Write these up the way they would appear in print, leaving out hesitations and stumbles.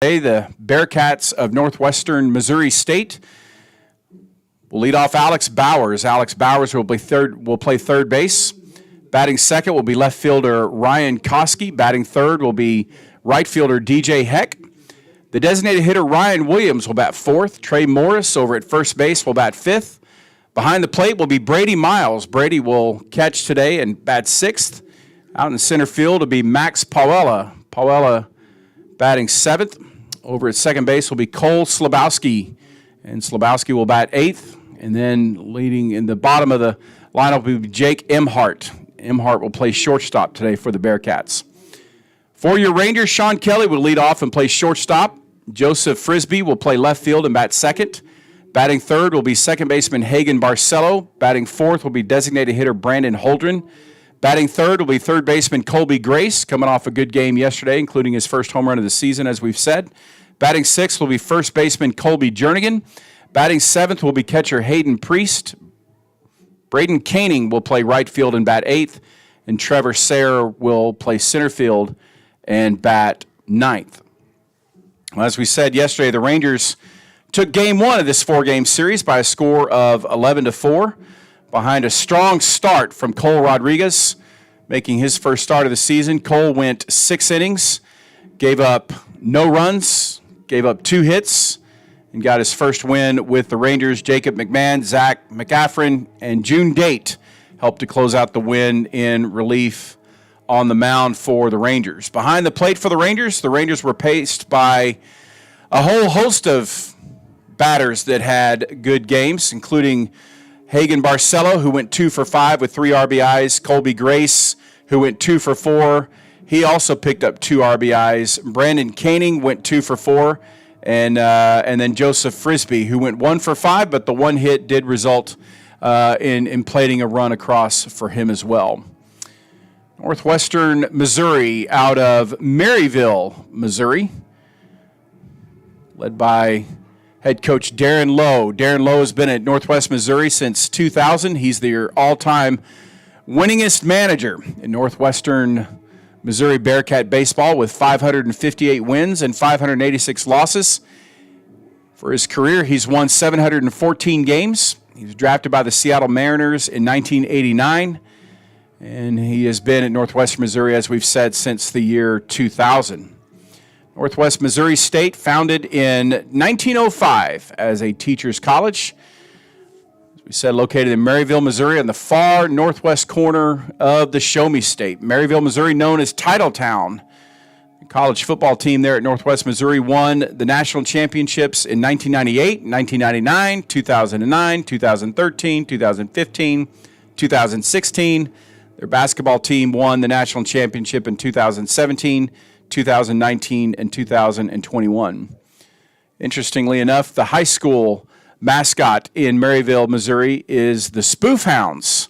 The Bearcats of Northwestern Missouri State will lead off Alex Bowers. Alex Bowers will play third base. Batting second will be left fielder Ryan Koski. Batting third will be right fielder DJ Heck. The designated hitter Ryan Williams will bat fourth. Trey Morris over at first base will bat fifth. Behind the plate will be Brady Miles. Brady will catch today and bat sixth. Out in center field will be Max Pawella. Pawella batting seventh. Over at second base will be Cole Slabowski, and Slabowski will bat eighth. And then leading in the bottom of the lineup will be Jake Emhart. Emhart will play shortstop today for the Bearcats. For your Rangers, Sean Kelly will lead off and play shortstop. Joseph Frisbee will play left field and bat second. Batting third will be second baseman Hagen Barcelo. Batting fourth will be designated hitter Brandon Holdren. Batting third will be third baseman Colby Grace, coming off a good game yesterday, including his first home run of the season, as we've said. Batting sixth will be first baseman Colby Jernigan. Batting seventh will be catcher Hayden Priest. Braden Koenig will play right field and bat eighth. And Trevor Sayre will play center field and bat ninth. Well, as we said yesterday, the Rangers took game one of this four-game series by a score of 11-4. Behind a strong start from Cole Rodriguez, making his first start of the season. Cole went 6 innings, gave up no runs, gave up 2 hits, and got his first win with the Rangers. Jacob McMahon, Zach McAfrin, and June Date helped to close out the win in relief on the mound for the Rangers. Behind the plate for the Rangers were paced by a whole host of batters that had good games, including Hagen Barcelo, who went 2 for 5 with 3 RBIs. Colby Grace, who went 2 for 4. He also picked up 2 RBIs. Brandon Koenig went 2 for 4. And then Joseph Frisbee, who went 1 for 5, but the one hit did result in plating a run across for him as well. Northwestern Missouri out of Maryville, Missouri, led by head coach Darren Lowe. Darren Lowe has been at Northwest Missouri since 2000. He's their all-time winningest manager in Northwestern Missouri Bearcat baseball with 558 wins and 586 losses. For his career, he's won 714 games. He was drafted by the Seattle Mariners in 1989, and he has been at Northwestern Missouri, as we've said, since the year 2000. Northwest Missouri State, founded in 1905 as a teacher's college. As we said, located in Maryville, Missouri, on the far northwest corner of the Show Me State. Maryville, Missouri, known as Titletown. The college football team there at Northwest Missouri won the national championships in 1998, 1999, 2009, 2013, 2015, 2016. Their basketball team won the national championship in 2017, 2019, and 2021. Interestingly enough, the high school mascot in Maryville, Missouri is the Spoof Hounds,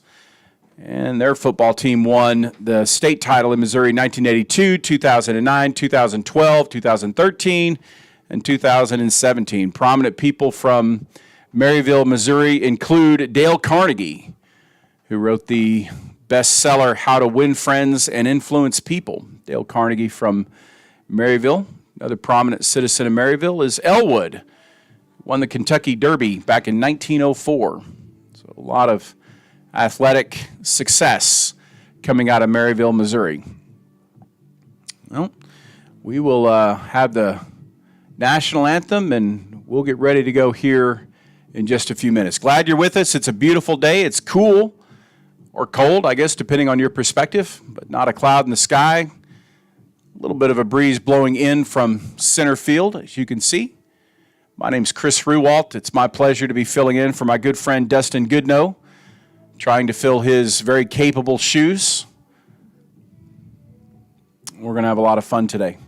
and their football team won the state title in Missouri in 1982, 2009, 2012, 2013, and 2017. Prominent people from Maryville, Missouri include Dale Carnegie, who wrote the bestseller How to Win Friends and Influence People. Dale Carnegie from Maryville. Another prominent citizen of Maryville is Elwood. Won the Kentucky Derby back in 1904. So a lot of athletic success coming out of Maryville, Missouri. Well, we will have the national anthem, and we'll get ready to go here in just a few minutes. Glad you're with us. It's a beautiful day. It's cool, or cold, I guess, depending on your perspective, but not a cloud in the sky. A little bit of a breeze blowing in from center field, as you can see. My name's Chris Ruwalt. It's my pleasure to be filling in for my good friend Dustin Goodnow, trying to fill his very capable shoes. We're going to have a lot of fun today.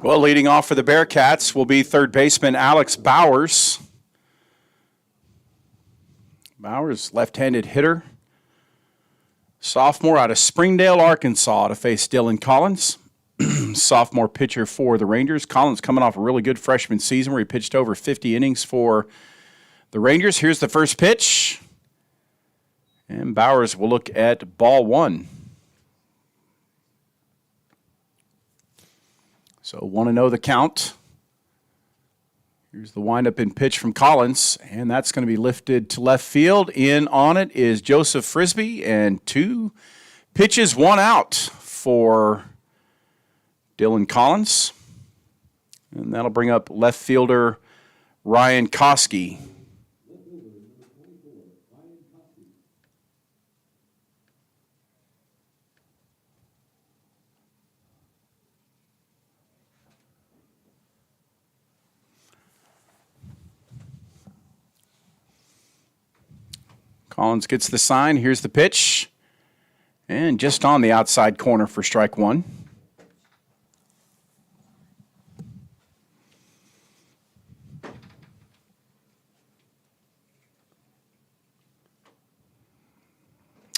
Well, leading off for the Bearcats will be third baseman Alex Bowers. Bowers, left-handed hitter. Sophomore out of Springdale, Arkansas, to face Dylan Collins. Sophomore pitcher for the Rangers. Collins coming off a really good freshman season where he pitched over 50 innings for the Rangers. Here's the first pitch. And Bowers will look at ball one. So 1-0 the count. Here's the windup and pitch from Collins, and that's going to be lifted to left field. In on it is Joseph Frisbee, and 2 pitches, 1 out for Dylan Collins. And that'll bring up left fielder Ryan Koski. Collins gets the sign. Here's the pitch. And just on the outside corner for strike one.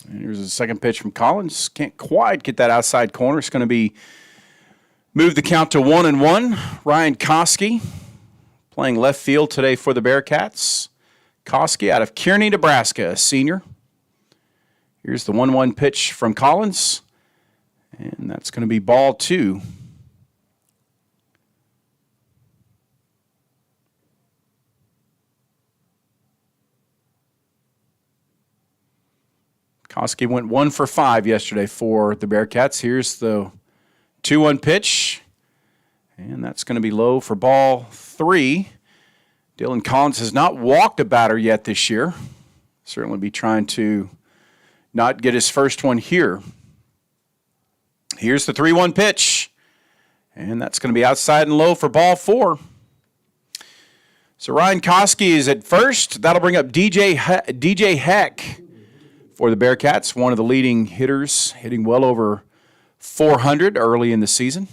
And here's the second pitch from Collins. Can't quite get that outside corner. It's going to be move the count to 1-1. Ryan Koski playing left field today for the Bearcats. Koski out of Kearney, Nebraska, a senior. Here's the 1-1 pitch from Collins, and that's going to be ball 2. Koski went 1 for 5 yesterday for the Bearcats. Here's the 2-1 pitch, and that's going to be low for ball 3. Dylan Collins has not walked a batter yet this year. Certainly be trying to not get his first one here. Here's the 3-1 pitch, and that's going to be outside and low for ball 4. So Ryan Koski is at first. That'll bring up DJ Heck for the Bearcats, one of the leading hitters, hitting well over 400 early in the season.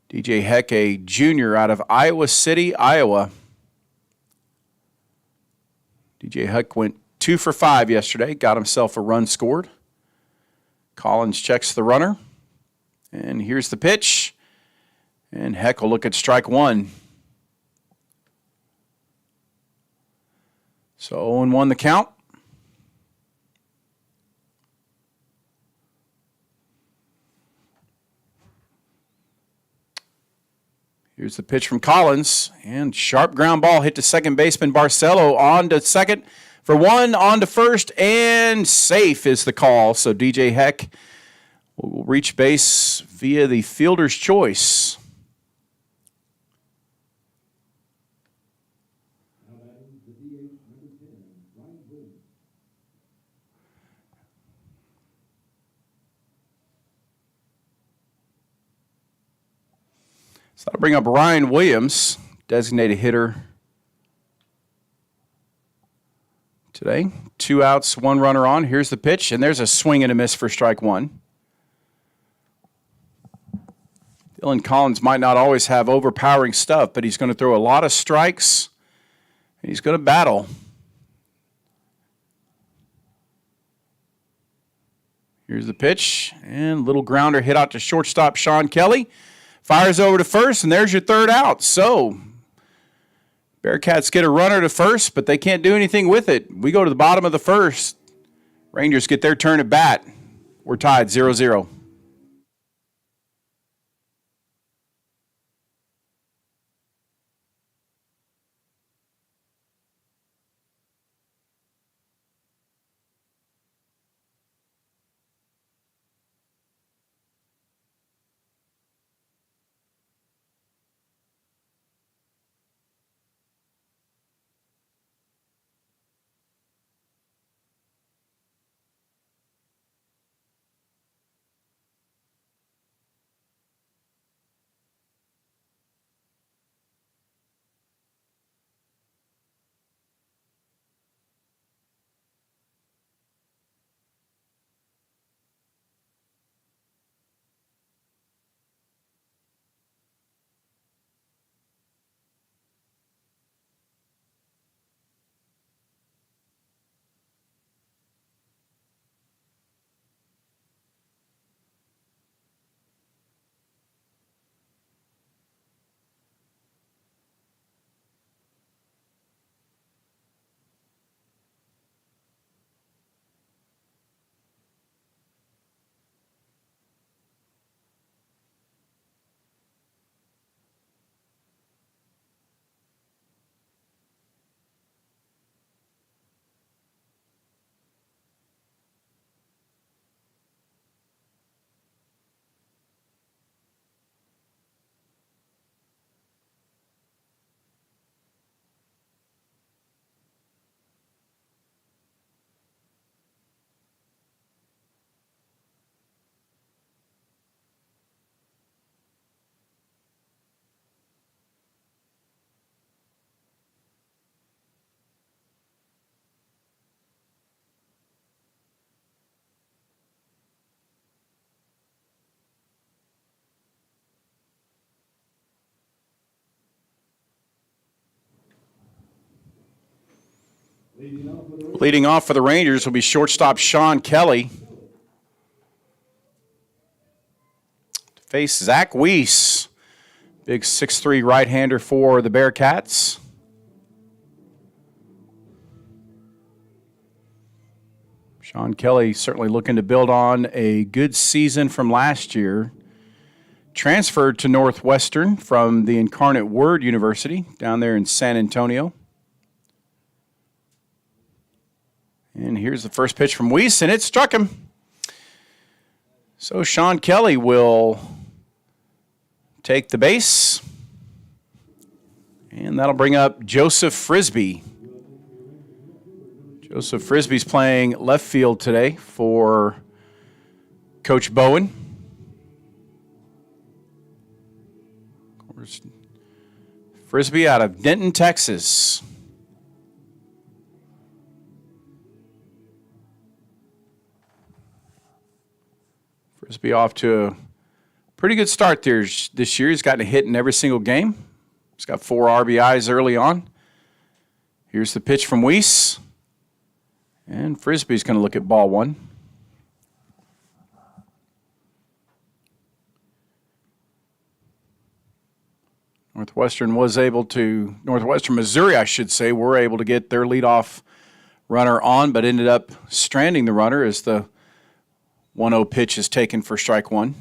DJ Heck, a junior out of Iowa City, Iowa. DJ Heck went 2 for 5 yesterday, got himself a run scored. Collins checks the runner, and here's the pitch. And Heck will look at strike 1. So 0-1 the count. Here's the pitch from Collins, and sharp ground ball hit to second baseman Barcelo, on to second for 1, on to first, and safe is the call. So DJ Heck will reach base via the fielder's choice. So that'll bring up Ryan Williams, designated hitter today. 2 outs, 1 runner on. Here's the pitch, and there's a swing and a miss for strike 1. Dylan Collins might not always have overpowering stuff, but he's going to throw a lot of strikes, and he's going to battle. Here's the pitch, and little grounder hit out to shortstop Sean Kelly. Fires over to first, and there's your 3rd out. So Bearcats get a runner to first, but they can't do anything with it. We go to the bottom of the 1st. Rangers get their turn at bat. We're tied 0-0. Leading off for the Rangers will be shortstop Sean Kelly. To face Zach Weiss, big 6'3" right-hander for the Bearcats. Sean Kelly certainly looking to build on a good season from last year. Transferred to Northwestern from the Incarnate Word University down there in San Antonio. And here's the first pitch from Weiss, and it struck him. So Sean Kelly will take the base. And that'll bring up Joseph Frisbee. Joseph Frisbee's playing left field today for Coach Bowen. Of course, Frisbee out of Denton, Texas. Frisbee off to a pretty good start there this year. He's gotten a hit in every single game. He's got 4 RBIs early on. Here's the pitch from Weiss. And Frisbee's going to look at ball 1. Northwestern Missouri, I should say, were able to get their leadoff runner on, but ended up stranding the runner as the 1-0 pitch is taken for strike 1.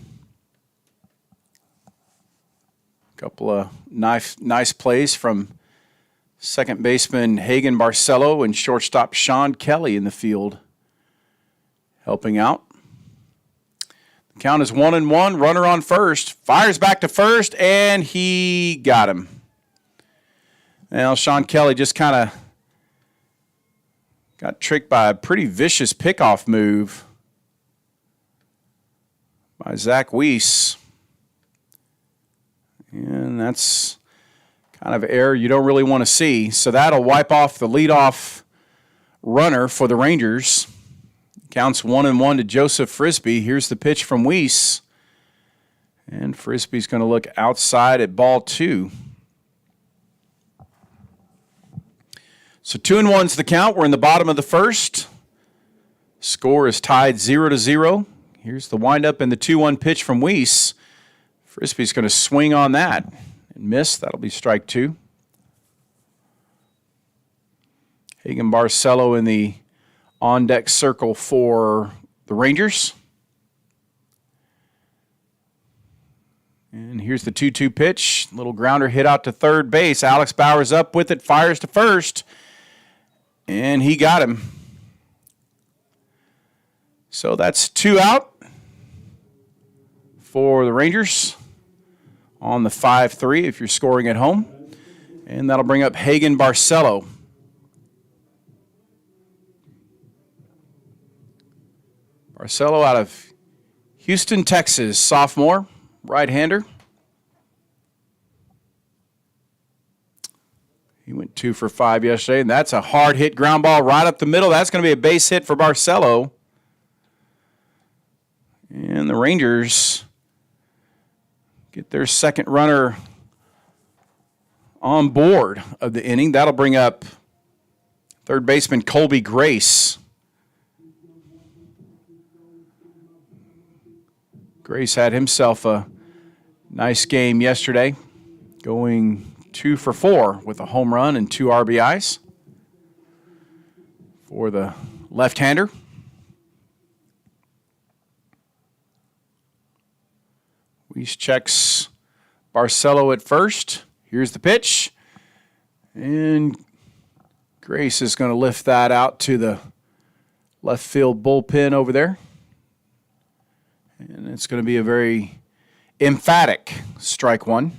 Couple of nice plays from second baseman Hagen Barcelo and shortstop Sean Kelly in the field helping out. The count is 1-1. Runner on first. Fires back to first, and he got him. Now, Sean Kelly just kind of got tricked by a pretty vicious pickoff move by Zach Weiss. And that's kind of error you don't really want to see. So that'll wipe off the leadoff runner for the Rangers. Counts 1-1 to Joseph Frisbee. Here's the pitch from Weiss. And Frisbee's going to look outside at ball 2. So 2-1's the count. We're in the bottom of the first. Score is tied 0-0. Here's the windup and the 2-1 pitch from Weiss. Frisbee's going to swing on that and miss. That'll be strike 2. Hagen Barcelo in the on-deck circle for the Rangers. And here's the 2-2 pitch. Little grounder hit out to third base. Alex Bowers up with it, fires to first. And he got him. So that's 2 out for the Rangers on the 5-3 if you're scoring at home. And that'll bring up Hagen Barcelo. Barcelo out of Houston, Texas, sophomore, right-hander. He went 2 for 5 yesterday, and that's a hard-hit ground ball right up the middle. That's going to be a base hit for Barcelo. And the Rangers get their second runner on board of the inning. That'll bring up third baseman Colby Grace. Grace had himself a nice game yesterday, going 2 for 4 with a home run and 2 RBIs for the left-hander. Weiss checks Barcelo at first. Here's the pitch. And Grace is going to lift that out to the left field bullpen over there. And it's going to be a very emphatic strike 1.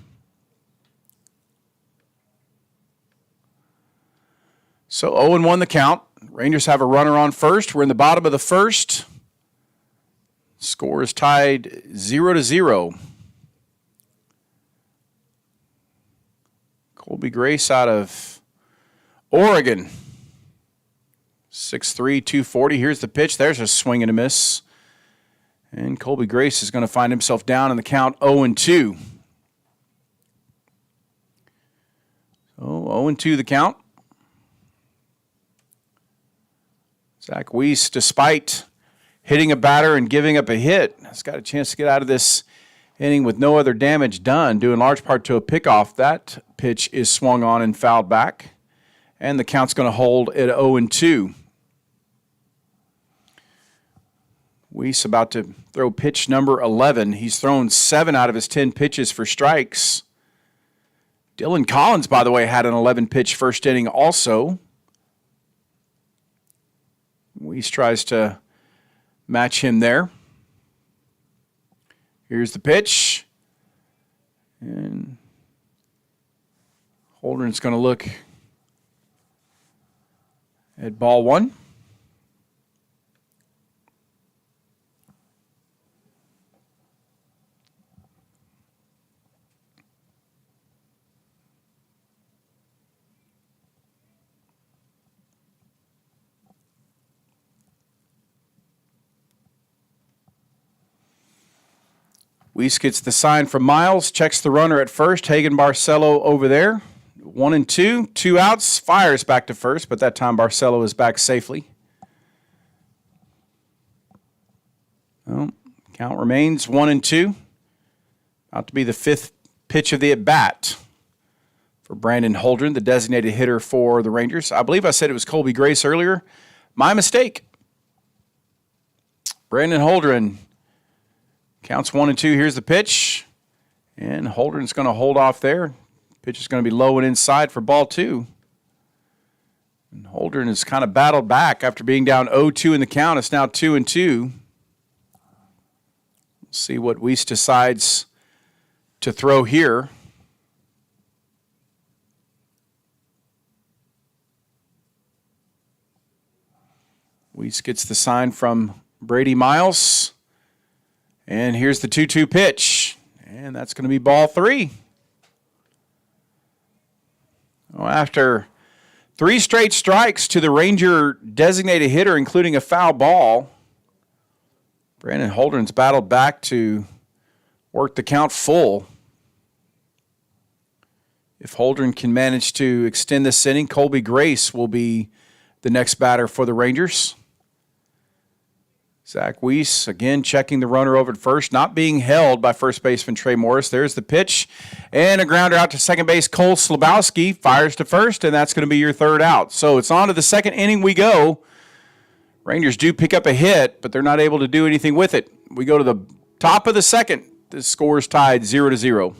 So 0-1 the count. Rangers have a runner on first. We're in the bottom of the first. Score is tied 0-0. Colby Grace out of Oregon. 6'3", 240. Here's the pitch. There's a swing and a miss. And Colby Grace is going to find himself down in the count 0-2. So 0-2 the count. Zach Weiss, despite hitting a batter and giving up a hit, has got a chance to get out of this inning with no other damage done, due in large part to a pickoff. That pitch is swung on and fouled back, and the count's going to hold at 0-2. Weiss about to throw pitch number 11. He's thrown 7 out of his 10 pitches for strikes. Dylan Collins, by the way, had an 11-pitch first inning also. Weiss tries to match him there. Here's the pitch. And Holdren's going to look at ball 1. Weiss gets the sign from Miles, checks the runner at first. Hagen Barcelo over there. 1-2, 2 outs, fires back to first, but that time Barcelo is back safely. Well, count remains 1-2. About to be the 5th pitch of the at-bat for Brandon Holdren, the designated hitter for the Rangers. I believe I said it was Colby Grace earlier. My mistake. Brandon Holdren. Counts 1-2. Here's the pitch. And Holdren's going to hold off there. Pitch is going to be low and inside for ball 2. And Holdren has kind of battled back after being down 0-2 in the count. It's now 2-2. We'll see what Weiss decides to throw here. Weiss gets the sign from Brady Miles. And here's the 2-2 pitch. And that's going to be ball 3. Well, after 3 straight strikes to the Ranger designated hitter, including a foul ball, Brandon Holdren's battled back to work the count full. If Holdren can manage to extend this inning, Colby Grace will be the next batter for the Rangers. Zach Weiss, again, checking the runner over at first, not being held by first baseman Trey Morris. There's the pitch, and a grounder out to second base. Cole Slabowski fires to first, and that's going to be your 3rd out. So it's on to the 2nd inning we go. Rangers do pick up a hit, but they're not able to do anything with it. We go to the top of the 2nd. The score is tied 0-0.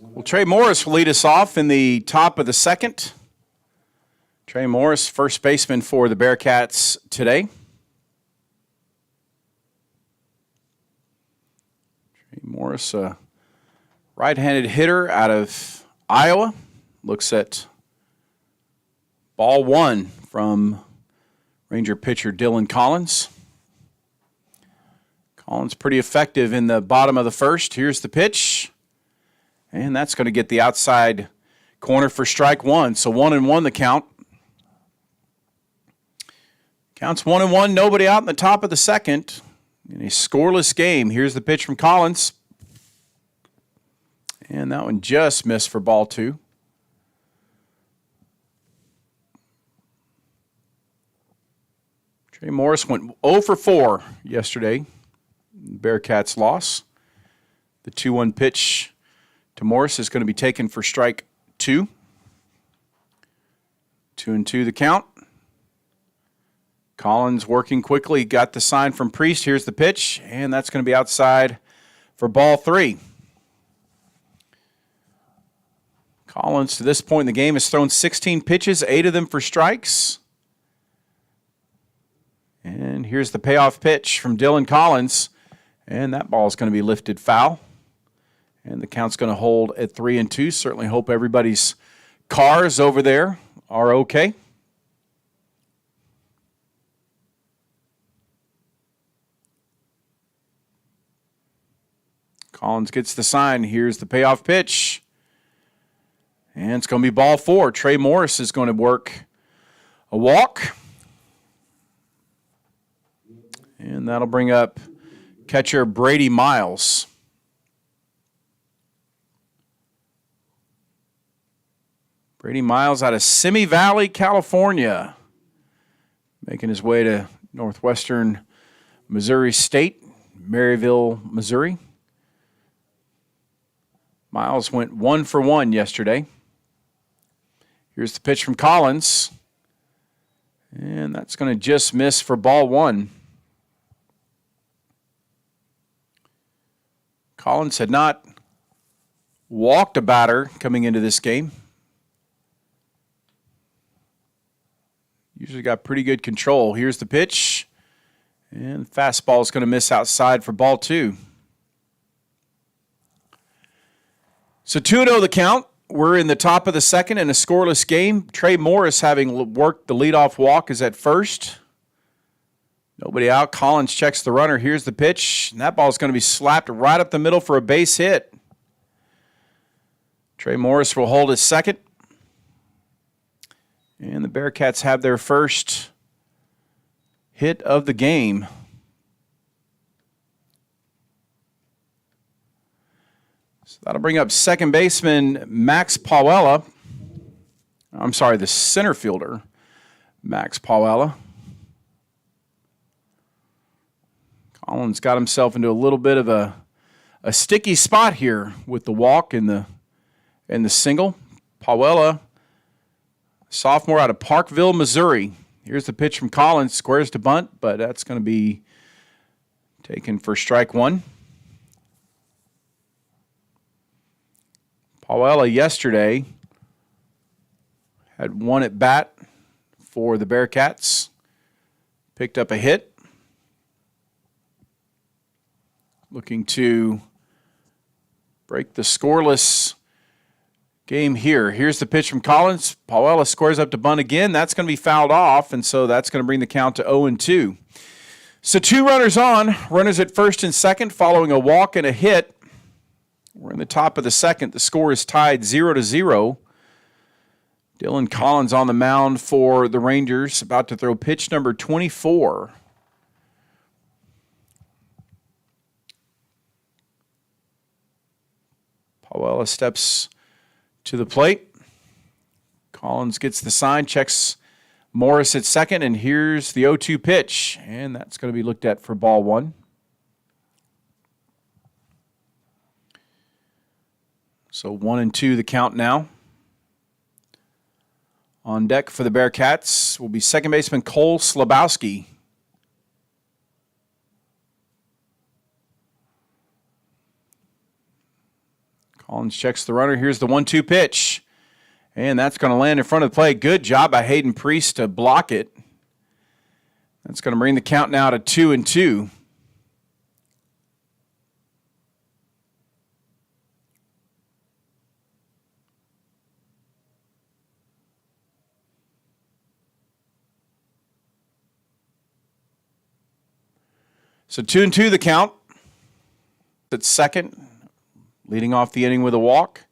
Well, Trey Morris will lead us off in the top of the 2nd. Trey Morris, first baseman for the Bearcats today. Trey Morris, a right-handed hitter out of Iowa, looks at ball 1 from Ranger pitcher Dylan Collins. Collins pretty effective in the bottom of the 1st. Here's the pitch. And that's going to get the outside corner for strike one. So 1-1 the count. Counts 1-1, nobody out in the top of the second. In a scoreless game. Here's the pitch from Collins. And that one just missed for ball two. Trey Morris went 0 for 4 yesterday. Bearcats loss. The 2-1 pitch to Morris is going to be taken for strike two. 2-2 the count. Collins working quickly, got the sign from Priest. Here's the pitch, and that's going to be outside for ball three. Collins, to this point in the game, has thrown 16 pitches, 8 of them for strikes. And here's the payoff pitch from Dylan Collins, and that ball is going to be lifted foul. And the count's going to hold at 3-2. Certainly hope everybody's cars over there are okay. Collins gets the sign. Here's the payoff pitch. And it's going to be ball four. Trey Morris is going to work a walk. And that'll bring up catcher Brady Miles. Brady Miles out of Simi Valley, California. Making his way to Northwestern Missouri State, Maryville, Missouri. Miles went 1 for 1 yesterday. Here's the pitch from Collins. And that's going to just miss for ball one. Collins had not walked a batter coming into this game. Usually got pretty good control. Here's the pitch. And the fastball is going to miss outside for ball two. So 2-0 the count. We're in the top of the second in a scoreless game. Trey Morris, having worked the leadoff walk, is at first. Nobody out. Collins checks the runner. Here's the pitch. And that ball is going to be slapped right up the middle for a base hit. Trey Morris will hold his second. And the Bearcats have their first hit of the game. So that'll bring up second baseman Max Pawella. I'm sorry, the center fielder, Max Pawella. Collins got himself into a little bit of a sticky spot here with the walk and the single. Pawella, sophomore out of Parkville, Missouri. Here's the pitch from Collins, squares to bunt, but that's going to be taken for strike one. Pawella yesterday had one at bat for the Bearcats. Picked up a hit. Looking to break the scoreless game here. Here's the pitch from Collins. Pawella squares up to bunt again. That's going to be fouled off, and so that's going to bring the count to 0-2. So 2 runners on, runners at first and second following a walk and a hit. We're in the top of the second. The score is tied 0-0. Dylan Collins on the mound for the Rangers, about to throw pitch number 24. Pawella steps to the plate. Collins gets the sign, checks Morris at second, and here's the 0-2 pitch. And that's going to be looked at for ball one. So 1-2 the count now. On deck for the Bearcats will be second baseman Cole Slabowski. Collins checks the runner. Here's the 1-2 pitch. And that's going to land in front of the plate. Good job by Hayden Priest to block it. That's going to bring the count now to 2-2. So 2-2 the count. At second, leading off the inning with a walk.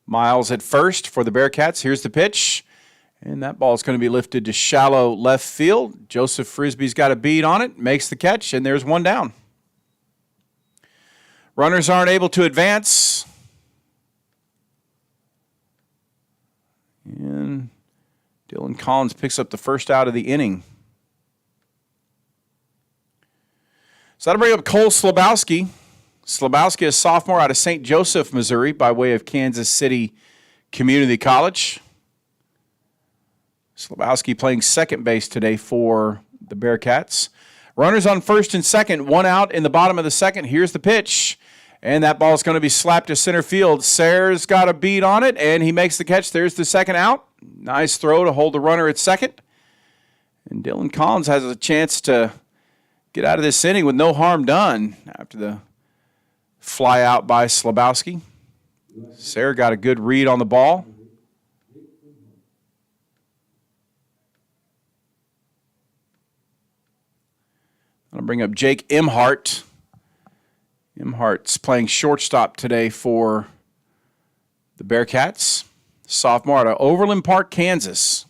Miles at first for the Bearcats. Here's the pitch. And that ball is going to be lifted to shallow left field. Joseph Frisbee's got a bead on it, makes the catch, and there's one down. Runners aren't able to advance. And Dylan Collins picks up the first out of the inning. So that'll bring up Cole Slabowski. Slabowski, a sophomore out of St. Joseph, Missouri, by way of Kansas City Community College. Slabowski playing second base today for the Bearcats. Runners on first and second, one out in the bottom of the second. Here's the pitch. And that ball is going to be slapped to center field. Sayre's got a beat on it, and he makes the catch. There's the second out. Nice throw to hold the runner at second. And Dylan Collins has a chance to get out of this inning with no harm done after the fly out by Slabowski. Sayre got a good read on the ball. I'll bring up Jake Imhart. Imhart's playing shortstop today for the Bearcats. Sophomore out of Overland Park, Kansas.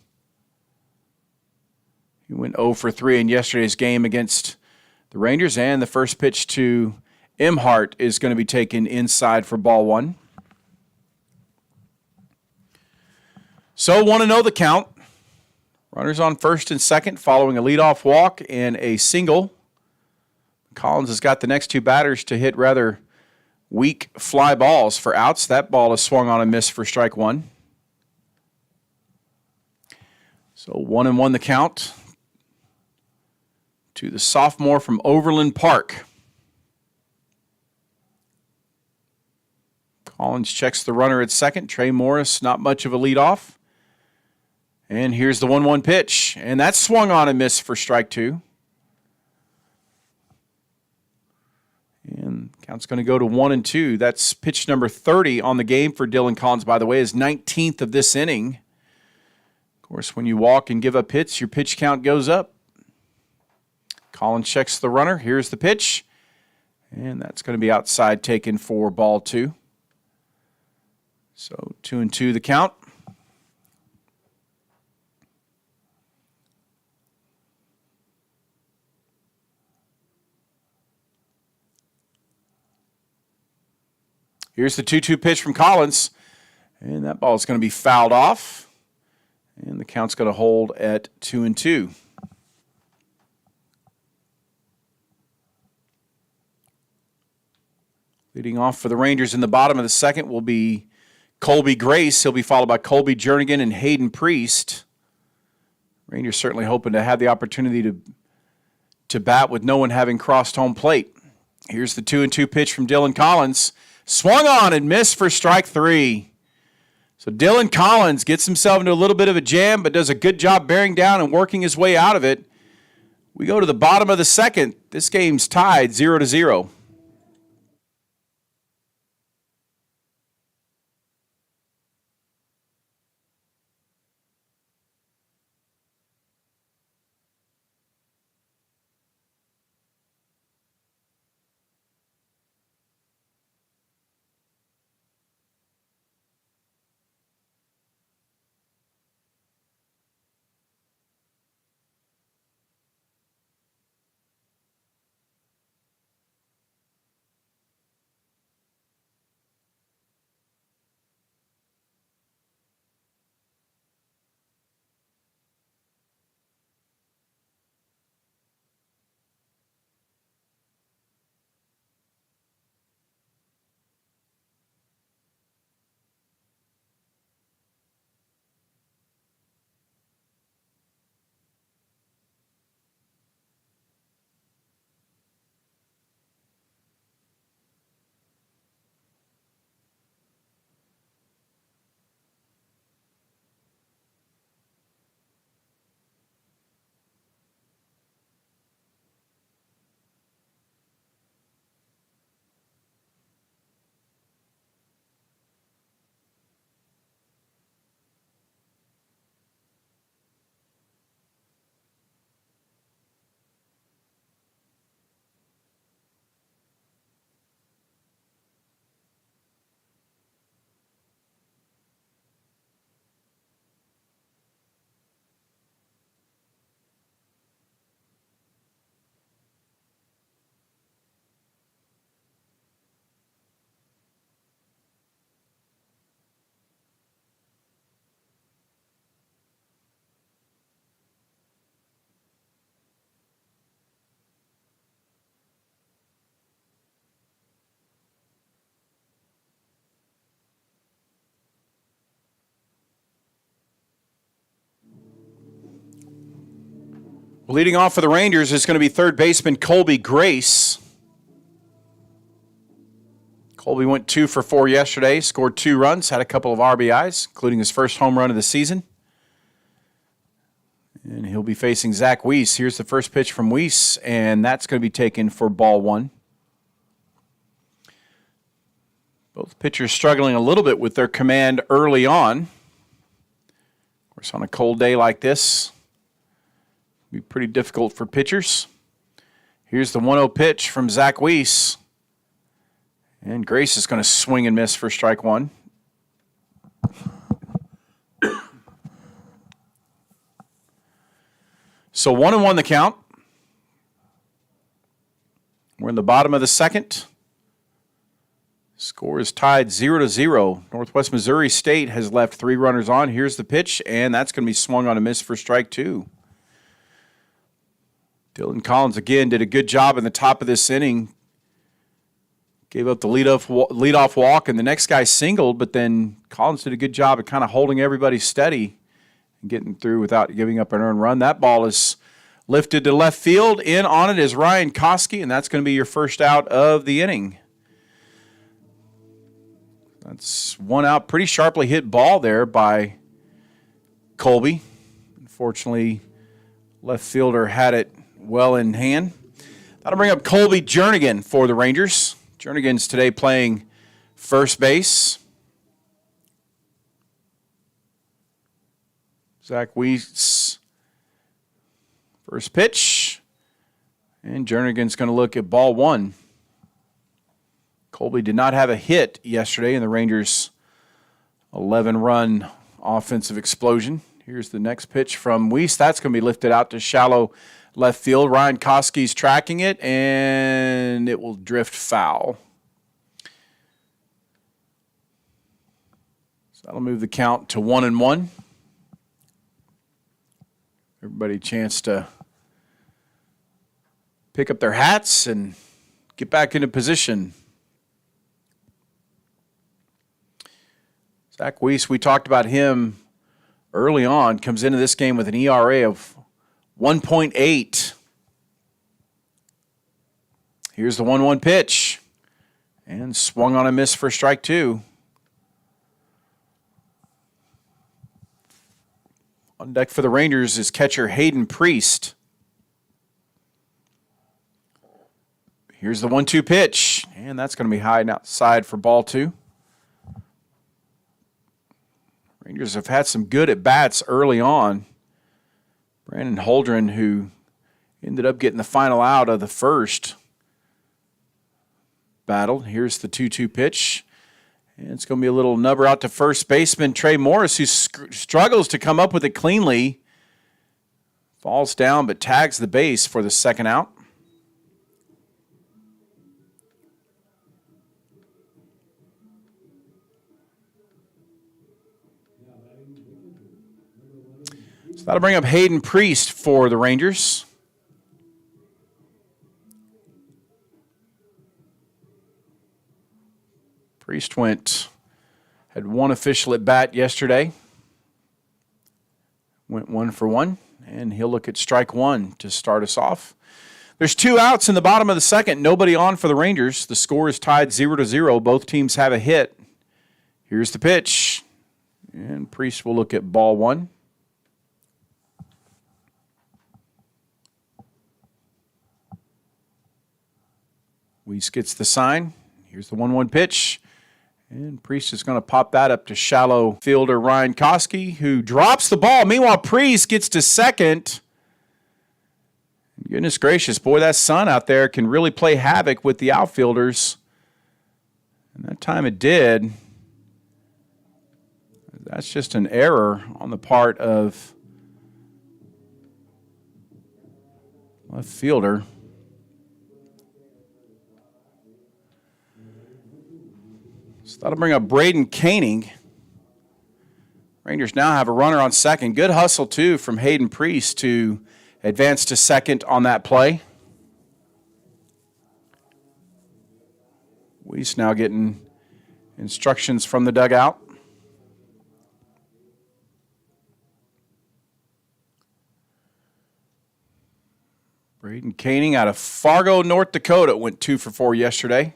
He went 0 for 3 in yesterday's game against the Rangers, and the first pitch to Imhart is going to be taken inside for ball one. So 1-0 the count. Runners on first and second following a leadoff walk and a single. Collins has got the next two batters to hit rather weak fly balls for outs. That ball is swung on and missed for strike one. So 1-1 the count to the sophomore from Overland Park. Collins checks the runner at second. Trey Morris, not much of a leadoff. And here's the 1-1 pitch. And that's swung on and missed for strike two. And count's going to go to 1-2. That's pitch number 30 on the game for Dylan Collins, by the way, his 19th of this inning. Of course, when you walk and give up hits, your pitch count goes up. Collins checks the runner. Here's the pitch. And that's going to be outside, taken for ball two. So 2-2 the count. Here's the 2-2 pitch from Collins. And that ball is going to be fouled off. And the count's going to hold at 2-2. Leading off for the Rangers in the bottom of the second will be Colby Grace. He'll be followed by Colby Jernigan and Hayden Priest. Rangers certainly hoping to have the opportunity to bat with no one having crossed home plate. Here's the 2-2 pitch from Dylan Collins. Swung on and missed for strike three. So Dylan Collins gets himself into a little bit of a jam, but does a good job bearing down and working his way out of it. We go to the bottom of the second. This game's tied 0-0. Leading off for the Rangers is going to be third baseman Colby Grace. Colby went 2 for 4 yesterday, scored 2 runs, had a couple of RBIs, including his first home run of the season. And he'll be facing Zach Weiss. Here's the first pitch from Weiss, and that's going to be taken for ball 1. Both pitchers struggling a little bit with their command early on. Of course, on a cold day like this, it'll be pretty difficult for pitchers. Here's the 1-0 pitch from Zach Weiss. And Grace is going to swing and miss for strike 1. So 1-1 the count. We're in the bottom of the second. Score is tied 0-0. Northwest Missouri State has left 3 runners on. Here's the pitch, and that's going to be swung on a miss for strike 2. Dylan Collins again did a good job in the top of this inning. Gave up the leadoff walk, and the next guy singled, but then Collins did a good job of kind of holding everybody steady and getting through without giving up an earned run. That ball is lifted to left field. In on it is Ryan Koski, and that's going to be your first out of the inning. That's 1 out. Pretty sharply hit ball there by Colby. Unfortunately, left fielder had it well in hand. That'll bring up Colby Jernigan for the Rangers. Jernigan's today playing first base. Zach Weiss, first pitch. And Jernigan's going to look at ball 1. Colby did not have a hit yesterday in the Rangers' 11-run offensive explosion. Here's the next pitch from Weiss. That's going to be lifted out to shallow left field. Ryan Koski's tracking it, and it will drift foul. So that'll move the count to 1-1. Everybody a chance to pick up their hats and get back into position. Zach Weiss, we talked about him early on, comes into this game with an ERA of 1.8. Here's the 1-1 pitch. And swung on a miss for strike 2. On deck for the Rangers is catcher Hayden Priest. Here's the 1-2 pitch. And that's going to be high and outside for ball 2. Rangers have had some good at-bats early on. Brandon Holdren, who ended up getting the final out of the first battle. Here's the 2-2 pitch. And it's going to be a little nubber out to first baseman Trey Morris, who struggles to come up with it cleanly. Falls down but tags the base for the second out. That'll bring up Hayden Priest for the Rangers. Priest had 1 official at bat yesterday. Went 1 for 1, and he'll look at strike 1 to start us off. There's 2 outs in the bottom of the second. Nobody on for the Rangers. The score is tied 0-0. Both teams have a hit. Here's the pitch. And Priest will look at ball 1. Weiss gets the sign. Here's the 1-1 pitch. And Priest is going to pop that up to shallow fielder Ryan Koski, who drops the ball. Meanwhile, Priest gets to second. Goodness gracious, boy, that sun out there can really play havoc with the outfielders. And that time it did. That's just an error on the part of left fielder. So that'll bring up Braden Koenig. Rangers now have a runner on second. Good hustle, too, from Hayden Priest to advance to second on that play. Weiss now getting instructions from the dugout. Koenig out of Fargo, North Dakota, went 2 for 4 yesterday.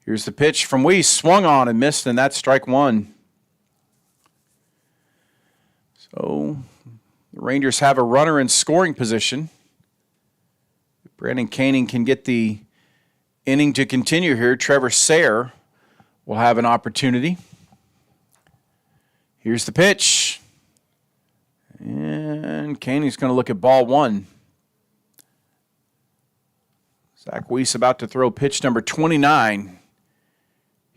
Here's the pitch from Weiss, swung on and missed, and that's strike one. So the Rangers have a runner in scoring position. If Brandon Koenig can get the inning to continue here, Trevor Sayre will have an opportunity. Here's the pitch. And Koenig's going to look at ball one. Zach Weiss about to throw pitch number 29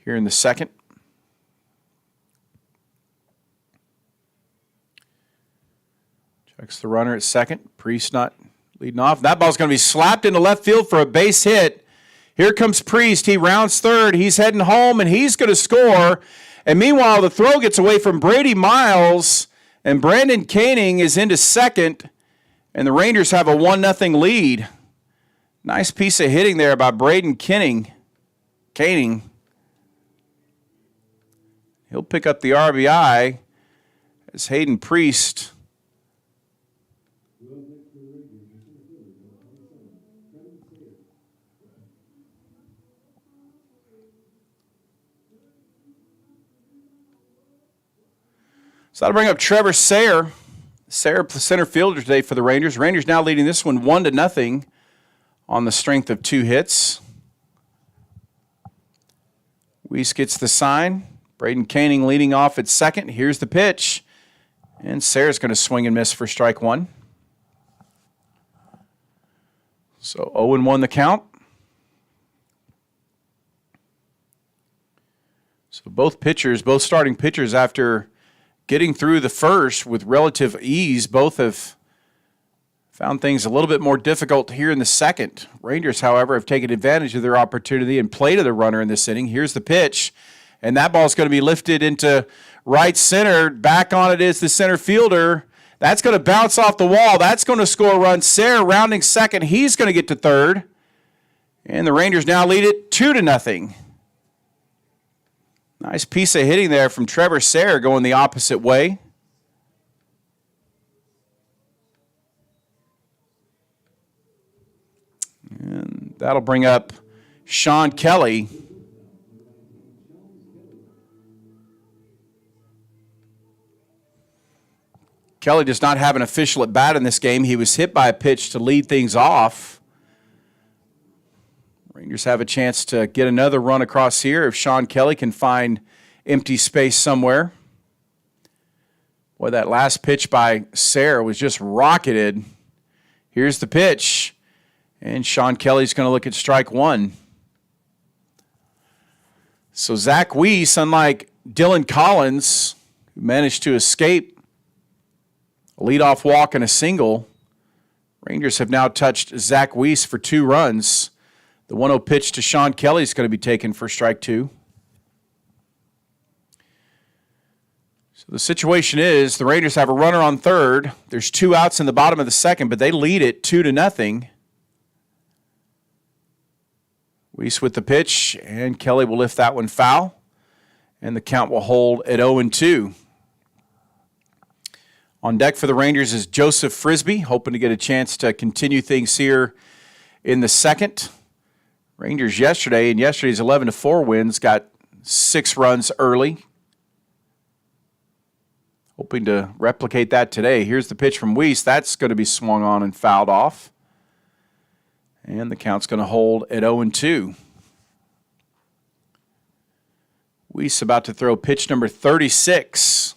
here in the second. Checks the runner at second. Priest not leading off. That ball's going to be slapped into left field for a base hit. Here comes Priest. He rounds third. He's heading home, and he's going to score. And meanwhile, the throw gets away from Brady Miles, and Brandon Koenig is into second, and the Rangers have a 1-0 lead. Nice piece of hitting there by Braden Koenig. He'll pick up the RBI as Hayden Priest So that'll bring up Trevor Sayre. Sayre, center fielder today for the Rangers. Rangers now leading this one 1-0 on the strength of 2 hits. Weiss gets the sign. Braden Koenig leading off at second. Here's the pitch. And Sayre's going to swing and miss for strike one. So 0-1 the count. So both starting pitchers, after getting through the first with relative ease, both have found things a little bit more difficult here in the second. Rangers, however, have taken advantage of their opportunity and played to the runner in this inning. Here's the pitch, and that ball's going to be lifted into right center. Back on it is the center fielder. That's going to bounce off the wall. That's going to score a run. Sayre rounding second. He's going to get to third. And the Rangers now lead it 2-0. Nice piece of hitting there from Trevor Sayre going the opposite way. And that'll bring up Sean Kelly. Kelly does not have an official at bat in this game. He was hit by a pitch to lead things off. Rangers have a chance to get another run across here if Sean Kelly can find empty space somewhere. Boy, that last pitch by Sayre was just rocketed. Here's the pitch, and Sean Kelly's going to look at strike one. So Zach Weiss, unlike Dylan Collins, who managed to escape a leadoff walk and a single, Rangers have now touched Zach Weiss for 2 runs. The 1-0 pitch to Sean Kelly is going to be taken for strike 2. So the situation is the Rangers have a runner on third. There's 2 outs in the bottom of the second, but they lead it 2-0. Weiss with the pitch, and Kelly will lift that one foul, and the count will hold at 0-2. On deck for the Rangers is Joseph Frisbee, hoping to get a chance to continue things here in the second. Rangers yesterday, in yesterday's 11-4 wins, got 6 runs early. Hoping to replicate that today. Here's the pitch from Weiss. That's going to be swung on and fouled off. And the count's going to hold at 0-2. Weiss about to throw pitch number 36.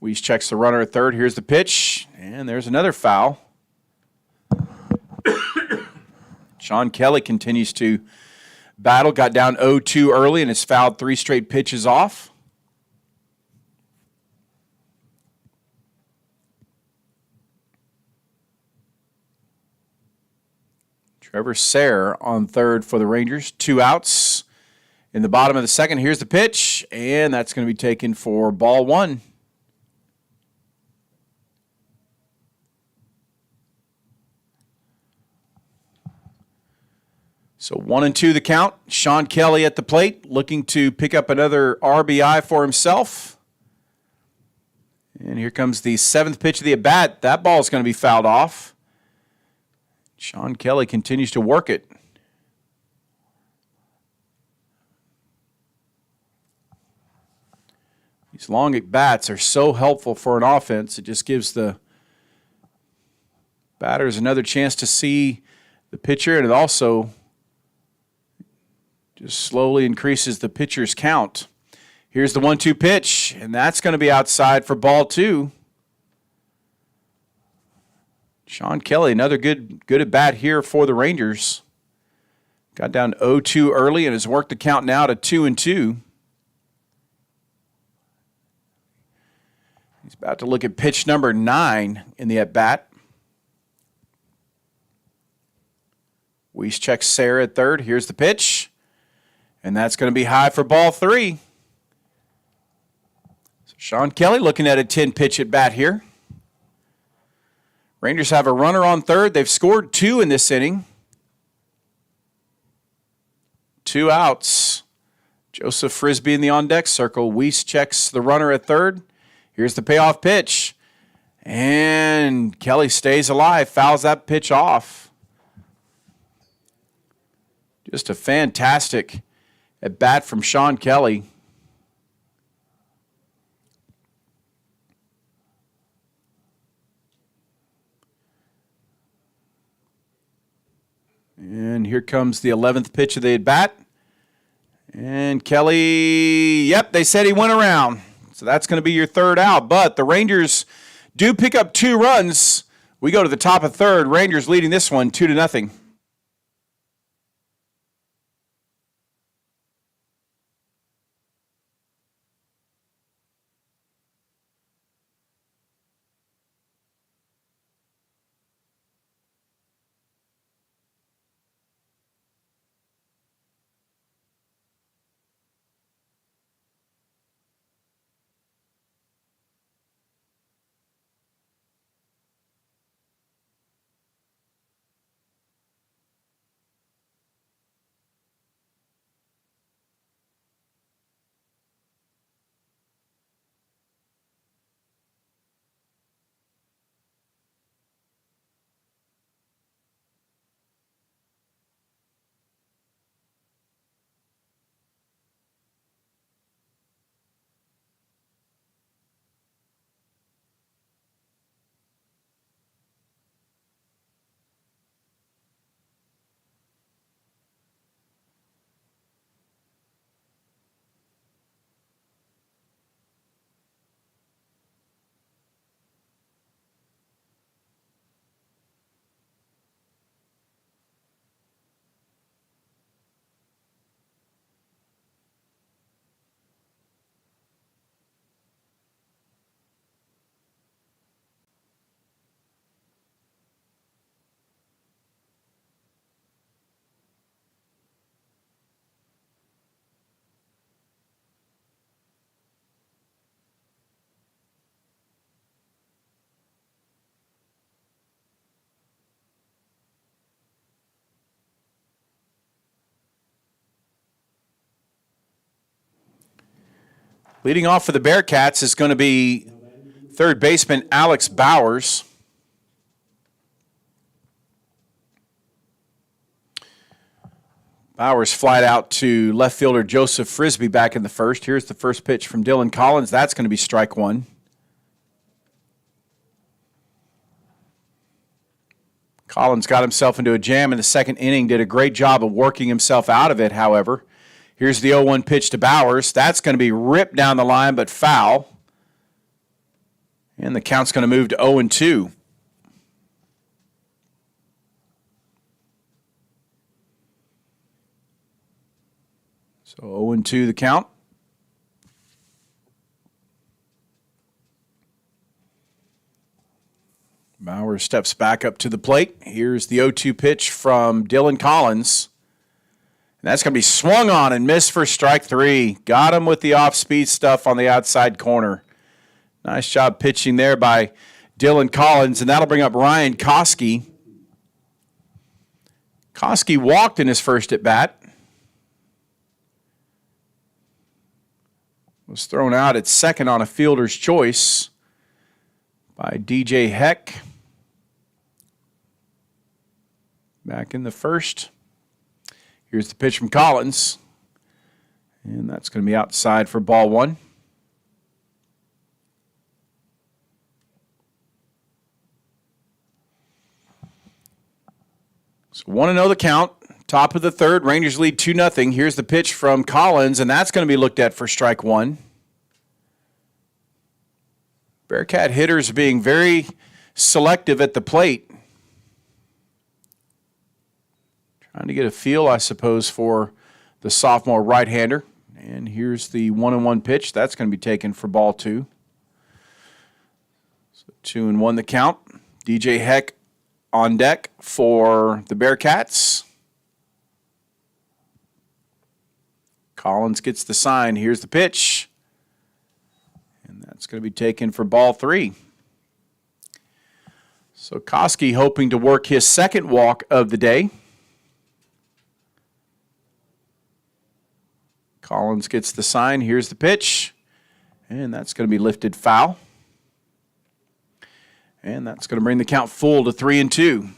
Weiss checks the runner at third. Here's the pitch, and there's another foul. Sean Kelly continues to battle. Got down 0-2 early and has fouled 3 straight pitches off. Trevor Sayre on third for the Rangers. 2 outs in the bottom of the second. Here's the pitch, and that's going to be taken for ball 1. So 1-2 the count. Sean Kelly at the plate, looking to pick up another RBI for himself. And here comes the 7th pitch of the at-bat. That ball is going to be fouled off. Sean Kelly continues to work it. These long at-bats are so helpful for an offense. It just gives the batters another chance to see the pitcher, and it also just slowly increases the pitcher's count. Here's the 1-2 pitch, and that's going to be outside for ball 2. Sean Kelly, another good at bat here for the Rangers. Got down 0-2 early and has worked the count now to 2-2. He's about to look at pitch number 9 in the at-bat. Weiss checks Sarah at third. Here's the pitch. And that's going to be high for ball 3. So Sean Kelly looking at a 10-pitch at-bat here. Rangers have a runner on third. They've scored 2 in this inning. 2 outs. Joseph Frisbee in the on-deck circle. Weiss checks the runner at third. Here's the payoff pitch. And Kelly stays alive, fouls that pitch off. Just a fantastic at bat from Sean Kelly. And here comes the 11th pitch of the at bat. And Kelly, yep, they said he went around. So that's going to be your 3rd out. But the Rangers do pick up 2 runs. We go to the top of 3rd. Rangers leading this one 2-0. Leading off for the Bearcats is going to be 3rd baseman Alex Bowers. Bowers flied out to left fielder Joseph Frisbee back in the 1st. Here's the first pitch from Dylan Collins. That's going to be strike 1. Collins got himself into a jam in the 2nd inning, did a great job of working himself out of it, however. Here's the 0-1 pitch to Bowers. That's going to be ripped down the line, but foul. And the count's going to move to 0-2. So 0-2 the count. Bowers steps back up to the plate. Here's the 0-2 pitch from Dylan Collins. And that's going to be swung on and missed for strike 3. Got him with the off-speed stuff on the outside corner. Nice job pitching there by Dylan Collins, and that'll bring up Ryan Koski. Koski walked in his first at bat. Was thrown out at second on a fielder's choice by DJ Heck. Back in the first. Here's the pitch from Collins. And that's going to be outside for ball one. So 1-0 the count. Top of the third. Rangers lead 2-0. Here's the pitch from Collins, and that's going to be looked at for strike one. Bearcat hitters being very selective at the plate. Trying to get a feel, I suppose, for the sophomore right-hander. And here's the 1-1 pitch. That's going to be taken for ball two. So 2-1 the count. DJ Heck on deck for the Bearcats. Collins gets the sign. Here's the pitch. And that's going to be taken for ball three. So Koski hoping to work his second walk of the day. Collins gets the sign. Here's the pitch. And that's going to be lifted foul. And that's going to bring the count full to 3-2.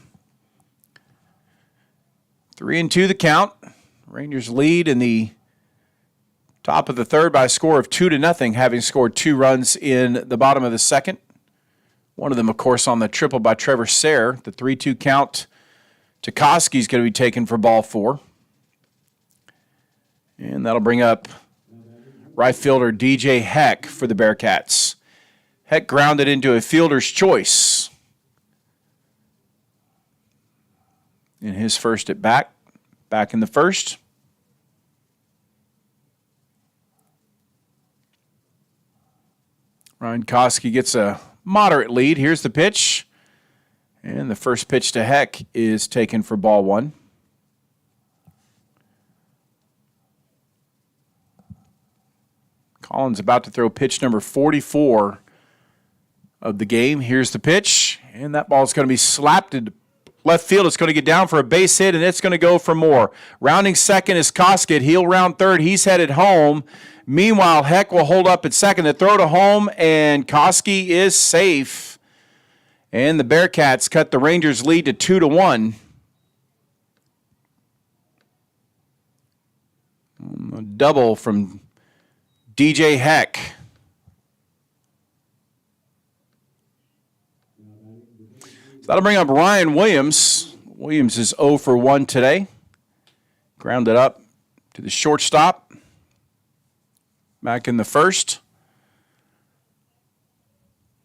3-2 the count. Rangers lead in the top of the third by a score of 2-0, having scored 2 runs in the bottom of the second. One of them, of course, on the triple by Trevor Sayre. The 3-2 count to Koski is going to be taken for ball four. And that'll bring up right fielder DJ Heck for the Bearcats. Heck grounded into a fielder's choice in his first at bat, back in the first. Ryan Koski gets a moderate lead. Here's the pitch. And the first pitch to Heck is taken for ball one. Collins about to throw pitch number 44 of the game. Here's the pitch, and that ball's going to be slapped to left field. It's going to get down for a base hit, and it's going to go for more. Rounding second is Koskett. He'll round third. He's headed home. Meanwhile, Heck will hold up at second. The throw to home, and Koski is safe. And the Bearcats cut the Rangers' lead to 2-1. A double from DJ Heck. So that'll bring up Ryan Williams. Williams is 0 for 1 today. Grounded up to the shortstop. Back in the first.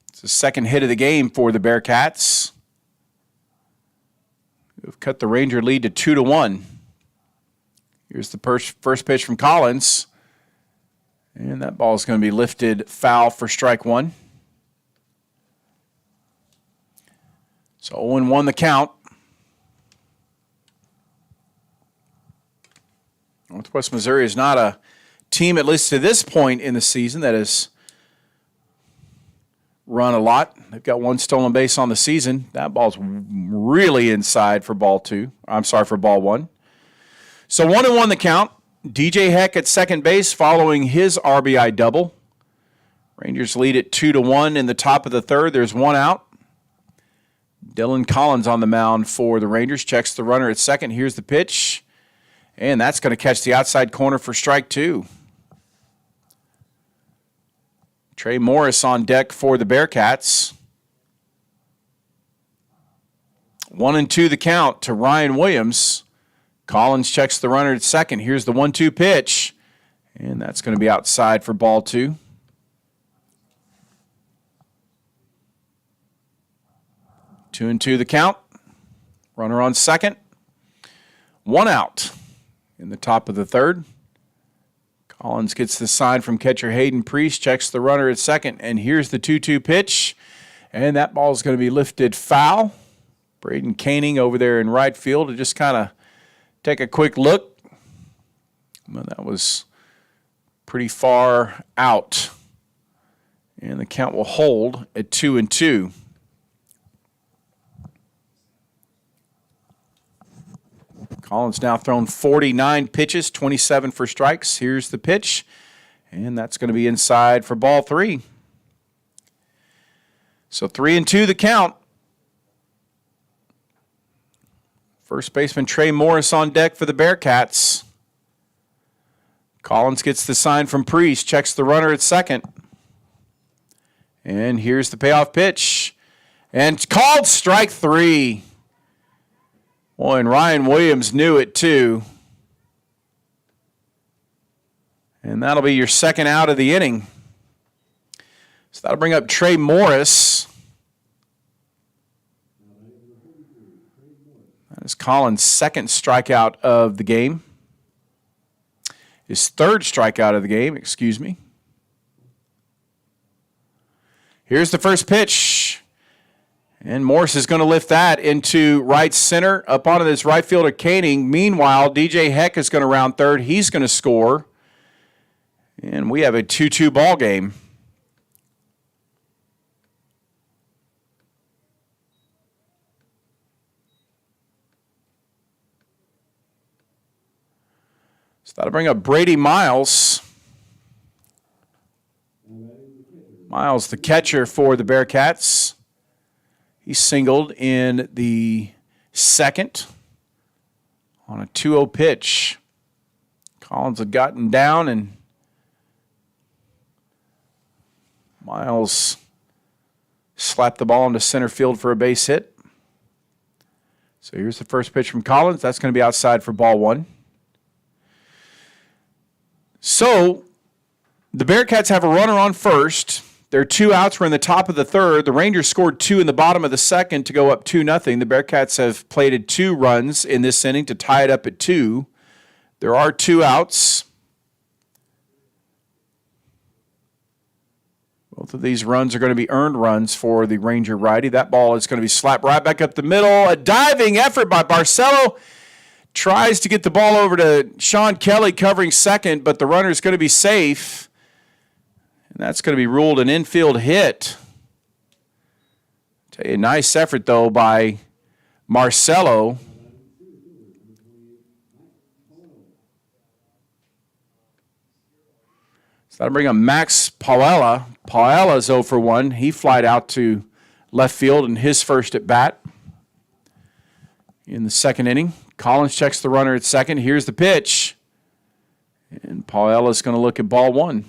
It's the second hit of the game for the Bearcats. We've cut the Ranger lead to 2-1. Here's the first pitch from Collins. And that ball is going to be lifted foul for strike one. So 0-1 the count. Northwest Missouri is not a team, at least to this point in the season, that has run a lot. They've got 1 stolen base on the season. That ball's really inside for ball one. So 1-1 the count. DJ Heck at second base following his RBI double. Rangers lead at 2-1 in the top of the third. There's 1 out. Dylan Collins on the mound for the Rangers. Checks the runner at second. Here's the pitch. And that's going to catch the outside corner for strike two. Trey Morris on deck for the Bearcats. 1-2 the count to Ryan Williams. Collins checks the runner at second. Here's the 1-2 pitch. And that's going to be outside for ball two. 2-2 the count. Runner on second. 1 out in the top of the third. Collins gets the sign from catcher Hayden Priest, checks the runner at second, and here's the 2-2 pitch. And that ball is going to be lifted foul. Braden Koenig over there in right field to just kind of take a quick look. Well, that was pretty far out. And the count will hold at 2-2. Collins now thrown 49 pitches, 27 for strikes. Here's the pitch, and that's going to be inside for ball 3. So 3-2 the count. First baseman Trey Morris on deck for the Bearcats. Collins gets the sign from Priest, checks the runner at second. And here's the payoff pitch. And called strike 3. Boy, and Ryan Williams knew it too. And that'll be your second out of the inning. So that'll bring up Trey Morris. That is Collins' second strikeout of the game. His third strikeout of the game, excuse me. Here's the first pitch. And Morris is going to lift that into right center, up onto this right fielder Koenig. Meanwhile, DJ Heck is going to round third. He's going to score. And we have a 2-2 ball game. So that'll bring up Brady Miles. Miles, the catcher for the Bearcats. He singled in the second on a 2-0 pitch. Collins had gotten down, and Miles slapped the ball into center field for a base hit. So here's the first pitch from Collins. That's going to be outside for ball 1. So the Bearcats have a runner on first. Their 2 outs were in the top of the third. The Rangers scored 2 in the bottom of the second to go up 2-0. The Bearcats have plated 2 runs in this inning to tie it up at 2. There are 2 outs. Both of these runs are going to be earned runs for the Ranger righty. That ball is going to be slapped right back up the middle. A diving effort by Barcelo. Tries to get the ball over to Sean Kelly covering second, but the runner is going to be safe. And that's going to be ruled an infield hit. Tell you, nice effort, though, by Marcelo. So that'll bring up Max Paella. Paella's 0 for 1. He flied out to left field in his first at bat in the second inning. Collins checks the runner at second. Here's the pitch. And Paella's going to look at ball 1.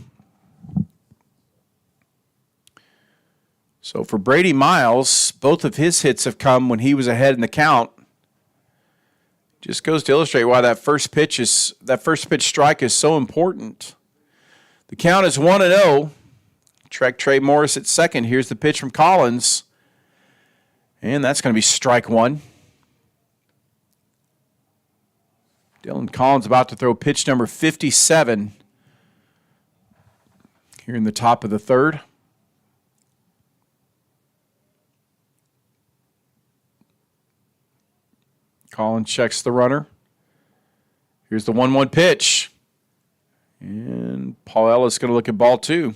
So for Brady Miles, both of his hits have come when he was ahead in the count. Just goes to illustrate why that first pitch strike is so important. The count is 1-0. Track Trey Morris at second. Here's the pitch from Collins. And that's going to be strike 1. Dylan Collins about to throw pitch number 57 here in the top of the third. Collins checks the runner. Here's the 1-1 pitch. And Paul is going to look at ball 2.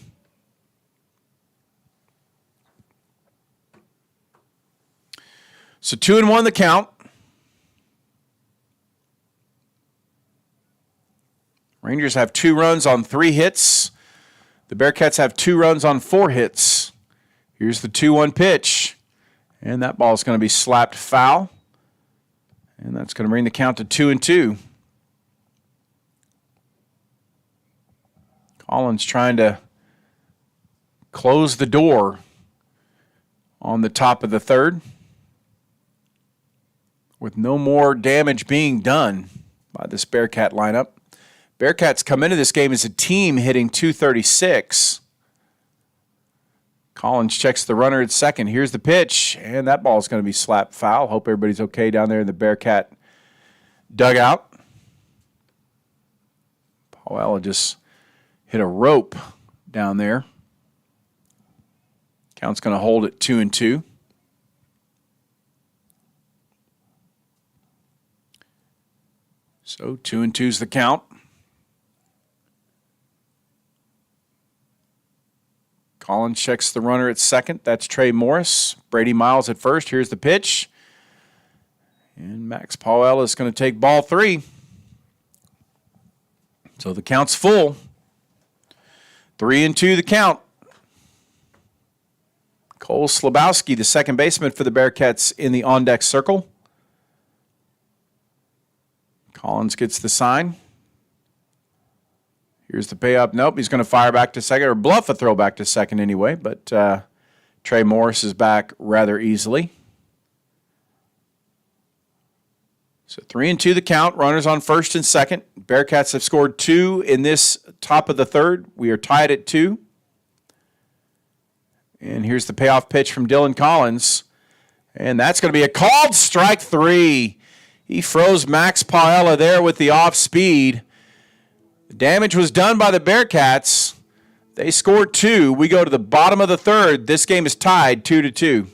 So 2-1 the count. Rangers have 2 runs on 3 hits. The Bearcats have 2 runs on 4 hits. Here's the 2-1 pitch. And that ball is going to be slapped foul. And that's going to bring the count to 2-2. Collins trying to close the door on the top of the third with no more damage being done by this Bearcat lineup. Bearcats come into this game as a team hitting .236. Collins checks the runner at second. Here's the pitch, and that ball is going to be slapped foul. Hope everybody's okay down there in the Bearcat dugout. Powell just hit a rope down there. Count's going to hold at 2-2. So 2-2's the count. Collins checks the runner at second. That's Trey Morris. Brady Miles at first. Here's the pitch. And Max Powell is going to take ball 3. So the count's full. 3-2 the count. Cole Slabowski, the second baseman for the Bearcats, in the on-deck circle. Collins gets the sign. Here's the pay-up. Nope, he's going to fire back to second, or bluff a throw back to second anyway, but Trey Morris is back rather easily. So 3-2 the count. Runners on first and second. Bearcats have scored 2 in this top of the third. We are tied at 2. And here's the payoff pitch from Dylan Collins. And that's going to be a called strike 3. He froze Max Paella there with the off speed. The damage was done by the Bearcats. They scored 2. We go to the bottom of the third. This game is tied 2-2.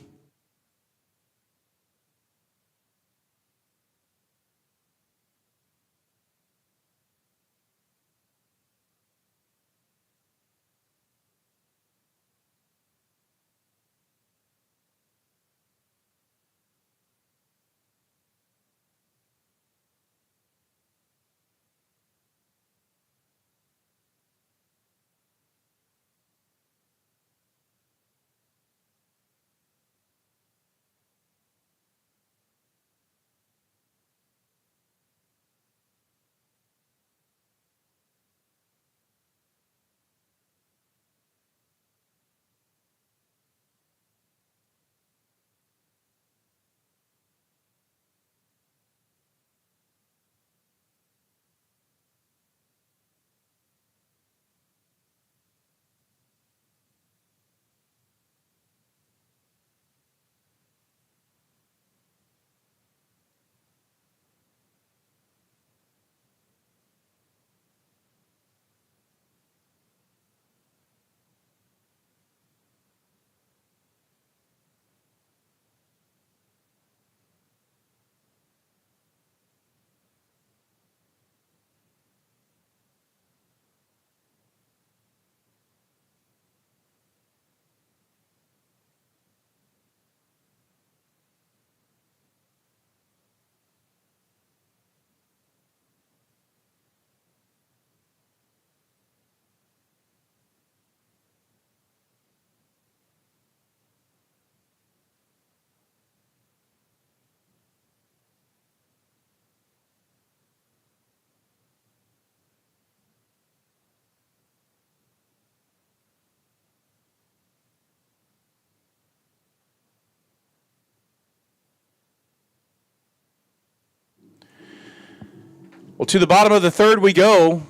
Well, to the bottom of the third we go.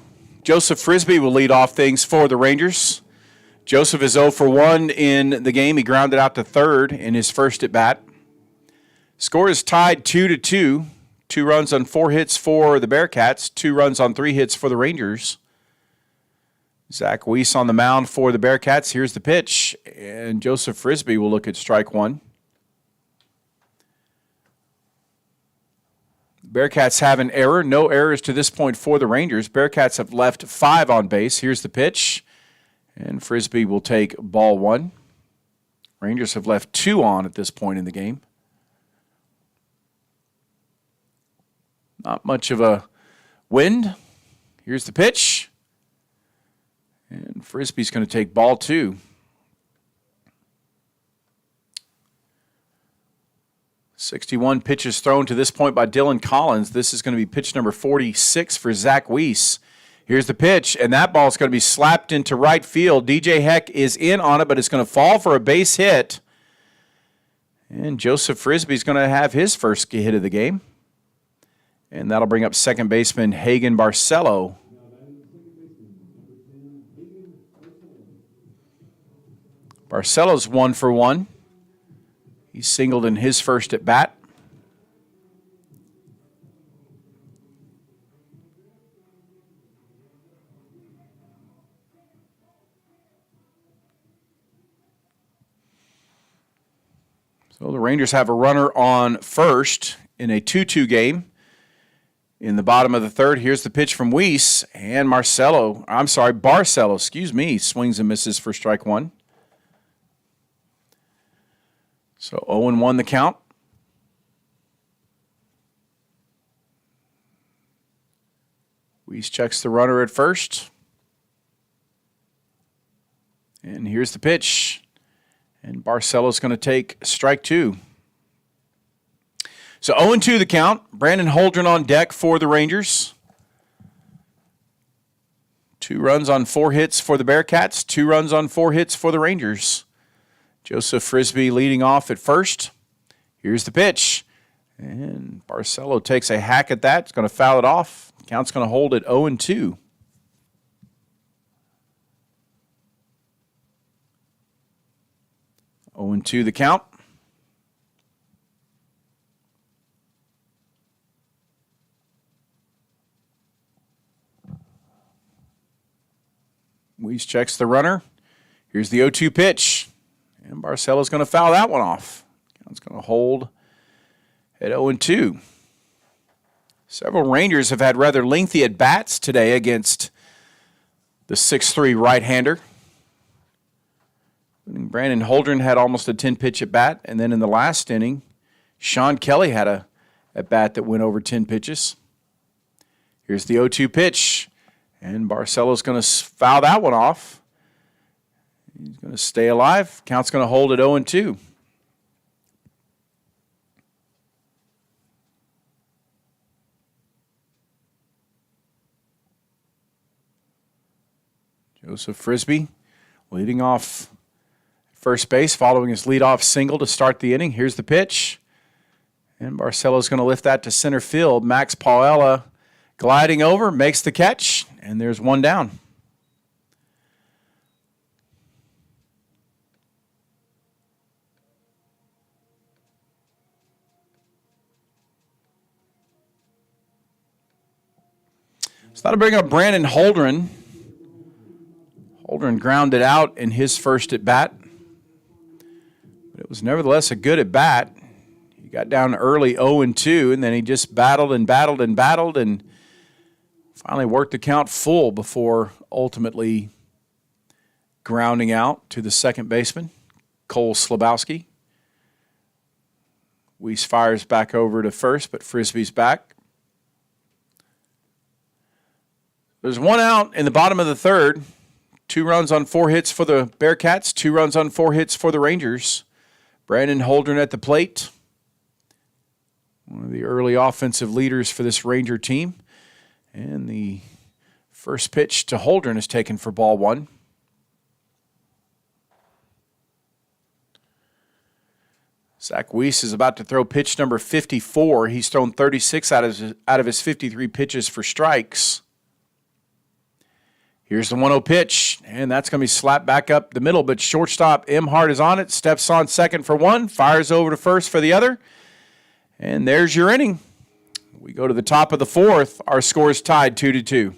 Joseph Frisbee will lead off things for the Rangers. Joseph is 0 for 1 in the game. He grounded out to third in his first at bat. Score is tied 2-2. 2 runs on 4 hits for the Bearcats. 2 runs on 3 hits for the Rangers. Zach Weiss on the mound for the Bearcats. Here's the pitch, and Joseph Frisbee will look at strike 1. Bearcats have an error. No errors to this point for the Rangers. Bearcats have left 5 on base. Here's the pitch, and Frisbee will take ball 1. Rangers have left 2 on at this point in the game. Not much of a wind. Here's the pitch, and Frisbee's going to take ball 2. 61 pitches thrown to this point by Dylan Collins. This is going to be pitch number 46 for Zach Weiss. Here's the pitch, and that ball is going to be slapped into right field. DJ Heck is in on it, but it's going to fall for a base hit. And Joseph Frisbee is going to have his first hit of the game. And that'll bring up second baseman Hagen Barcelo. Barcelo's 1 for 1. He singled in his first at bat. So the Rangers have a runner on first in a 2-2 game. In the bottom of the third, here's the pitch from Weiss, and Barcelo, swings and misses for strike 1. So 0-1 the count. Weiss checks the runner at first. And here's the pitch. And Barcelo's going to take strike two. So 0-2 the count. Brandon Holdren on deck for the Rangers. 2 runs on 4 hits for the Bearcats. 2 runs on 4 hits for the Rangers. Joseph Frisbee leading off at first. Here's the pitch. And Barcelo takes a hack at that. It's going to foul it off. Count's going to hold at 0-2. Oh and 2 the count. Weiss checks the runner. Here's the 0-2 pitch. And Barcelo's going to foul that one off. Count's going to hold at 0-2. Several Rangers have had rather lengthy at-bats today against the 6'3" right-hander. Brandon Holdren had almost a 10-pitch at-bat, and then in the last inning, Sean Kelly had a at-bat that went over 10 pitches. Here's the 0-2 pitch, and Barcelo's going to foul that one off. He's going to stay alive. Count's going to hold at 0-2. Joseph Frisbee leading off first base, following his leadoff single to start the inning. Here's the pitch. And Barcelo's going to lift that to center field. Max Paella gliding over, makes the catch, and there's one down. So that'll bring up Brandon Holdren. Holdren grounded out in his first at-bat. But it was nevertheless a good at-bat. He got down early 0-2, and then he just battled and battled and battled and finally worked the count full before ultimately grounding out to the second baseman, Cole Slabowski. Weiss fires back over to first, but Frisbee's back. There's one out in the bottom of the third. 2 runs on 4 hits for the Bearcats, 2 runs on 4 hits for the Rangers. Brandon Holdren at the plate. One of the early offensive leaders for this Ranger team. And the first pitch to Holdren is taken for ball 1. Zach Weiss is about to throw pitch number 54. He's thrown 36 out of his 53 pitches for strikes. Here's the 1-0 pitch, and that's going to be slapped back up the middle, but shortstop Emhart is on it, steps on second for one, fires over to first for the other, and there's your inning. We go to the top of the fourth. Our score is tied 2-2.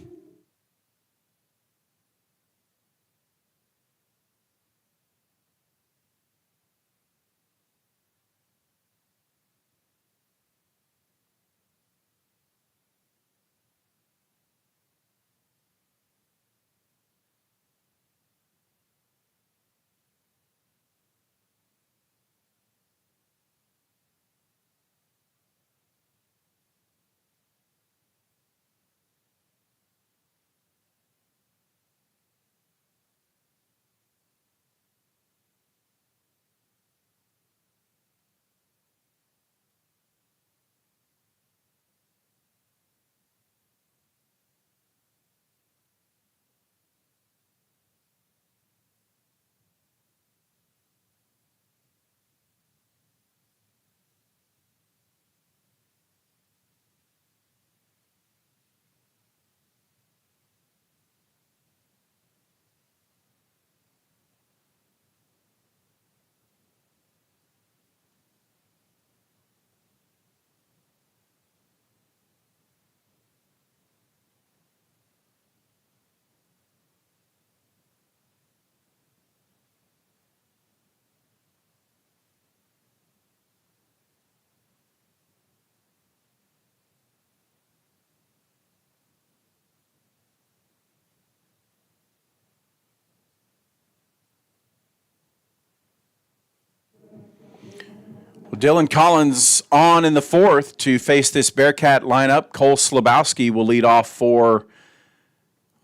Dylan Collins on in the fourth to face this Bearcat lineup. Cole Slabowski will lead off for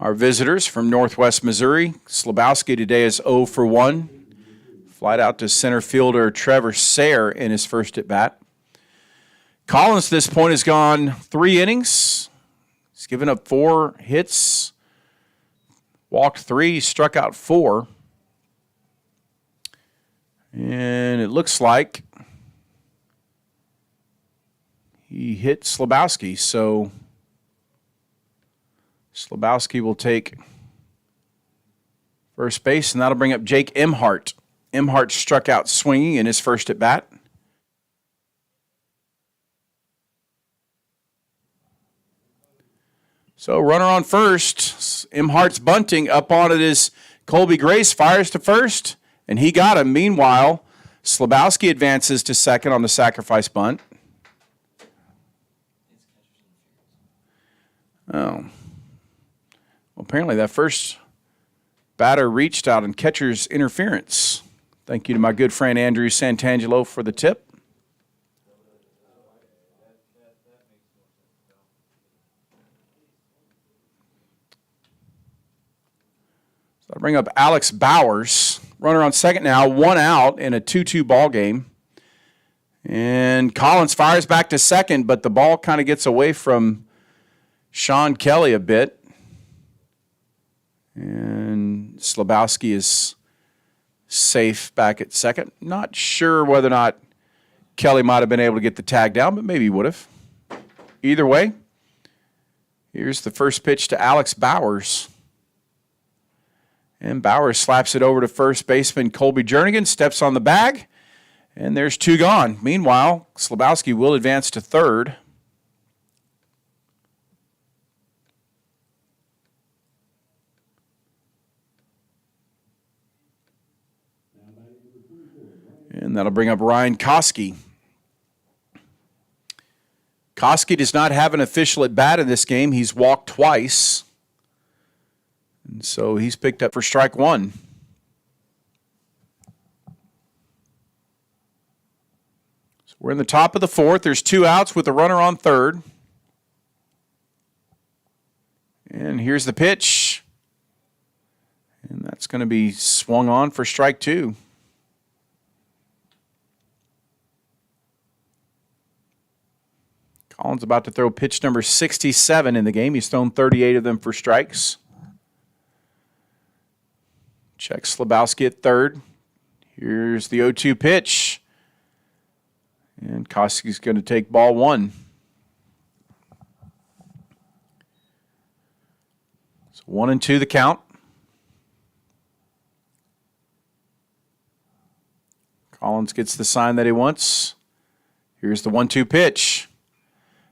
Our visitors from Northwest Missouri, Slabowski today is 0 for 1. Flight out to center fielder Trevor Sayre in his first at bat. Collins, to this point, has gone 3 innings. He's given up 4 hits, walked 3, struck out 4. And it looks like he hit Slabowski, so Slabowski will take first base, and that'll bring up Jake Emhart. Emhart struck out swinging in his first at bat. So runner on first. Emhart's bunting up on it as Colby Grace fires to first, and he got him. Meanwhile, Slabowski advances to second on the sacrifice bunt. Oh. Well, apparently that first batter reached out in catcher's interference. Thank you to my good friend Andrew Santangelo for the tip. So I bring up Alex Bowers. Runner on second now, 1 out in a 2-2 ball game. And Collins fires back to second, but the ball kind of gets away from Sean Kelly a bit. And Slabowski is safe back at second. Not sure whether or not Kelly might have been able to get the tag down, but maybe he would have. Either way, here's the first pitch to Alex Bowers. And Bowers slaps it over to first baseman Colby Jernigan, steps on the bag, and there's 2 gone. Meanwhile, Slabowski will advance to third. And that'll bring up Ryan Koski. Koski does not have an official at bat in this game. He's walked twice. And so he's picked up for strike 1. So we're in the top of the 4th. There's 2 outs with a runner on third. And here's the pitch. And that's going to be swung on for strike 2. Collins about to throw pitch number 67 in the game. He's thrown 38 of them for strikes. Checks Slabowski at third. Here's the 0-2 pitch. And Koski's going to take ball 1. So 1-2 the count. Collins gets the sign that he wants. Here's the 1-2 pitch.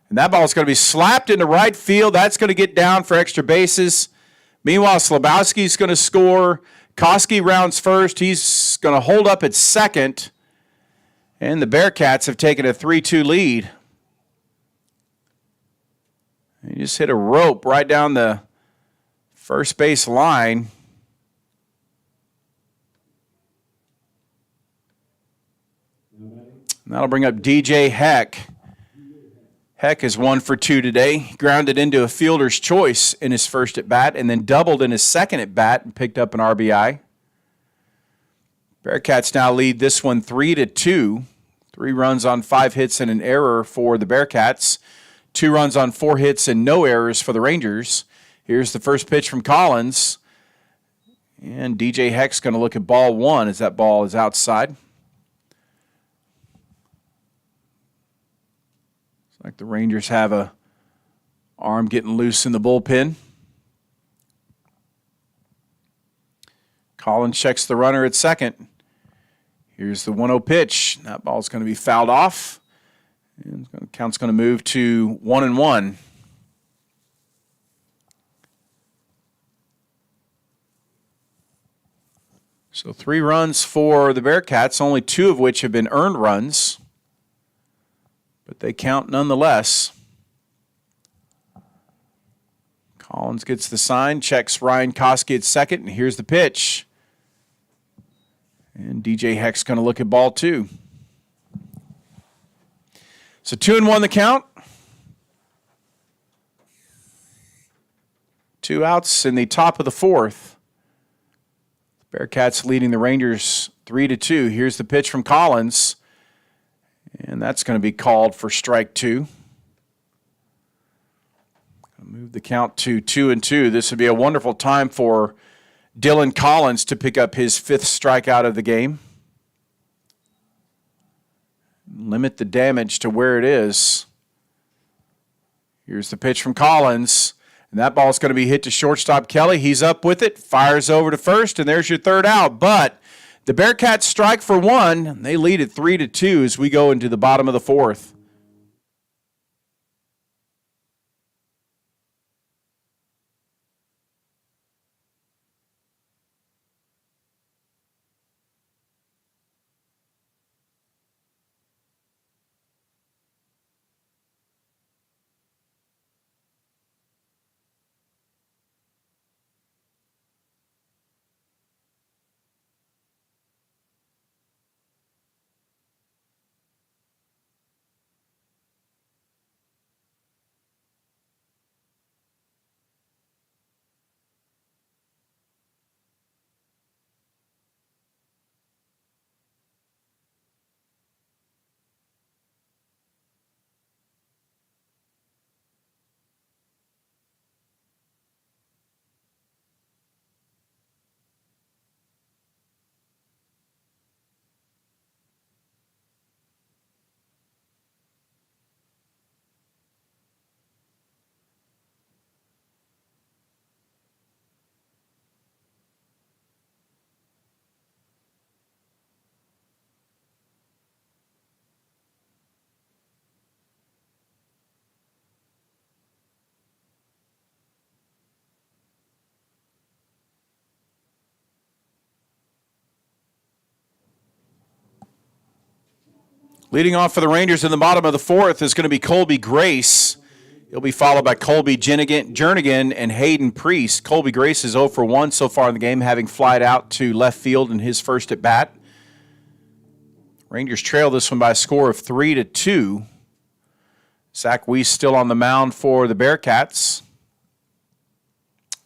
And that ball is going to be slapped into right field. That's going to get down for extra bases. Meanwhile, Slabowski's going to score. Koski rounds first. He's going to hold up at second. And the Bearcats have taken a 3-2 lead. He just hit a rope right down the first base line. And that'll bring up DJ Heck. Heck is 1 for 2 today. He grounded into a fielder's choice in his first at bat and then doubled in his second at bat and picked up an RBI. Bearcats now lead this one 3-2. 3 runs on 5 hits and an error for the Bearcats. 2 runs on 4 hits and no errors for the Rangers. Here's the first pitch from Collins. And DJ Heck's going to look at ball 1 as that ball is outside. Like the Rangers have a arm getting loose in the bullpen. Collins checks the runner at second. Here's the 1-0 pitch. That ball's going to be fouled off. And the count's going to move to 1-1. So 3 runs for the Bearcats, only 2 of which have been earned runs. But they count nonetheless. Collins gets the sign, checks Ryan Koski at second, and here's the pitch. And DJ Heck's going to look at ball 2. So 2-1 the count. 2 outs in the top of the 4th. Bearcats leading the Rangers 3-2. Here's the pitch from Collins, and that's going to be called for strike 2. Move the count to 2-2. This would be a wonderful time for Dylan Collins to pick up his 5th strikeout of the game. Limit the damage to where it is. Here's the pitch from Collins, and that ball's going to be hit to shortstop Kelly. He's up with it, fires over to first, and there's your 3rd out. But the Bearcats strike for 1, and they lead at 3-2 as we go into the bottom of the 4th. Leading off for the Rangers in the bottom of the 4th is going to be Colby Grace. He'll be followed by Colby Jernigan and Hayden Priest. Colby Grace is 0 for 1 so far in the game, having flied out to left field in his first at bat. Rangers trail this one by a score of 3-2. Zach Weiss still on the mound for the Bearcats.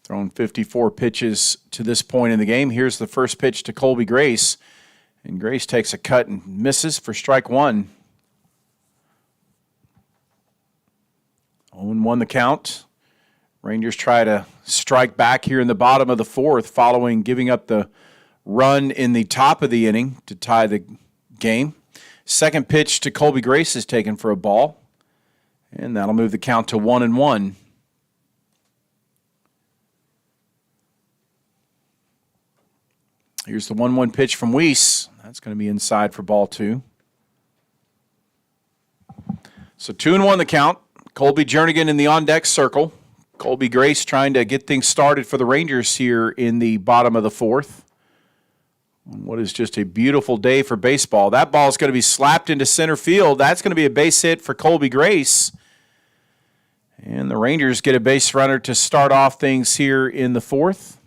Thrown 54 pitches to this point in the game. Here's the first pitch to Colby Grace. And Grace takes a cut and misses for strike 1. 0-1 the count. Rangers try to strike back here in the bottom of the 4th following giving up the run in the top of the inning to tie the game. Second pitch to Colby Grace is taken for a ball. And that'll move the count to 1-1. Here's the 1-1 pitch from Weiss. That's going to be inside for ball 2. So 2-1 the count. Colby Jernigan in the on-deck circle. Colby Grace trying to get things started for the Rangers here in the bottom of the 4th. What is just a beautiful day for baseball. That ball is going to be slapped into center field. That's going to be a base hit for Colby Grace. And the Rangers get a base runner to start off things here in the 4th.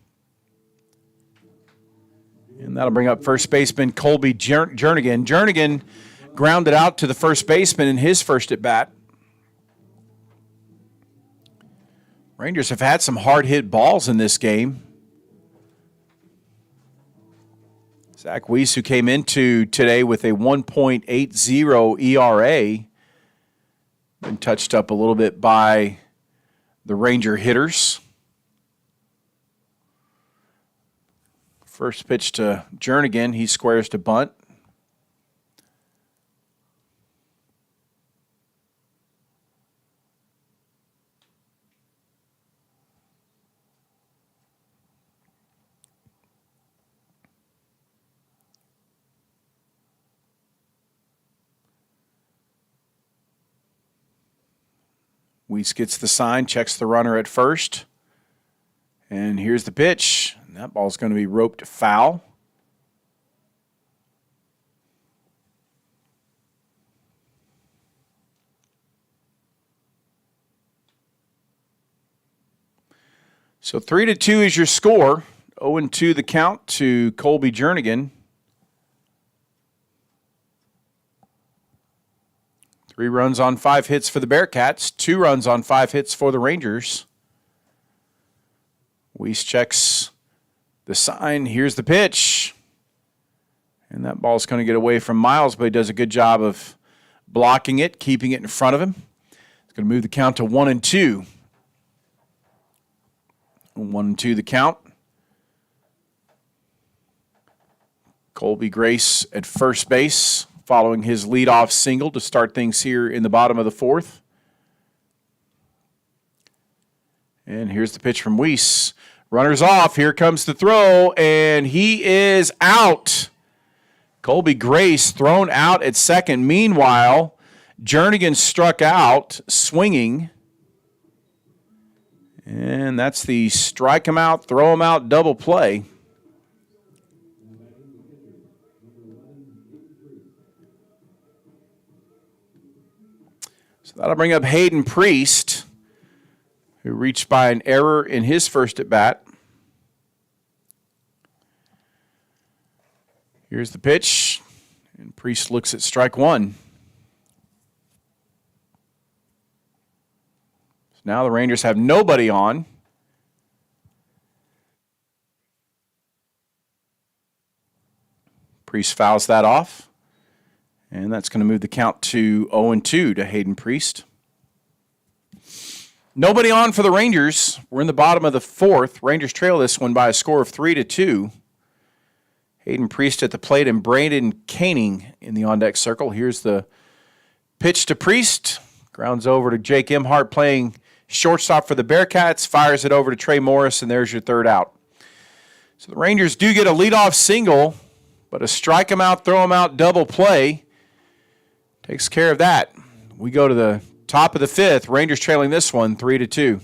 And that'll bring up first baseman Colby Jernigan. Jernigan grounded out to the first baseman in his first at bat. Rangers have had some hard hit balls in this game. Zach Weiss, who came into today with a 1.80 ERA, been touched up a little bit by the Ranger hitters. First pitch to Jernigan. He squares to bunt. Weiss gets the sign, checks the runner at first. And here's the pitch. And that ball's going to be roped foul. So 3-2 is your score. 0-2 the count to Colby Jernigan. 3 runs on 5 hits for the Bearcats. 2 runs on 5 hits for the Rangers. Weiss checks the sign. Here's the pitch. And that ball's going to get away from Miles, but he does a good job of blocking it, keeping it in front of him. It's going to move the count to 1-2. 1-2 the count. Colby Grace at first base, following his leadoff single to start things here in the bottom of the fourth. And here's the pitch from Weiss. Runners off. Here comes the throw, and he is out. Colby Grace thrown out at second. Meanwhile, Jernigan struck out, swinging. And that's the strike him out, throw him out, double play. So that'll bring up Hayden Priest, who reached by an error in his first at-bat. Here's the pitch, and Priest looks at strike one. So now the Rangers have nobody on. Priest fouls that off, and that's going to move the count to 0-2 to Hayden Priest. Nobody on for the Rangers. We're in the bottom of the fourth. Rangers trail this one by a score of 3-2. Hayden Priest at the plate and Brandon Koenig in the on-deck circle. Here's the pitch to Priest. Grounds over to Jake Emhart playing shortstop for the Bearcats. Fires it over to Trey Morris, and there's your third out. So the Rangers do get a leadoff single, but a strike him out, throw him out, double play takes care of that. We go to the top of the fifth. Rangers trailing this one 3-2.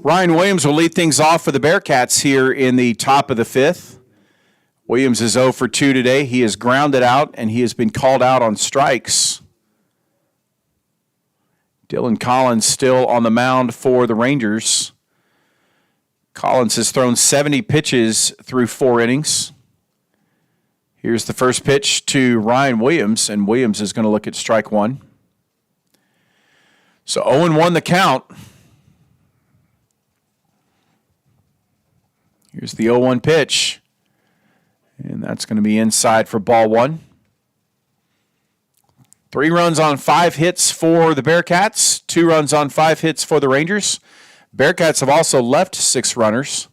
Ryan Williams will lead things off for the Bearcats here in the top of the fifth. Williams is 0 for 2 today. He is grounded out, and he has been called out on strikes. Dylan Collins still on the mound for the Rangers. Collins has thrown 70 pitches through 4 innings. Here's the first pitch to Ryan Williams, and Williams is going to look at strike one. So 0-1 the count. Here's the 0-1 pitch, and that's going to be inside for ball one. 3 runs on 5 hits for the Bearcats, 2 runs on 5 hits for the Rangers. Bearcats have also left 6 runners.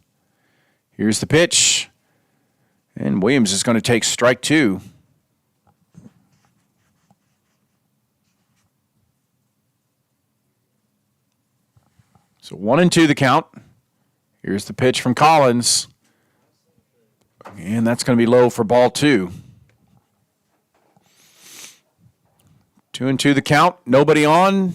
Here's the pitch, and Williams is going to take strike 2. So 1-2 the count. Here's the pitch from Collins, and that's going to be low for ball 2. 2-2 the count. Nobody on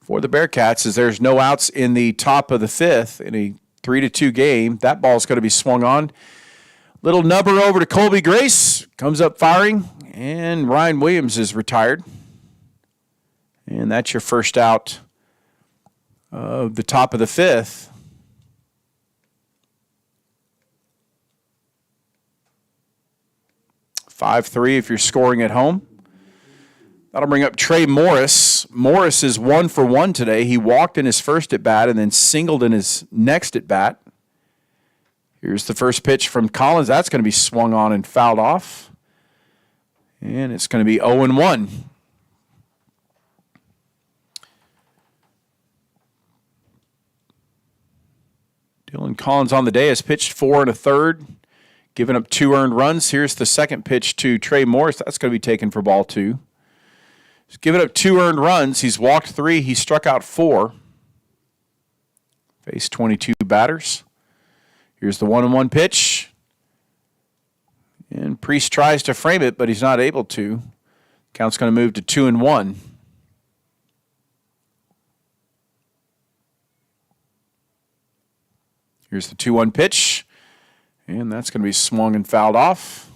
for the Bearcats as there's no outs in the top of the fifth in a 3-2 game. That ball's going to be swung on. Little nubber over to Colby Grace. Comes up firing, and Ryan Williams is retired. And that's your first out of the top of the fifth. "5-3" if you're scoring at home. That'll bring up Trey Morris. Morris is 1 for 1 today. He walked in his first at bat and then singled in his next at bat. Here's the first pitch from Collins. That's going to be swung on and fouled off. And it's going to be 0-1. Dylan Collins on the day has pitched 4 1/3, giving up 2 earned runs. Here's the second pitch to Trey Morris. That's going to be taken for ball 2. He's given up 2 earned runs. He's walked 3. He struck out 4. Faced 22 batters. Here's the 1-1 pitch. And Priest tries to frame it, but he's not able to. Count's going to move to 2-1. Here's the 2-1 pitch. And that's going to be swung and fouled off.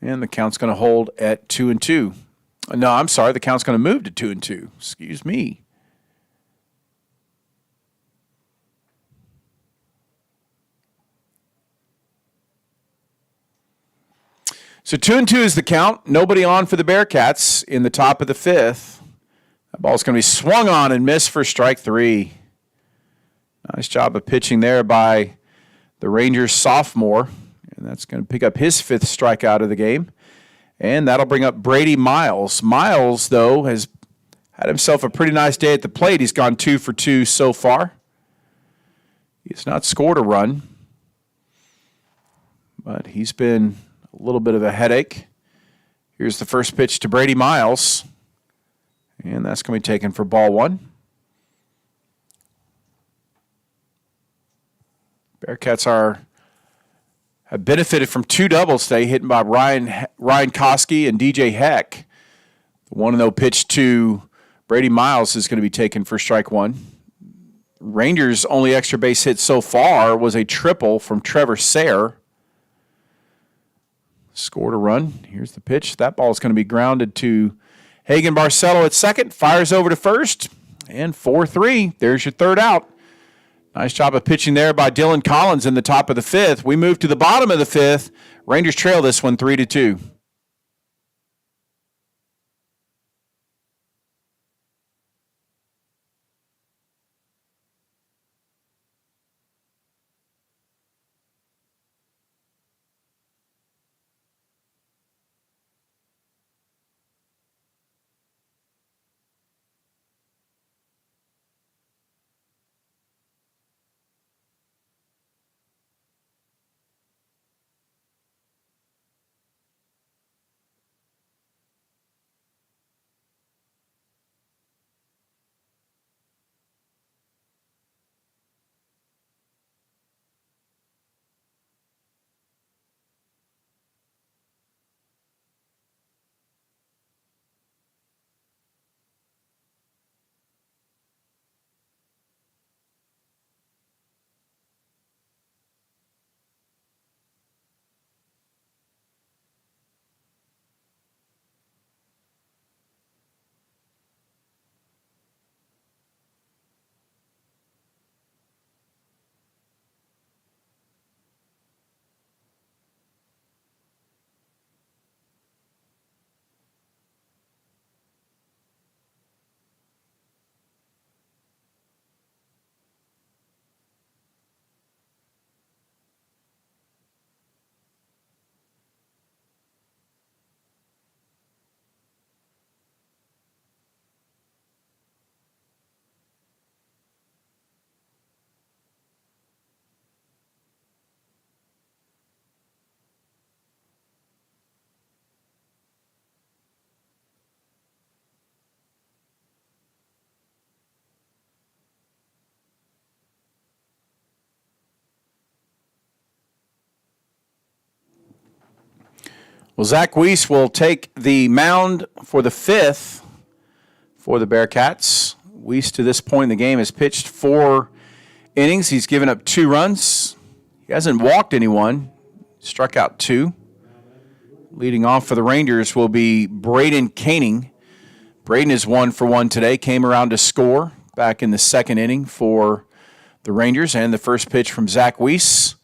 And the count's going to hold at 2-2. No, I'm sorry. The count's going to move to 2-2. Excuse me. So 2-2 is the count. Nobody on for the Bearcats in the top of the fifth. That ball's going to be swung on and missed for strike 3. Nice job of pitching there by the Rangers sophomore. And that's going to pick up his 5th strikeout of the game. And that'll bring up Brady Miles. Miles, though, has had himself a pretty nice day at the plate. He's gone 2 for 2 so far. He's not scored a run, but he's been a little bit of a headache. Here's the first pitch to Brady Miles, and that's going to be taken for ball 1. Bearcats have benefited from 2 doubles today, hit by Ryan Koski and DJ Heck. The 1-0 pitch to Brady Miles is going to be taken for strike 1. Rangers' only extra base hit so far was a triple from Trevor Sayre. Scored a run. Here's the pitch. That ball is going to be grounded to Hagen Barcelo at second. Fires over to first. And 4-3. There's your 3rd out. Nice job of pitching there by Dylan Collins in the top of the 5th. We move to the bottom of the 5th. Rangers trail this one 3-2. Well, Zach Weiss will take the mound for the 5th for the Bearcats. Weiss, to this point in the game, has pitched 4 innings. He's given up 2 runs. He hasn't walked anyone. Struck out 2. Leading off for the Rangers will be Braden Koenig. Braden is 1 for 1 today. Came around to score. back in the second inning for the Rangers. And the first pitch from Zach Weiss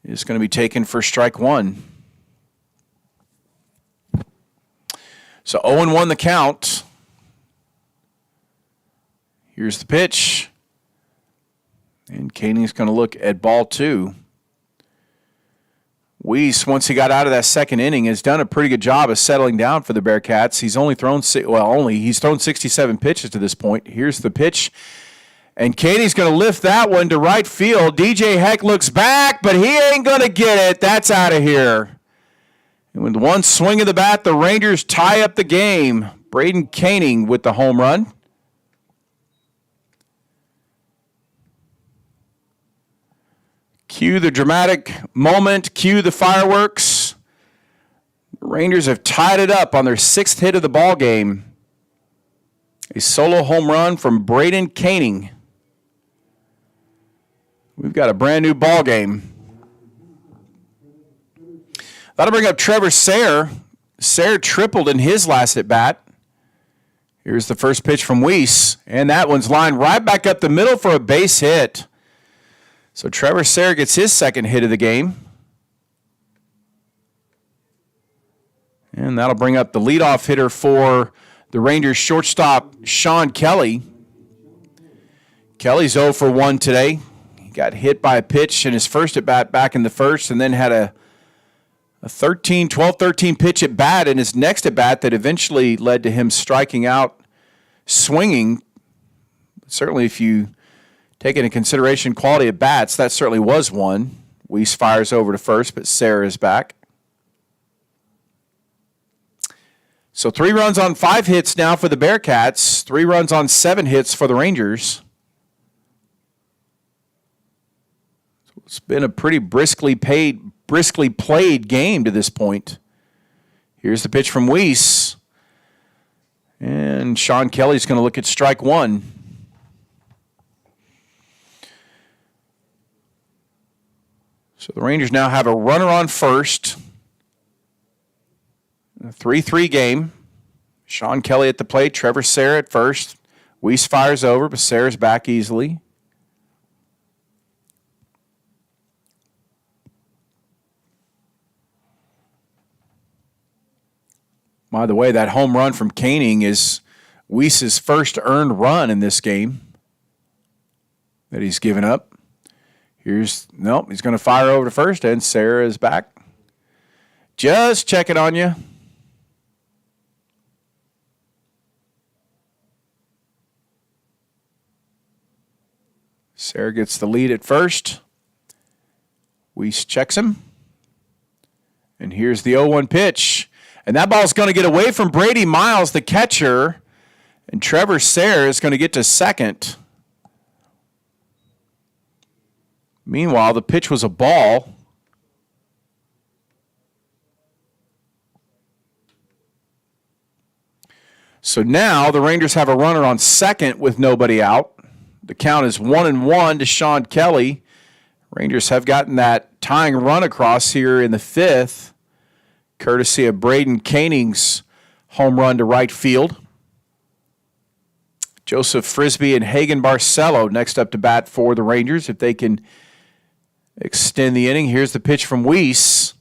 is going to be taken for strike one. So 0-1 the count. Here's the pitch. And Koenig's going to look at ball two. Weiss, once he got out of that second inning, has done a pretty good job of settling down for the Bearcats. He's only thrown, he's thrown 67 pitches to this point. Here's the pitch. And Koenig's going to lift that one to right field. DJ Heck looks back, but he ain't going to get it. That's out of here. And with one swing of the bat, the Rangers tie up the game. Braden Koenig with the home run. Cue the dramatic moment. Cue the fireworks. The Rangers have tied it up on their sixth hit of the ball game. A solo home run from Braden Koenig. We've got a brand new ball game. That'll bring up Trevor Sayre. Sayre tripled in his last at bat. Here's the first pitch from Weiss, and that one's lined right back up the middle for a base hit. So Trevor Sayre gets his second hit of the game. And that'll bring up the leadoff hitter for the Rangers shortstop, Sean Kelly. Kelly's 0 for 1 today. He got hit by a pitch in his first at bat back in the first, and then had a 12-13 pitch at bat in his next at bat that eventually led to him striking out swinging. Certainly, if you take into consideration quality of bats, that certainly was one. Weiss fires over to first, but Sayre is back. So 3 runs on 5 hits now for the Bearcats. 3 runs on 7 hits for the Rangers. So it's been a pretty briskly played game to this point. Here's the pitch from Weiss. And Sean Kelly's going to look at strike one. So the Rangers now have a runner on first. A 3-3 game. Sean Kelly at the plate, Trevor Sayre at first. Weiss fires over, but Sayre's back easily. By the way, that home run from Koenig is Weiss's first earned run in this game that he's given up. He's going to fire over to first, and Sayre is back. Just checking on you. Sayre gets the lead at first. Weiss checks him. And here's the 0-1 pitch. And that ball's going to get away from Brady Miles, the catcher. And Trevor Sayre is going to get to second. Meanwhile, the pitch was a ball. So now the Rangers have a runner on second with nobody out. The count is 1-1 to Sean Kelly. Rangers have gotten that tying run across here in the fifth, courtesy of Braden Koenig's home run to right field. Joseph Frisbee and Hagen Barcelo next up to bat for the Rangers if they can extend the inning. Here's the pitch from Weiss.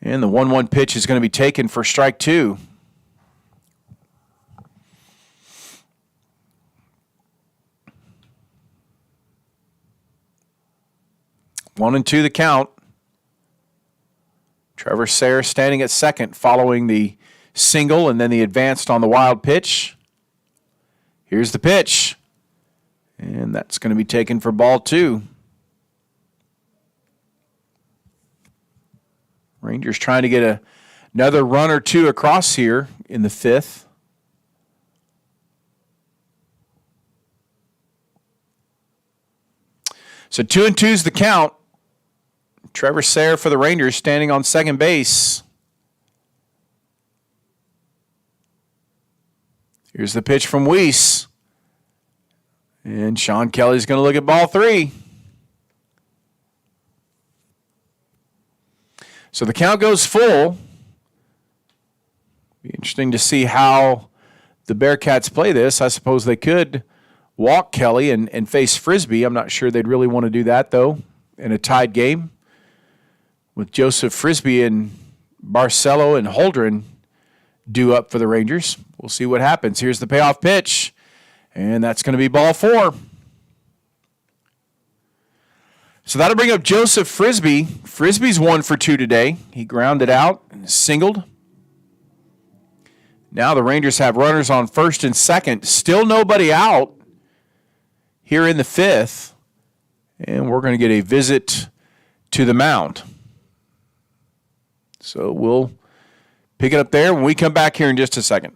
And the 1-1 pitch is going to be taken for strike two. One and two the count. Trevor Sayre standing at second following the single and then the advanced on the wild pitch. Here's the pitch. And that's going to be taken for ball two. Rangers trying to get another run or two across here in the fifth. So 2-2's the count. Trevor Sayre for the Rangers standing on second base. Here's the pitch from Weiss. And Sean Kelly's going to look at ball three. So the count goes full. Be interesting to see how the Bearcats play this. I suppose they could walk Kelly and face Frisbee. I'm not sure they'd really want to do that, though, in a tied game with Joseph Frisbee and Barcelo and Holdren due up for the Rangers. We'll see what happens. Here's the payoff pitch, and that's going to be ball 4. So that'll bring up Joseph Frisbee. Frisbee's 1 for 2 today. He grounded out and singled. Now the Rangers have runners on first and second. Still nobody out here in the 5th. And we're going to get a visit to the mound. So we'll pick it up there when we come back here in just a second.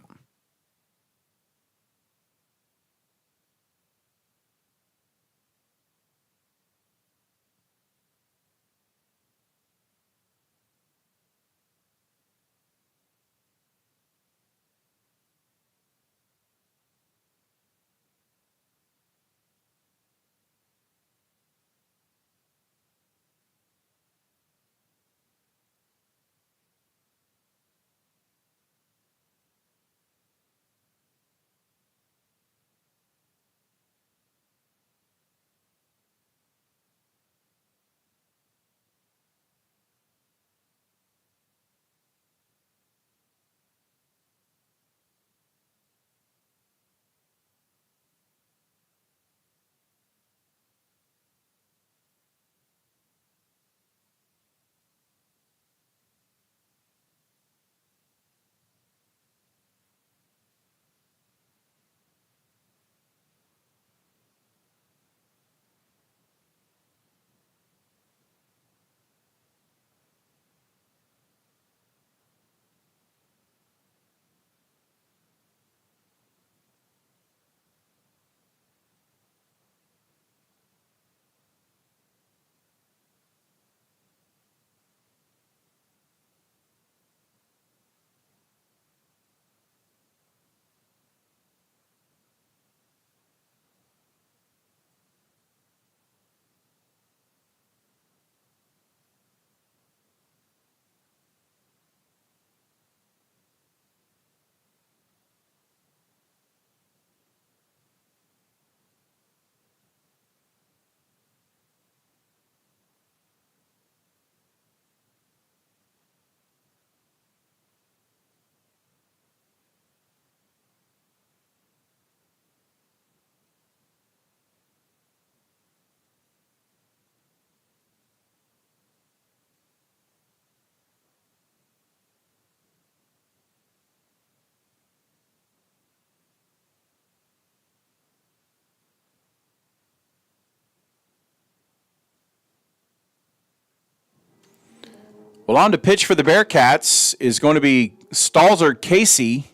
Well, on to pitch for the Bearcats is going to be Stalzer Casey.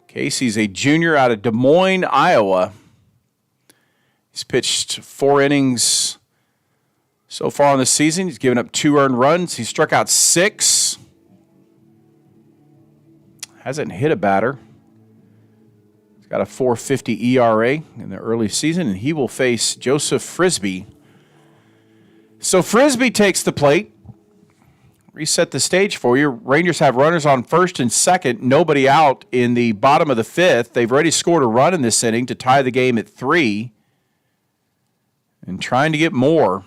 Casey's a junior out of Des Moines, Iowa. He's pitched 4 innings so far on the season. He's given up 2 earned runs. He struck out 6. Hasn't hit a batter. He's got a 4.50 ERA in the early season, and he will face Joseph Frisbee. So Frisbee takes the plate. Reset the stage for you. Rangers have runners on first and second, nobody out in the bottom of the 5th. They've already scored a run in this inning to tie the game at 3 and trying to get more.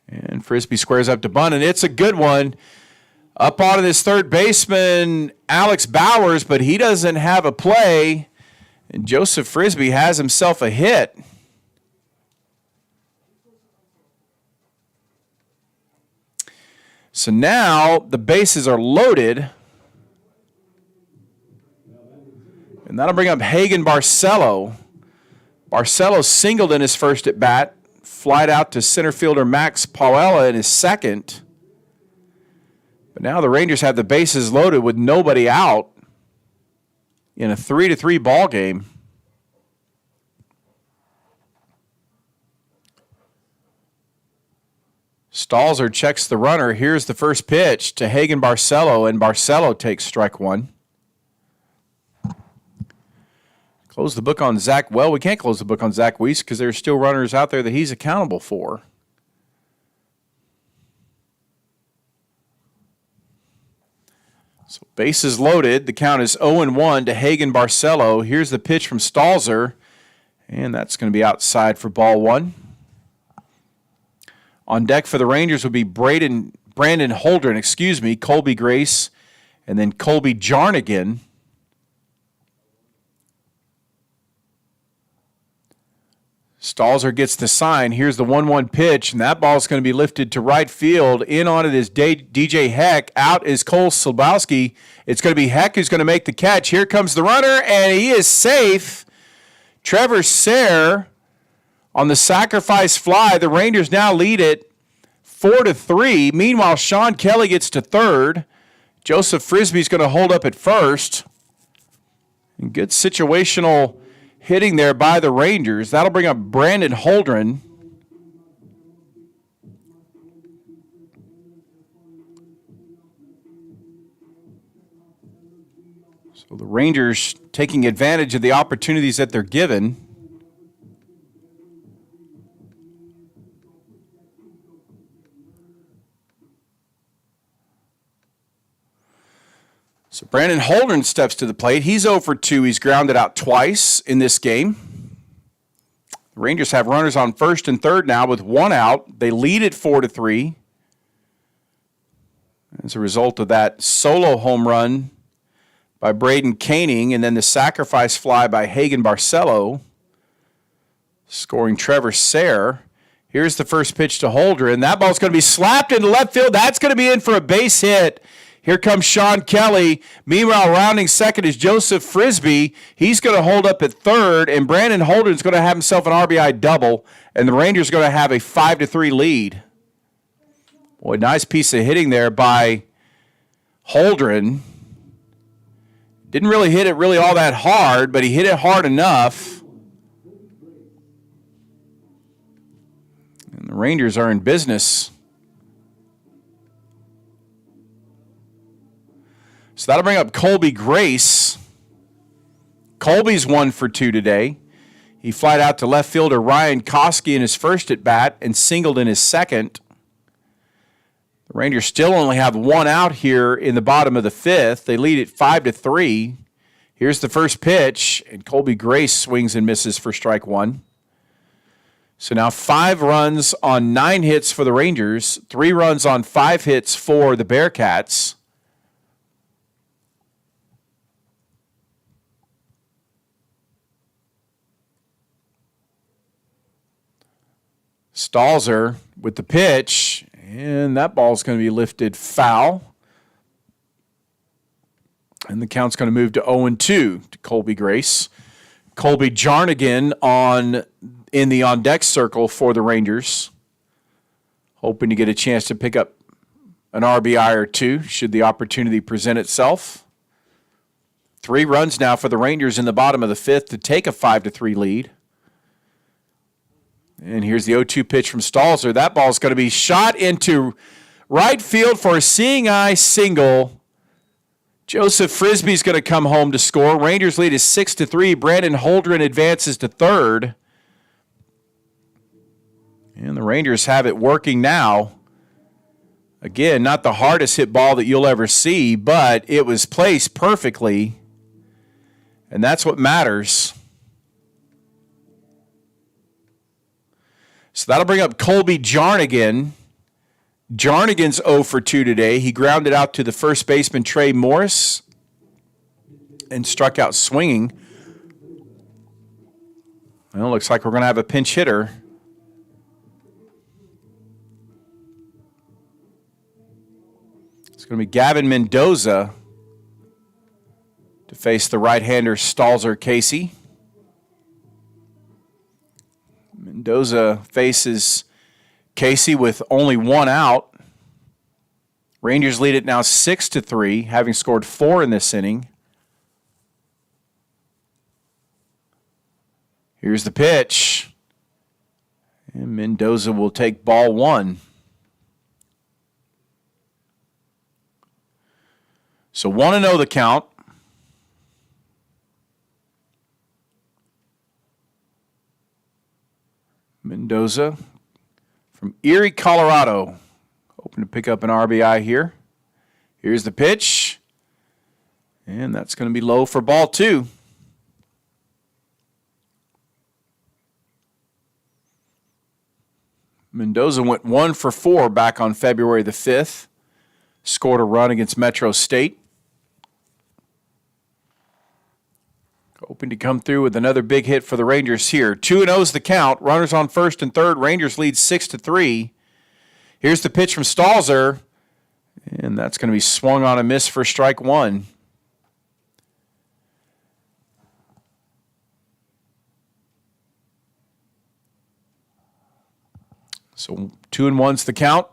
And Frisbee squares up to bunt, and it's a good one. Up on this third baseman, Alex Bowers, but he doesn't have a play, and Joseph Frisbee has himself a hit. So now the bases are loaded. And that'll bring up Hagen Barcelo. Barcelo singled in his first at bat, flied out to center fielder Max Pauella in his second. But now the Rangers have the bases loaded with nobody out in a 3-3 ball game. Stalzer checks the runner. Here's the first pitch to Hagen Barcelo, and Barcelo takes strike 1. Close the book on Zach. Well, we can't close the book on Zach Weiss because there's still runners out there that he's accountable for. So bases loaded. The count is 0-1 to Hagen Barcelo. Here's the pitch from Stalzer, and that's going to be outside for ball one. On deck for the Rangers would be Brandon Holdren, Colby Grace, and then Colby Jarnigan. Stalzer gets the sign. Here's the 1-1 pitch, and that ball is going to be lifted to right field. In on it is DJ Heck. Out is Cole Slabowski. It's going to be Heck who's going to make the catch. Here comes the runner, and he is safe. Trevor Sayre on the sacrifice fly. The Rangers now lead it 4-3. Meanwhile, Sean Kelly gets to third. Joseph Frisbee's going to hold up at first. And good situational hitting there by the Rangers. That'll bring up Brandon Holdren. So the Rangers taking advantage of the opportunities that they're given. So Brandon Holdren steps to the plate. He's 0 for 2. He's grounded out twice in this game. The Rangers have runners on first and third now with one out. They lead it 4-3. As a result of that solo home run by Braden Koenig and then the sacrifice fly by Hagen Barcelo, scoring Trevor Sayre. Here's the first pitch to Holdren. That ball's going to be slapped into left field. That's going to be in for a base hit. Here comes Sean Kelly. Meanwhile, rounding second is Joseph Frisbee. He's going to hold up at third, and Brandon Holdren's going to have himself an RBI double, and the Rangers are going to have a 5-3 lead. Boy, nice piece of hitting there by Holdren. Didn't really hit it really all that hard, but he hit it hard enough. And the Rangers are in business. So that'll bring up Colby Grace. Colby's 1 for 2 today. He flied out to left fielder Ryan Koski in his first at-bat and singled in his second. The Rangers still only have one out here in the bottom of the fifth. They lead it 5-3. Here's the first pitch, and Colby Grace swings and misses for strike one. So now 5 runs on 9 hits for the Rangers, 3 runs on 5 hits for the Bearcats. Stalzer with the pitch, and that ball's going to be lifted foul. And the count's going to move to 0-2 to Colby Grace. Colby Jarnigan in the on-deck circle for the Rangers, hoping to get a chance to pick up an RBI or 2 should the opportunity present itself. 3 runs now for the Rangers in the bottom of the fifth to take a 5-3 lead. And here's the 0-2 pitch from Stalzer. That ball's going to be shot into right field for a seeing eye single. Joseph Frisbee's going to come home to score. Rangers lead is 6-3. Brandon Holdren advances to third. And the Rangers have it working now. Again, not the hardest hit ball that you'll ever see, but it was placed perfectly. And that's what matters. So that'll bring up Colby Jarnigan. Jarnigan's 0 for 2 today. He grounded out to the first baseman, Trey Morris, and struck out swinging. Well, looks like we're going to have a pinch hitter. It's going to be Gavin Mendoza to face the right-hander Stalzer Casey. Mendoza faces Casey with only one out. Rangers lead it now 6-3, having scored 4 in this inning. Here's the pitch. And Mendoza will take ball 1. So 1-0 the count. Mendoza from Erie, Colorado, hoping to pick up an RBI here. Here's the pitch. And that's going to be low for ball 2. Mendoza went 1 for 4 back on February the 5th. Scored a run against Metro State. Hoping to come through with another big hit for the Rangers here. 2-0's the count. Runners on first and third. Rangers lead 6-3. Here's the pitch from Stalzer. And that's going to be swung on a miss for strike 1. So 2-1's the count.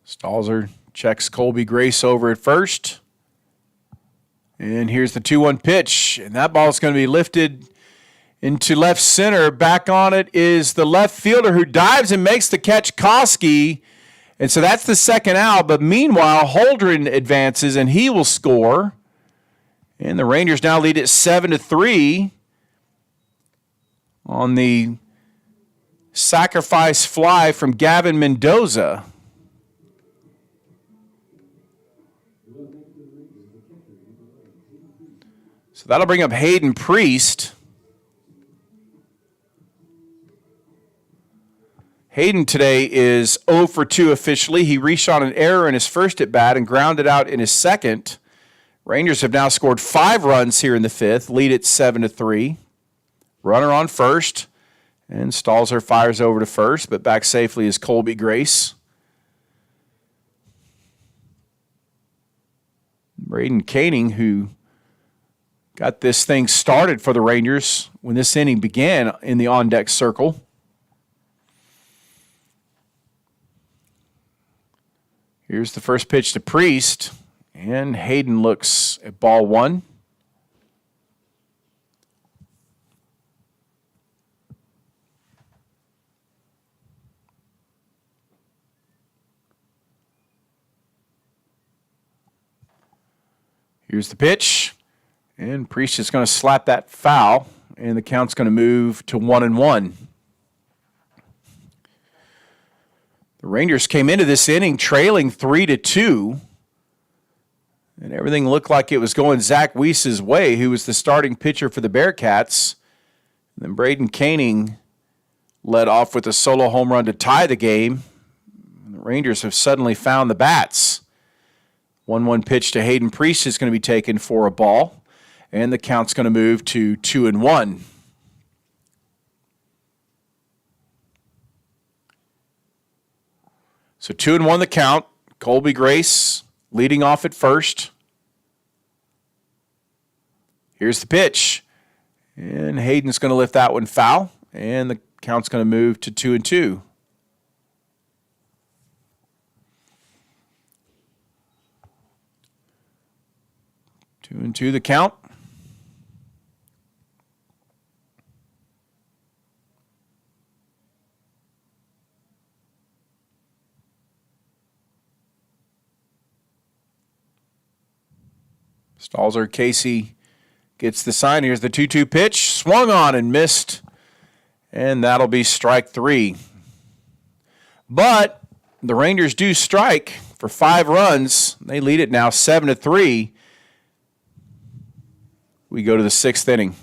Stalzer checks Colby Grace over at first. And here's the 2-1 pitch. And that ball is going to be lifted into left center. Back on it is the left fielder who dives and makes the catch, Koski. And so that's the second out. But meanwhile, Holdren advances and he will score. And the Rangers now lead it 7-3 on the sacrifice fly from Gavin Mendoza. So that'll bring up Hayden Priest. Hayden today is 0 for 2 officially. He reached on an error in his first at bat and grounded out in his second. Rangers have now scored 5 runs here in the 5th, lead it 7-3. Runner on first, and Stalzer fires over to first, but back safely is Colby Grace. Braden Koenig, who got this thing started for the Rangers when this inning began in the on-deck circle. Here's the first pitch to Priest, and Hayden looks at ball 1. Here's the pitch, and Priest is going to slap that foul, and the count's going to move to 1-1. The Rangers came into this inning trailing 3-2, and everything looked like it was going Zach Weiss's way, who was the starting pitcher for the Bearcats. And then Braden Koenig led off with a solo home run to tie the game. And the Rangers have suddenly found the bats. 1-1 pitch to Hayden Priest is going to be taken for a ball, and the count's going to move to 2-1. So 2-1 the count. Colby Grace leading off at first. Here's the pitch. And Hayden's going to lift that one foul, and the count's going to move to 2-2. Two and two the count. Stalzer, Casey gets the sign. Here's the 2-2 pitch. Swung on and missed. And that'll be strike 3. But the Rangers do strike for 5 runs. They lead it now 7-3. We go to the 6th inning.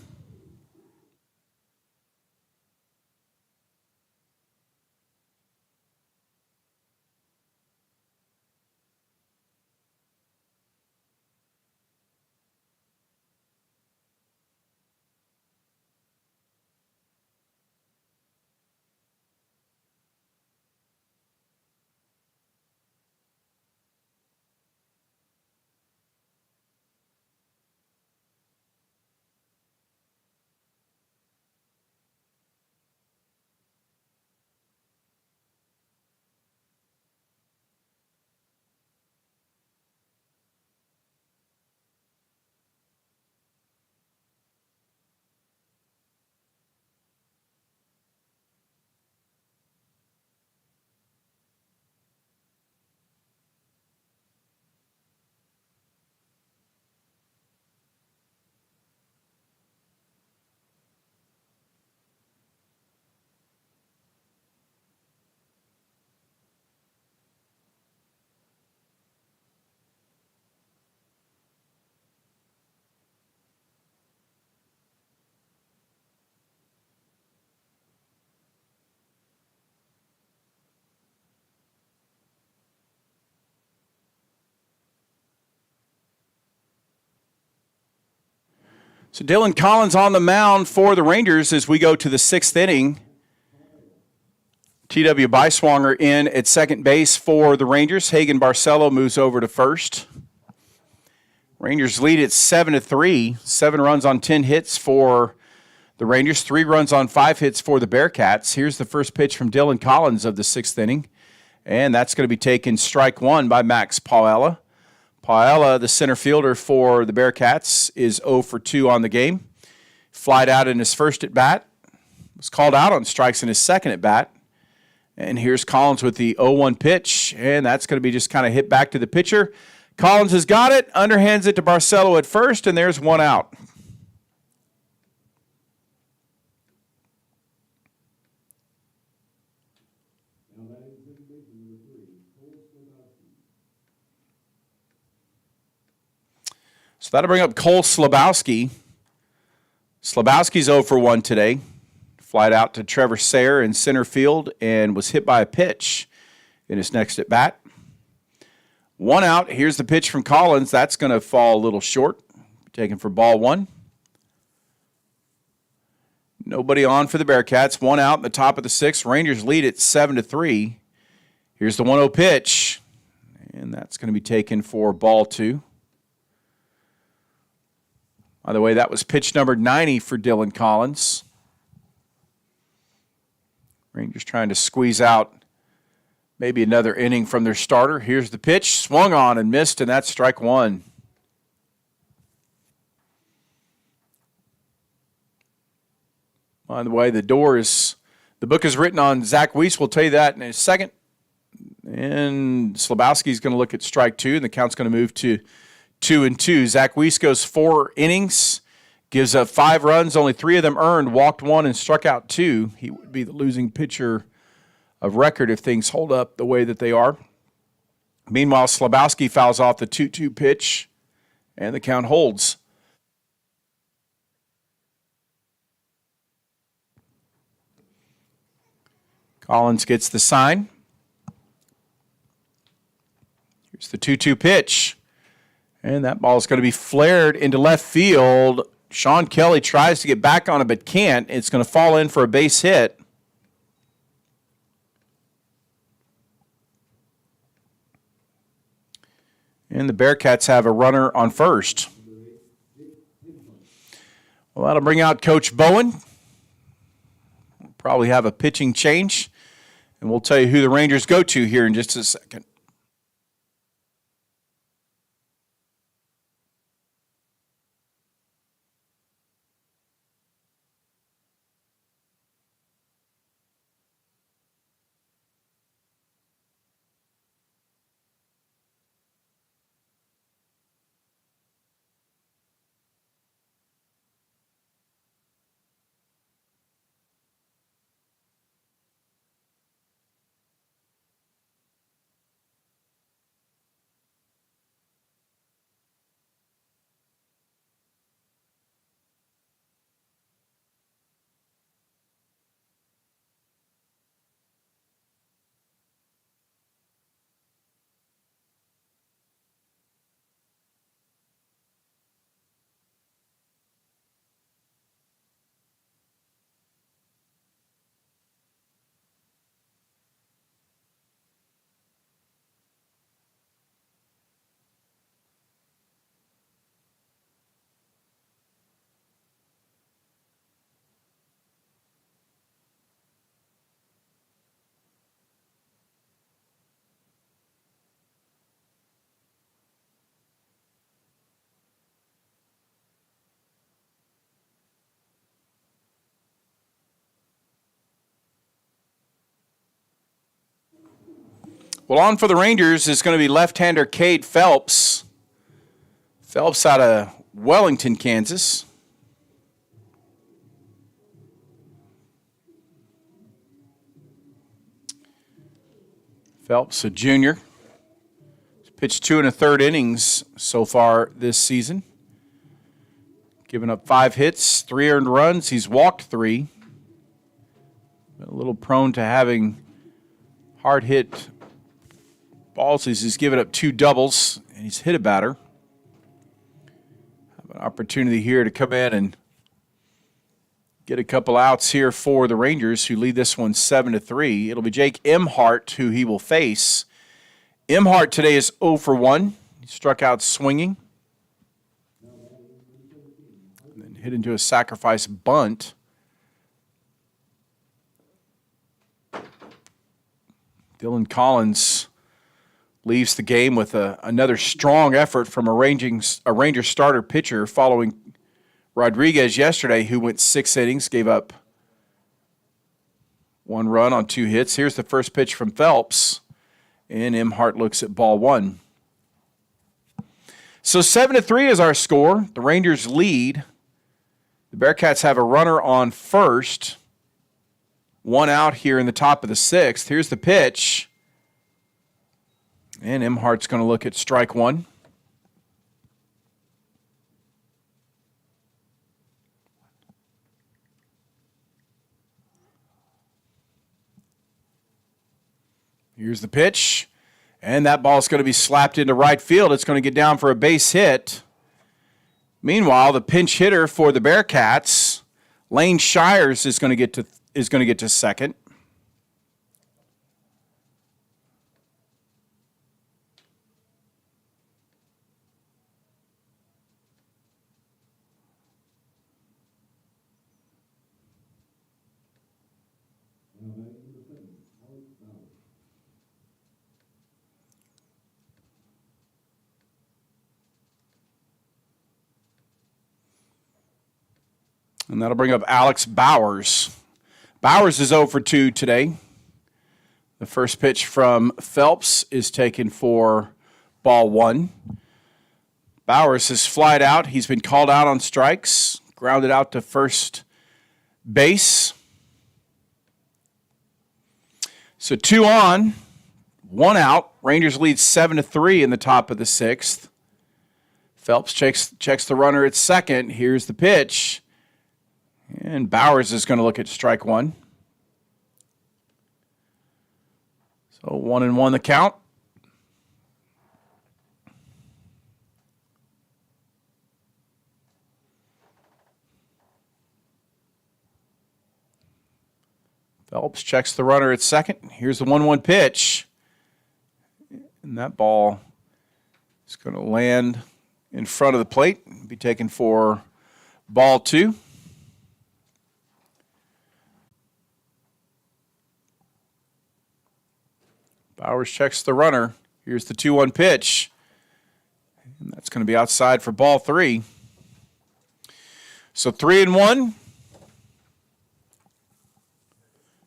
So Dylan Collins on the mound for the Rangers as we go to the 6th inning. T.W. Beiswanger in at second base for the Rangers. Hagen Barcelo moves over to first. Rangers lead at 7-3. 7 runs on 10 hits for the Rangers. 3 runs on 5 hits for the Bearcats. Here's the first pitch from Dylan Collins of the 6th inning. And that's going to be taken strike one by Max Paella. Paella, the center fielder for the Bearcats, is 0 for 2 on the game. Flied out in his first at-bat. Was called out on strikes in his second at-bat. And here's Collins with the 0-1 pitch, and that's going to be just kind of hit back to the pitcher. Collins has got it, underhands it to Barcelo at first, and there's one out. So that'll bring up Cole Slabowski. Slabowski's 0 for 1 today. Flied out to Trevor Sayre in center field and was hit by a pitch in his next at bat. 1 out. Here's the pitch from Collins. That's going to fall a little short. Taken for ball 1. Nobody on for the Bearcats. 1 out in the top of the 6th. Rangers lead at 7-3. Here's the 1-0 pitch. And that's going to be taken for ball 2. By the way, that was pitch number 90 for Dylan Collins. Rangers trying to squeeze out maybe another inning from their starter. Here's the pitch, swung on and missed, and that's strike 1. By the way, the book is written on Zach Weiss. We'll tell you that in a second. And Slabowski's going to look at strike 2, and the count's going to move to 2-2. Zach Weiss goes 4 innings, gives up 5 runs, only 3 of them earned, walked 1 and struck out 2. He would be the losing pitcher of record if things hold up the way that they are. Meanwhile, Slabowski fouls off the 2-2 pitch, and the count holds. Collins gets the sign. Here's the 2-2 pitch. And that ball is going to be flared into left field. Sean Kelly tries to get back on it but can't. It's going to fall in for a base hit. And the Bearcats have a runner on first. Well, that'll bring out Coach Bowen. We'll probably have a pitching change. And we'll tell you who the Rangers go to here in just a second. Well, on for the Rangers is going to be left-hander Cade Phelps. Phelps out of Wellington, Kansas. Phelps, a junior. He's pitched 2 1/3 innings so far this season. Given up 5 hits, 3 earned runs. He's walked 3. Been a little prone to having hard-hit balls. He's given up 2 doubles, and he's hit a batter. An opportunity here to come in and get a couple outs here for the Rangers, who lead this one 7-3. It'll be Jake Emhart who he will face. Emhart today is 0 for 1. He struck out swinging. And then hit into a sacrifice bunt. Dylan Collins leaves the game with another strong effort from a Rangers starter pitcher following Rodriguez yesterday, who went 6 innings, gave up 1 run on 2 hits. Here's the first pitch from Phelps, and Emhart looks at ball 1. So 7-3 is our score. The Rangers lead. The Bearcats have a runner on first. 1 out here in the top of the 6th. Here's the pitch. And Emhart's going to look at strike 1. Here's the pitch, and that ball's going to be slapped into right field. It's going to get down for a base hit. Meanwhile, the pinch hitter for the Bearcats, Lane Shires, is going to get to second. And that'll bring up Alex Bowers. Bowers is 0 for 2 today. The first pitch from Phelps is taken for ball 1. Bowers has flied out. He's been called out on strikes, grounded out to first base. So 2 on, 1 out. Rangers lead 7-3 in the top of the 6th. Phelps checks the runner at second. Here's the pitch. And Bowers is going to look at strike 1. So 1-1 the count. Phelps checks the runner at second. Here's the 1-1 pitch. And that ball is going to land in front of the plate and be taken for ball 2. Bowers checks the runner. Here's the 2-1 pitch. And that's going to be outside for ball 3. So 3-1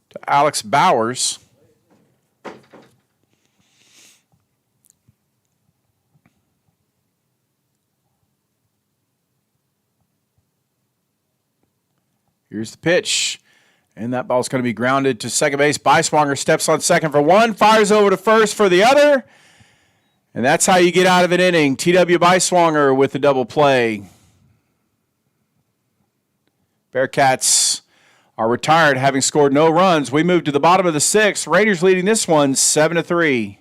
to Alex Bowers. Here's the pitch. And that ball's going to be grounded to second base. Beiswanger steps on second for 1, fires over to first for the other. And that's how you get out of an inning. T.W. Beiswanger with the double play. Bearcats are retired, having scored no runs. We move to the bottom of the 6th. Raiders leading this one 7-3.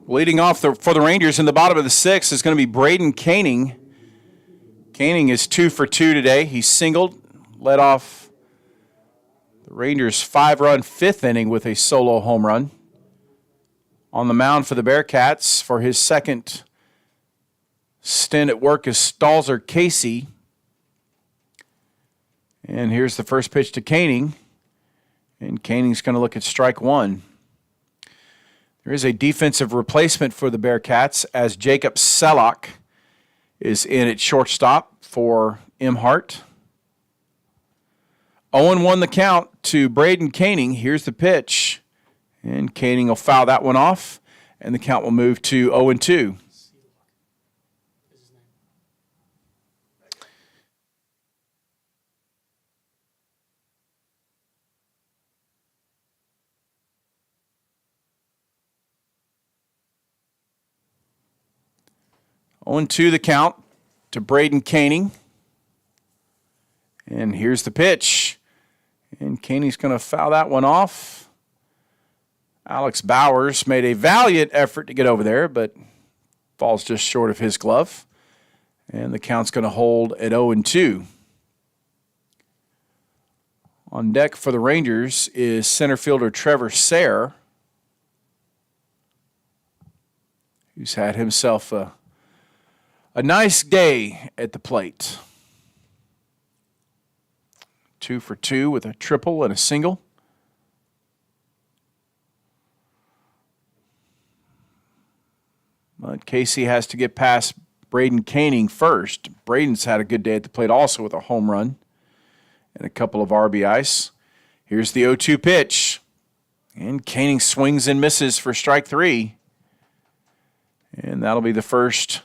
Leading off for the Rangers in the bottom of the sixth is going to be Braden Koenig. Koenig is 2 for 2 today. He singled, led off the Rangers' 5-run fifth inning with a solo home run. On the mound for the Bearcats for his second stint at work is Stalzer Casey. And here's the first pitch to Koenig. And Koenig's going to look at strike one. There is a defensive replacement for the Bearcats as Jacob Sellock is in at shortstop for Emhart. 0-1 the count to Braden Koenig. Here's the pitch. And Koenig will foul that one off, and the count will move to 0-2. On to the count to Braden Koenig. And here's the pitch. And Koenig's going to foul that one off. Alex Bowers made a valiant effort to get over there, but falls just short of his glove. And the count's going to hold at 0-2. On deck for the Rangers is center fielder Trevor Sayre, who's had himself a nice day at the plate. 2 for 2 with a triple and a single. But Casey has to get past Braden Koenig first. Braden's had a good day at the plate also with a home run and a couple of RBIs. Here's the 0-2 pitch. And Koenig swings and misses for strike three. And that'll be the first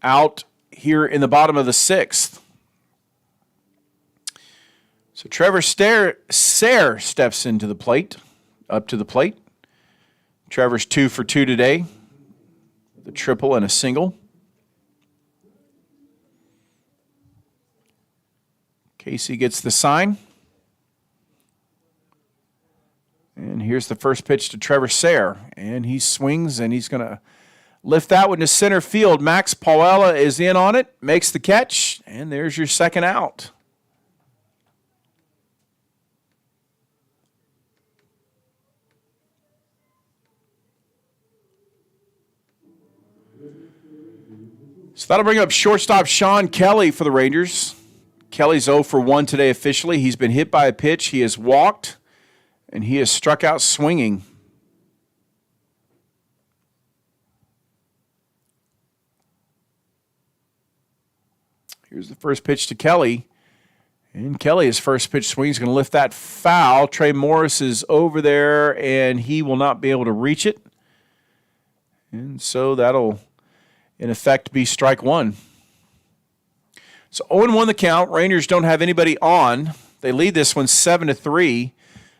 out here in the bottom of the sixth. So Trevor Sayre steps into the plate, up to the plate. Trevor's 2 for 2 today, the triple and a single. Casey gets the sign. And here's the first pitch to Trevor Sayre. And he swings, and he's going to lift that one to center field. Max Paulella is in on it, makes the catch, and there's your second out. So that'll bring up shortstop Sean Kelly for the Rangers. Kelly's 0 for 1 today officially. He's been hit by a pitch. He has walked, and he has struck out swinging. Here's the first pitch to Kelly. And Kelly, his first pitch swing, is going to lift that foul. Trey Morris is over there, and he will not be able to reach it. And so that'll, in effect, be strike one. So 0-1 the count. Rangers don't have anybody on. They lead this one 7-3.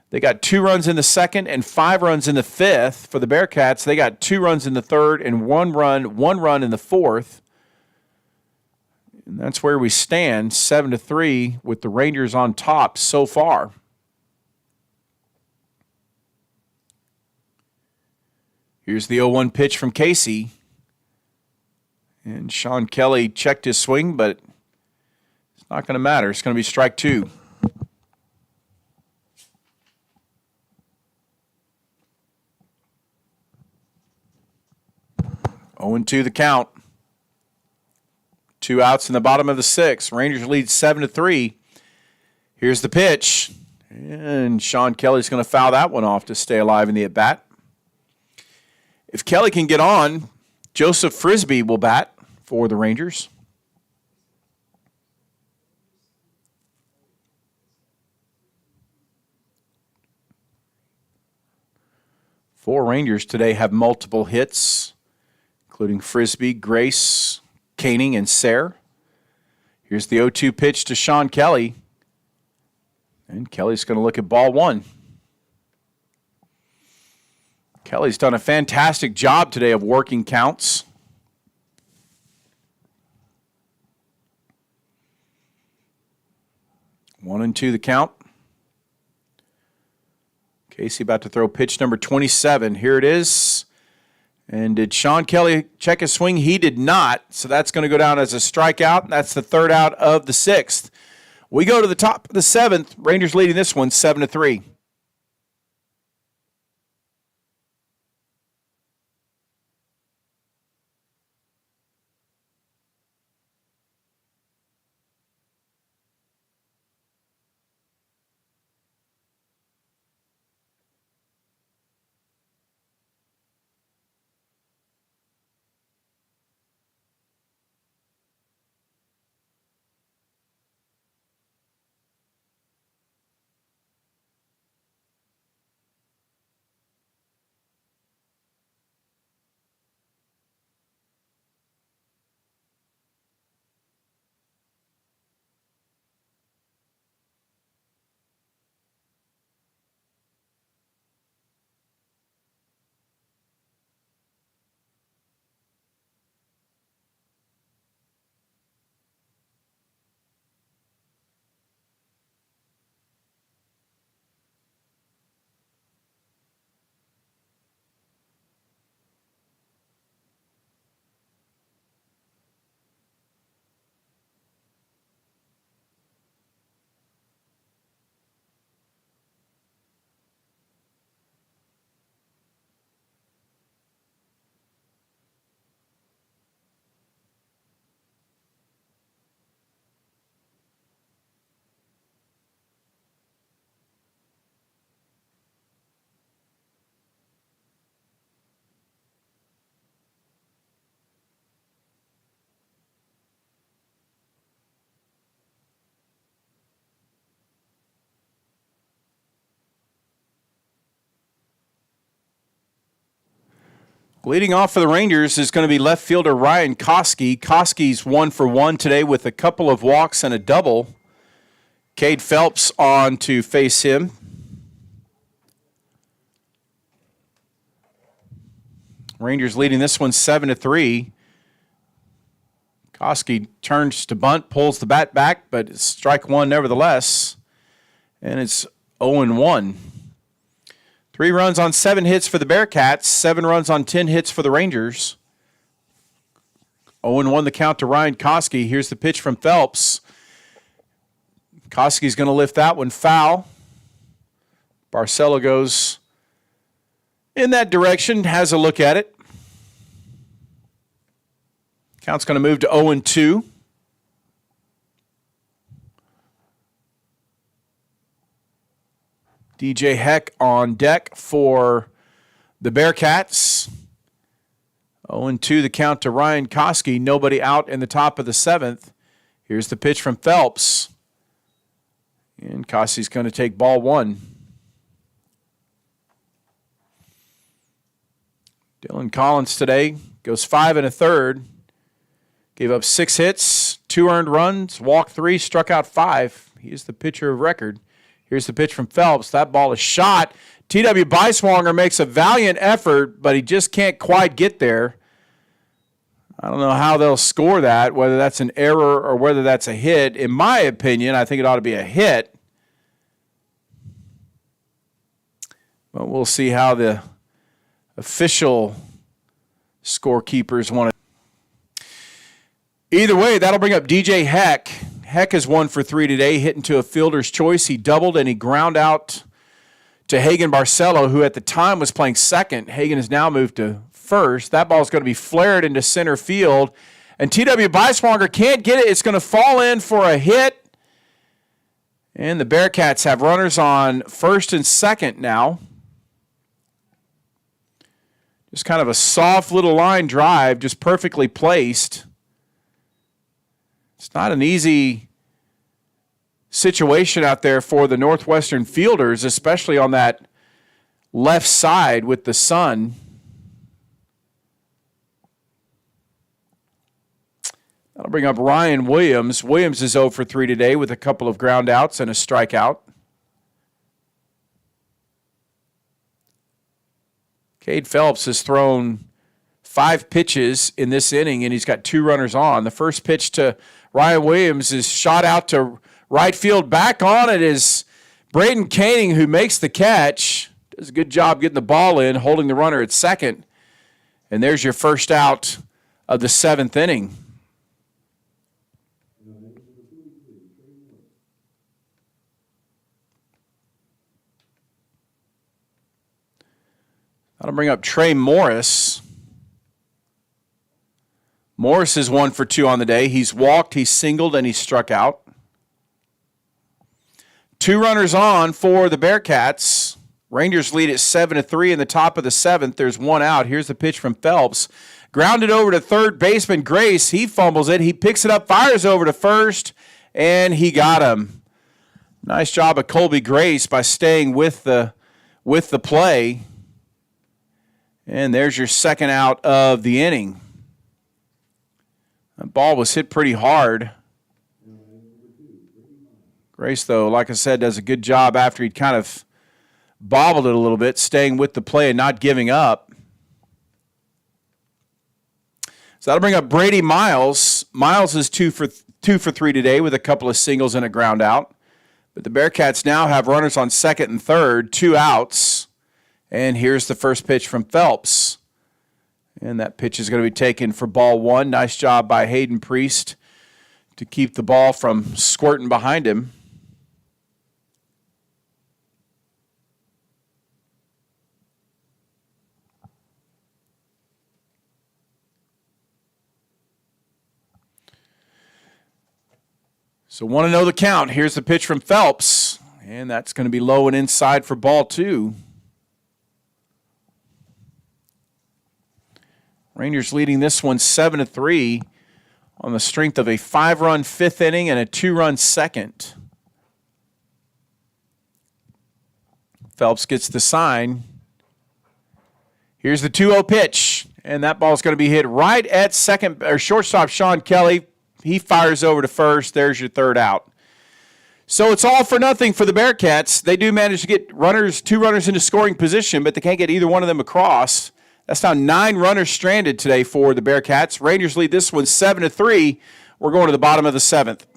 They got 2 runs in the second and 5 runs in the fifth. For the Bearcats, they got 2 runs in the third and 1 run in the fourth. And that's where we stand, 7-3, with the Rangers on top so far. Here's the 0-1 pitch from Casey. And Sean Kelly checked his swing, but it's not going to matter. It's going to be strike two. Oh and 2 the count. 2 outs in the bottom of the sixth. Rangers lead 7-3. Here's the pitch. And Sean Kelly's going to foul that one off to stay alive in the at-bat. If Kelly can get on, Joseph Frisbee will bat for the Rangers. Four Rangers today have multiple hits, including Frisbee, Grace, Koenig, and Sayre. Here's the 0-2 pitch to Sean Kelly. And Kelly's going to look at ball one. Kelly's done a fantastic job today of working counts. One and 2 the count. Casey about to throw pitch number 27. Here it is. And did Sean Kelly check his swing? He did not. So that's going to go down as a strikeout. That's the third out of the sixth. We go to the top of the seventh. Rangers leading this one 7-3. Leading off for the Rangers is going to be left fielder Ryan Koski. Koski's 1 for 1 today with a couple of walks and a double. Cade Phelps on to face him. Rangers leading this one 7-3. Koski turns to bunt, pulls the bat back, but it's strike one nevertheless. And it's 0-1. 3 runs on 7 hits for the Bearcats, 7 runs on 10 hits for the Rangers. 0-1 the count to Ryan Koski. Here's the pitch from Phelps. Koski's going to lift that one foul. Barcelo goes in that direction, has a look at it. Count's going to move to 0-2. DJ Heck on deck for the Bearcats. 0-2 the count to Ryan Koski. Nobody out in the top of the seventh. Here's the pitch from Phelps. And Koski's going to take ball one. Dylan Collins today goes 5 1/3. Gave up 6 hits, 2 earned runs, walked 3, struck out 5. He is the pitcher of record. Here's the pitch from Phelps. That ball is shot. T.W. Beiswanger makes a valiant effort, but he just can't quite get there. I don't know how they'll score that, whether that's an error or whether that's a hit. In my opinion, I think it ought to be a hit. But we'll see how the official scorekeepers want to. Either way, that'll bring up DJ Heck. Heck is 1 for 3 today, hitting to a fielder's choice. He doubled and he ground out to Hagen Barcelo, who at the time was playing second. Hagen has now moved to first. That ball is going to be flared into center field. And T.W. Beiswanger can't get it. It's going to fall in for a hit. And the Bearcats have runners on first and second now. Just kind of a soft little line drive, just perfectly placed. It's not an easy situation out there for the Northwestern fielders, especially on that left side with the sun. That'll bring up Ryan Williams. Williams is 0 for 3 today with a couple of ground outs and a strikeout. Cade Phelps has thrown 5 pitches in this inning, and he's got 2 runners on. The first pitch to Ryan Williams is shot out to right field. Back on it is Braden Koenig, who makes the catch. Does a good job getting the ball in, holding the runner at second. And there's your first out of the 7th inning. That'll bring up Trey Morris. Morris is 1 for 2 on the day. He's walked, he's singled, and he's struck out. 2 runners on for the Bearcats. Rangers lead at 7-3 in the top of the 7th. There's 1 out. Here's the pitch from Phelps. Grounded over to third baseman Grace. He fumbles it. He picks it up, fires over to first, and he got him. Nice job of Colby Grace by staying with the play. And there's your second out of the inning. That ball was hit pretty hard. Grace, though, like I said, does a good job after he'd kind of bobbled it a little bit, staying with the play and not giving up. So that'll bring up Brady Miles. Miles is 2 for 3 today with a couple of singles and a ground out. But the Bearcats now have runners on second and third, 2 outs. And here's the first pitch from Phelps. And that pitch is going to be taken for ball 1. Nice job by Hayden Priest to keep the ball from squirting behind him. So want to know the count. Here's the pitch from Phelps. And that's going to be low and inside for ball 2. Rangers leading this one 7-3 on the strength of a 5-run 5th inning and a 2-run 2nd. Phelps gets the sign. Here's the 2-0 pitch, and that ball's going to be hit right at shortstop Sean Kelly. He fires over to first. There's your third out. So it's all for nothing for the Bearcats. They do manage to get 2 runners into scoring position, but they can't get either one of them across. That's now 9 runners stranded today for the Bearcats. Rangers lead this one 7-3. We're going to the bottom of the 7th.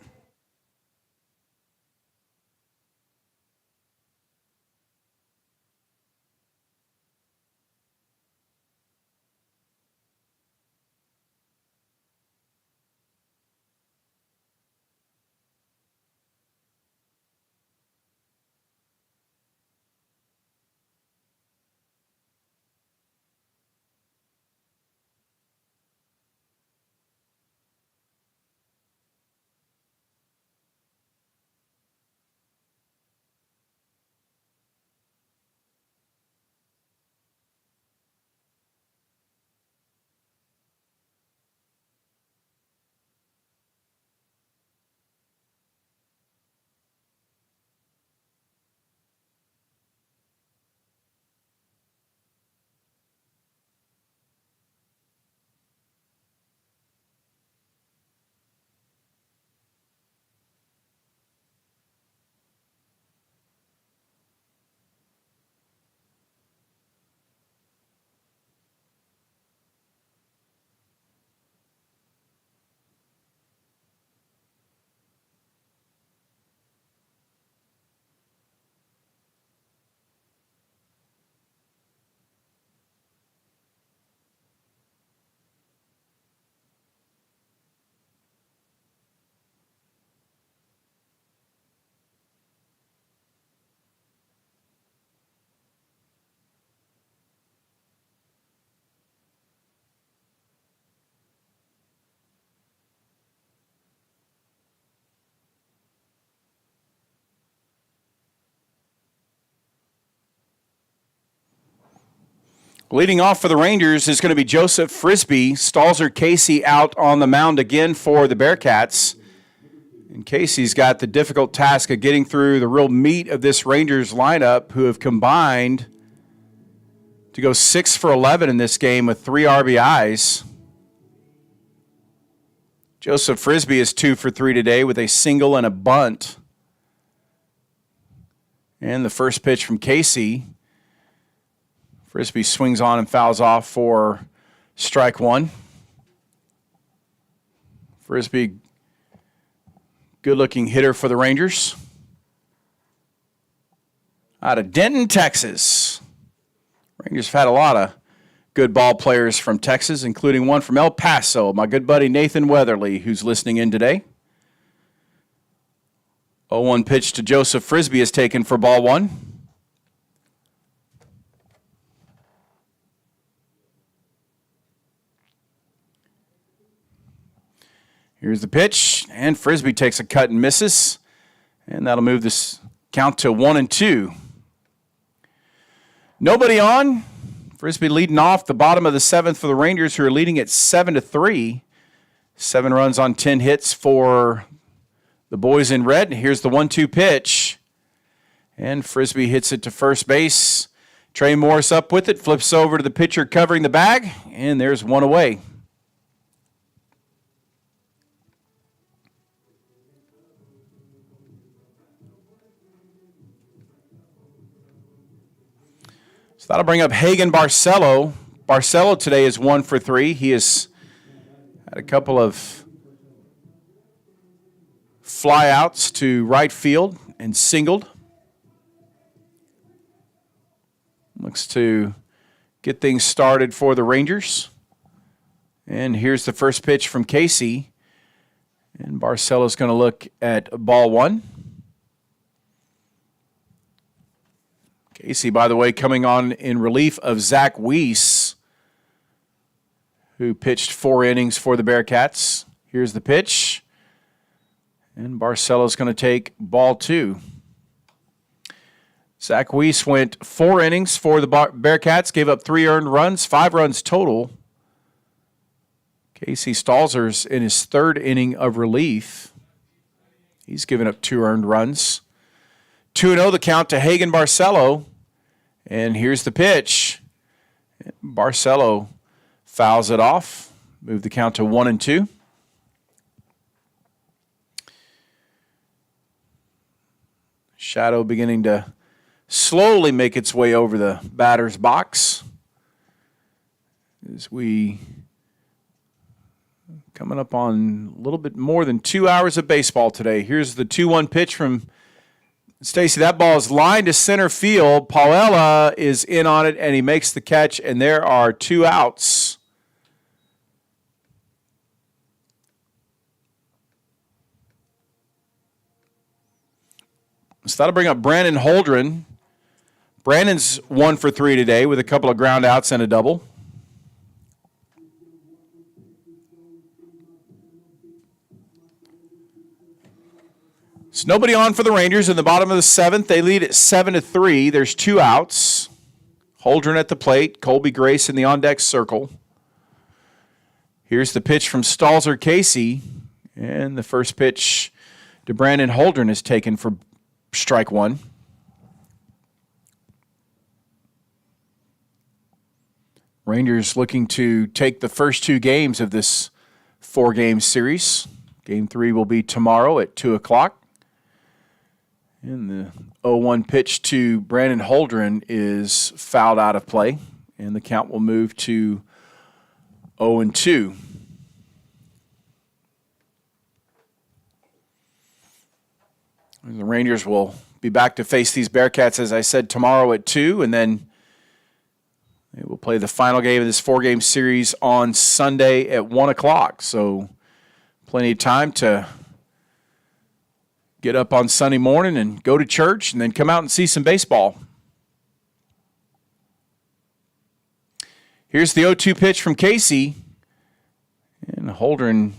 Leading off for the Rangers is going to be Joseph Frisbee. Stalzer Casey out on the mound again for the Bearcats. And Casey's got the difficult task of getting through the real meat of this Rangers lineup, who have combined to go 6 for 11 in this game with 3 RBIs. Joseph Frisbee is 2 for 3 today with a single and a bunt. And the first pitch from Casey. Frisbee swings on and fouls off for strike 1. Frisbee, good-looking hitter for the Rangers. Out of Denton, Texas. Rangers have had a lot of good ball players from Texas, including one from El Paso, my good buddy Nathan Weatherly, who's listening in today. 0-1 pitch to Joseph Frisbee is taken for ball one. Here's the pitch, and Frisbee takes a cut and misses, and that'll move this count to 1-2. Nobody on. Frisbee leading off the bottom of the seventh for the Rangers, who are leading at 7-3. 7 runs on 10 hits for the boys in red. Here's the 1-2 pitch, and Frisbee hits it to first base. Trey Morris up with it, flips over to the pitcher covering the bag, and there's one away. So that'll bring up Hagen Barcelo. Barcelo today is 1 for 3. He has had a couple of flyouts to right field and singled. Looks to get things started for the Rangers. And here's the first pitch from Casey. And Barcelo's going to look at ball one. Casey, by the way, coming on in relief of Zach Weiss, who pitched 4 innings for the Bearcats. Here's the pitch. And Barcelo's going to take ball two. Zach Weiss went 4 innings for the Bearcats, gave up 3 earned runs, 5 runs total. Casey Stalzer's in his 3rd inning of relief. He's given up 2 earned runs. 2-0 the count to Hagen Barcelo. And here's the pitch. Barcelo fouls it off. Move the count to 1-2. Shadow beginning to slowly make its way over the batter's box. As we coming up on a little bit more than 2 hours of baseball today. Here's the 2-1 pitch from Stacy. That ball is lined to center field. Paella is in on it, and he makes the catch, and there are 2 outs. So that'll bring up Brandon Holdren. Brandon's 1 for 3 today with a couple of ground outs and a double. So nobody on for the Rangers in the bottom of the 7th. They lead at 7-3. There's 2 outs. Holdren at the plate. Colby Grace in the on-deck circle. Here's the pitch from Stalzer Casey. And the first pitch to Brandon Holdren is taken for strike 1. Rangers looking to take the first 2 games of this 4-game series. Game 3 will be tomorrow at 2 o'clock. And the 0-1 pitch to Brandon Holdren is fouled out of play, and the count will move to 0-2. The Rangers will be back to face these Bearcats, as I said, tomorrow at 2, and then they will play the final game of this 4-game series on Sunday at 1 o'clock. So plenty of time to get up on Sunday morning and go to church and then come out and see some baseball. Here's the 0-2 pitch from Casey. And Holdren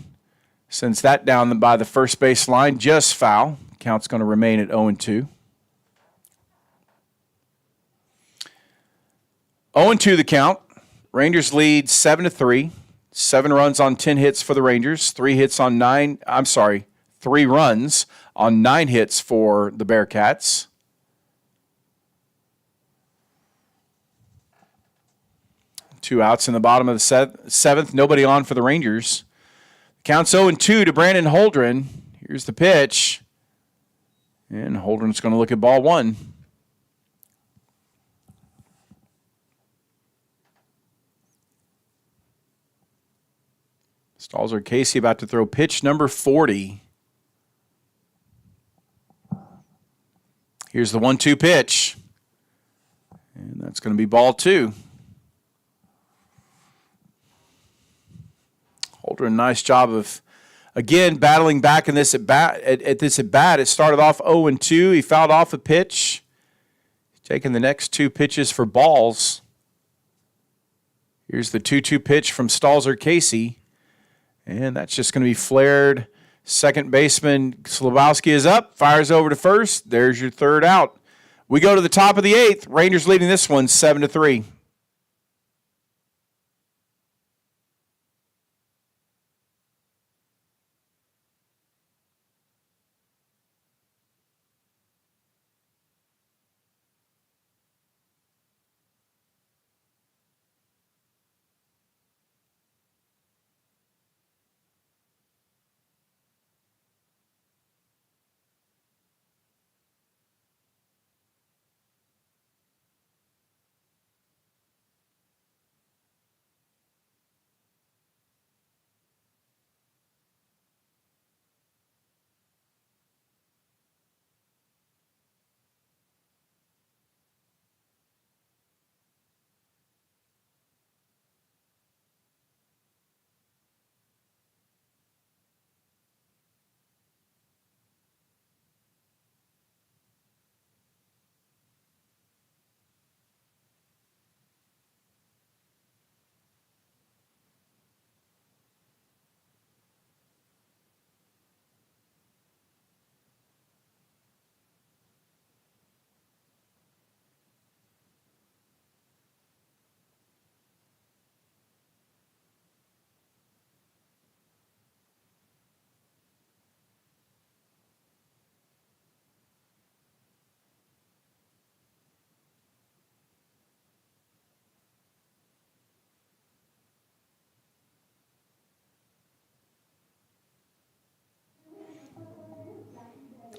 sends that down by the first base line, just foul. Count's going to remain at 0-2. 0-2 the count. Rangers lead 7-3. 7 runs on 10 hits for the Rangers. 3 runs on 9 hits for the Bearcats. Two outs in the bottom of the 7th. Nobody on for the Rangers. Counts 0-2 to Brandon Holdren. Here's the pitch. And Holdren's going to look at ball 1. Stalzer Casey about to throw pitch number 40. Here's the 1-2 pitch. And that's going to be ball 2. Holdren, nice job of, again, battling back in this at bat. At this at bat, it started off 0-2. He fouled off a pitch. Taking the next 2 pitches for balls. Here's the 2-2 pitch from Stalzer Casey. And that's just going to be flared. Second baseman Slabowski is up, fires over to first. There's your third out. We go to the top of the 8th. Rangers leading this one 7-3.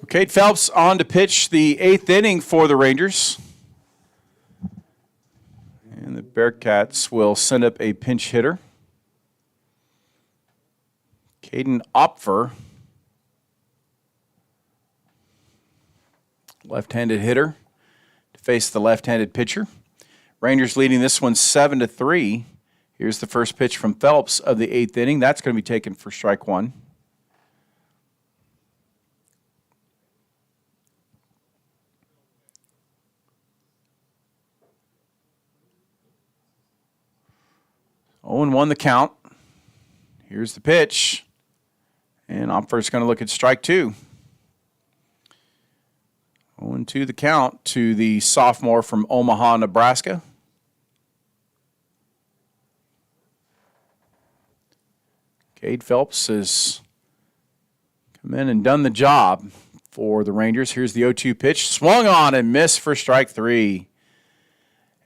Cade Phelps on to pitch the 8th inning for the Rangers. And the Bearcats will send up a pinch hitter. Caden Opfer, left-handed hitter, to face the left-handed pitcher. Rangers leading this one 7-3. Here's the first pitch from Phelps of the 8th inning. That's going to be taken for strike 1. Owen won the count. Here's the pitch. And Opfer's going to look at strike 2. 0-2 the count to the sophomore from Omaha, Nebraska. Cade Phelps has come in and done the job for the Rangers. Here's the 0-2 pitch. Swung on and missed for strike 3.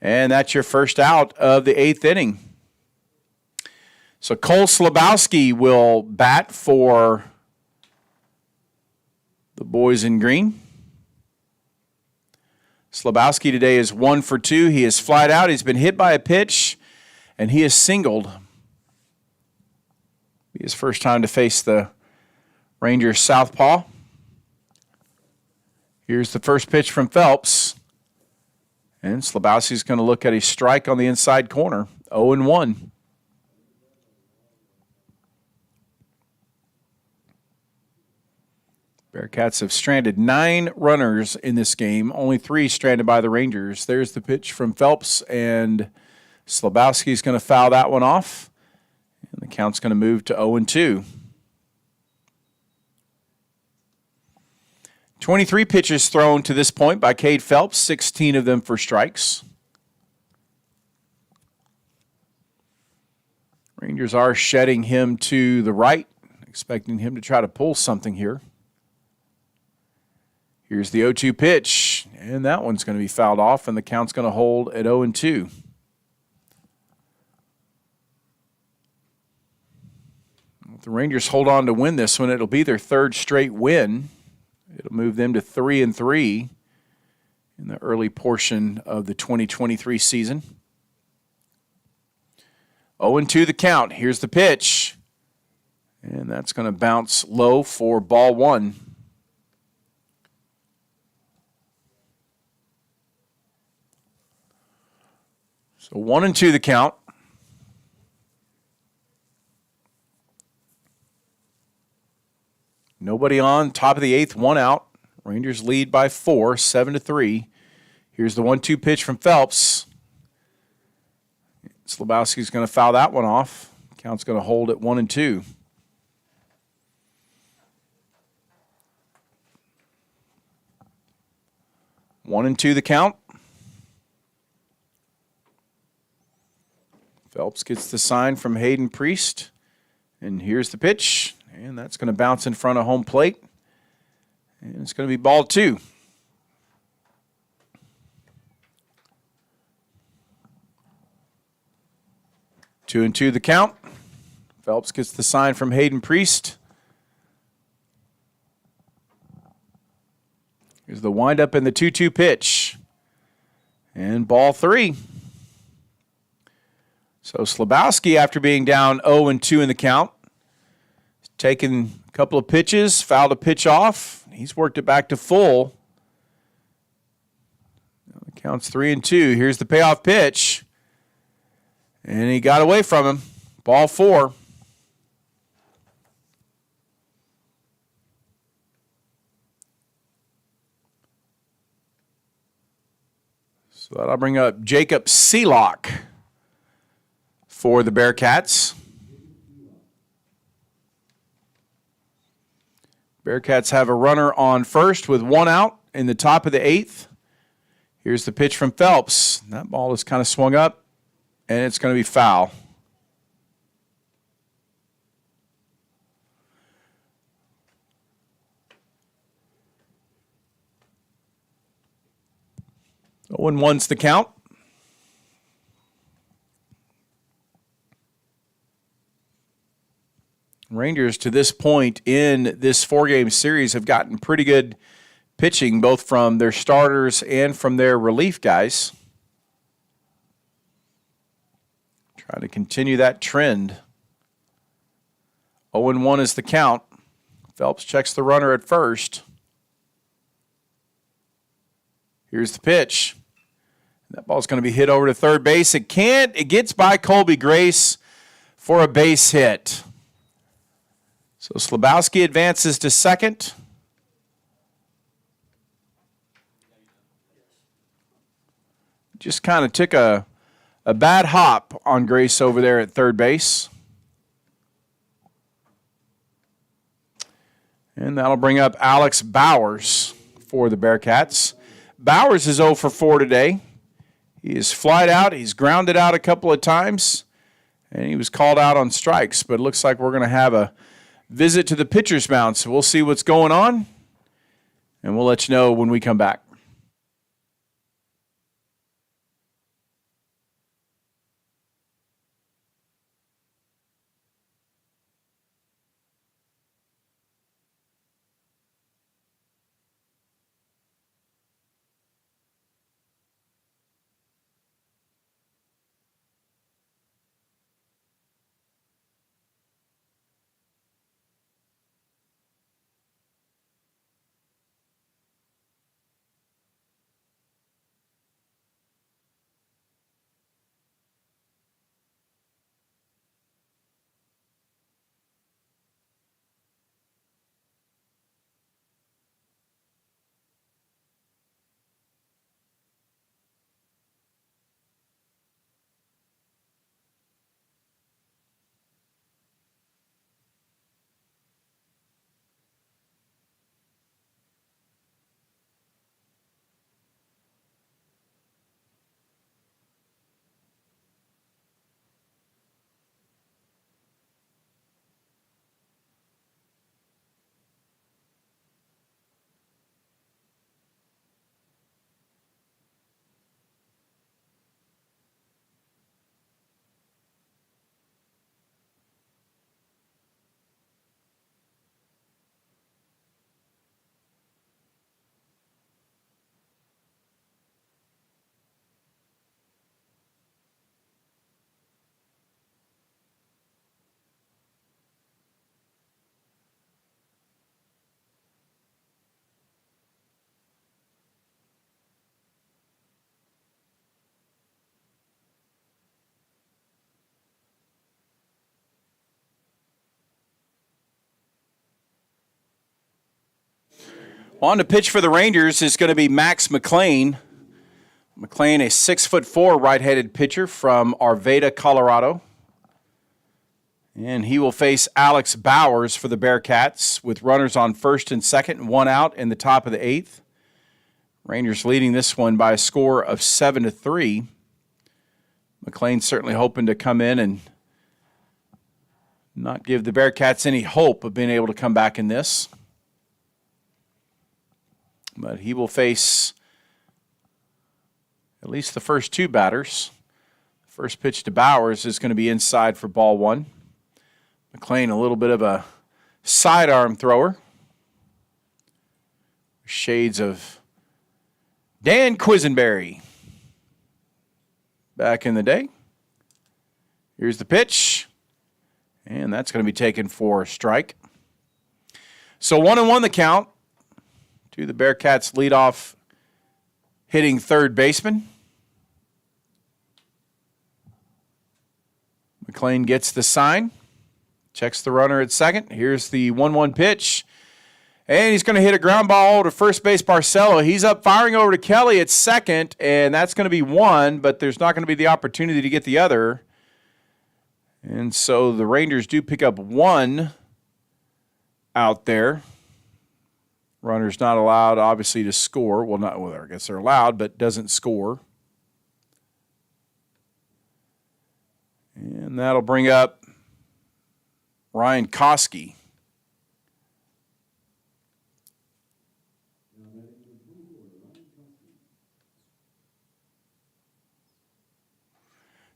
And that's your first out of the 8th inning. So Cole Slabowski will bat for the boys in green. Slabowski today is 1 for 2. He is flied out. He's been hit by a pitch, and he is singled. Be his first time to face the Rangers southpaw. Here's the first pitch from Phelps. And Slabowski's going to look at a strike on the inside corner. 0-1. Bearcats have stranded 9 runners in this game, only 3 stranded by the Rangers. There's the pitch from Phelps, and Slabowski's going to foul that one off. And the count's going to move to 0-2. 23 pitches thrown to this point by Cade Phelps, 16 of them for strikes. Rangers are shedding him to the right, expecting him to try to pull something here. Here's the 0-2 pitch, and that one's going to be fouled off, and the count's going to hold at 0-2. If the Rangers hold on to win this one, it'll be their 3rd straight win. It'll move them to 3-3 in the early portion of the 2023 season. 0-2 the count. Here's the pitch, and that's going to bounce low for ball 1. So 1-2 the count. Nobody on. Top of the 8th, 1 out. Rangers lead by 4, 7-3. Here's the 1-2 pitch from Phelps. Slabowski's going to foul that one off. Count's going to hold at 1-2. 1-2 the count. Phelps gets the sign from Hayden Priest. And here's the pitch. And that's going to bounce in front of home plate. And it's going to be ball 2. 2-2 the count. Phelps gets the sign from Hayden Priest. Here's the windup and the 2-2 pitch. And ball 3. So Slabowski, after being down 0-2 in the count, taken a couple of pitches, fouled a pitch off. He's worked it back to full. The count's 3-2. Here's the payoff pitch. And he got away from him. Ball 4. So that'll bring up Jacob Seelock for the Bearcats. Bearcats have a runner on first with 1 out in the top of the 8th. Here's the pitch from Phelps. That ball is kind of swung up, and it's going to be foul. Oh, and 1's the count. Rangers, to this point in this 4-game series, have gotten pretty good pitching, both from their starters and from their relief guys. Trying to continue that trend. 0-1 is the count. Phelps checks the runner at first. Here's the pitch. That ball's going to be hit over to third base. It can't. It gets by Colby Grace for a base hit. So Slabowski advances to second. Just kind of took a bad hop on Grace over there at third base. And that'll bring up Alex Bowers for the Bearcats. Bowers is 0 for 4 today. He is flied out. He's grounded out a couple of times. And he was called out on strikes. But it looks like we're going to have a visit to the pitcher's mound. So we'll see what's going on. And we'll let you know when we come back. On to pitch for the Rangers is going to be Max McLean. McLean, a 6'4" right-handed pitcher from Arvada, Colorado. And he will face Alex Bowers for the Bearcats with runners on first and second and one out in the top of the eighth. Rangers leading this one by a score of 7-3. McLean certainly hoping to come in and not give the Bearcats any hope of being able to come back in this. But he will face at least the first two batters. First pitch to Bowers is going to be inside for ball one. McLean, a little bit of a sidearm thrower. Shades of Dan Quisenberry back in the day. Here's the pitch. And that's going to be taken for a strike. So 1-1 the count to the Bearcats leadoff hitting third baseman. McLean gets the sign. Checks the runner at second. Here's the 1-1 pitch. And he's going to hit a ground ball to first base Barcelo. He's up firing over to Kelly at second, and that's going to be one, but there's not going to be the opportunity to get the other. And so the Rangers do pick up one out there. Runner's not allowed, obviously, to score. Well, I guess they're allowed, but doesn't score. And that'll bring up Ryan Koski.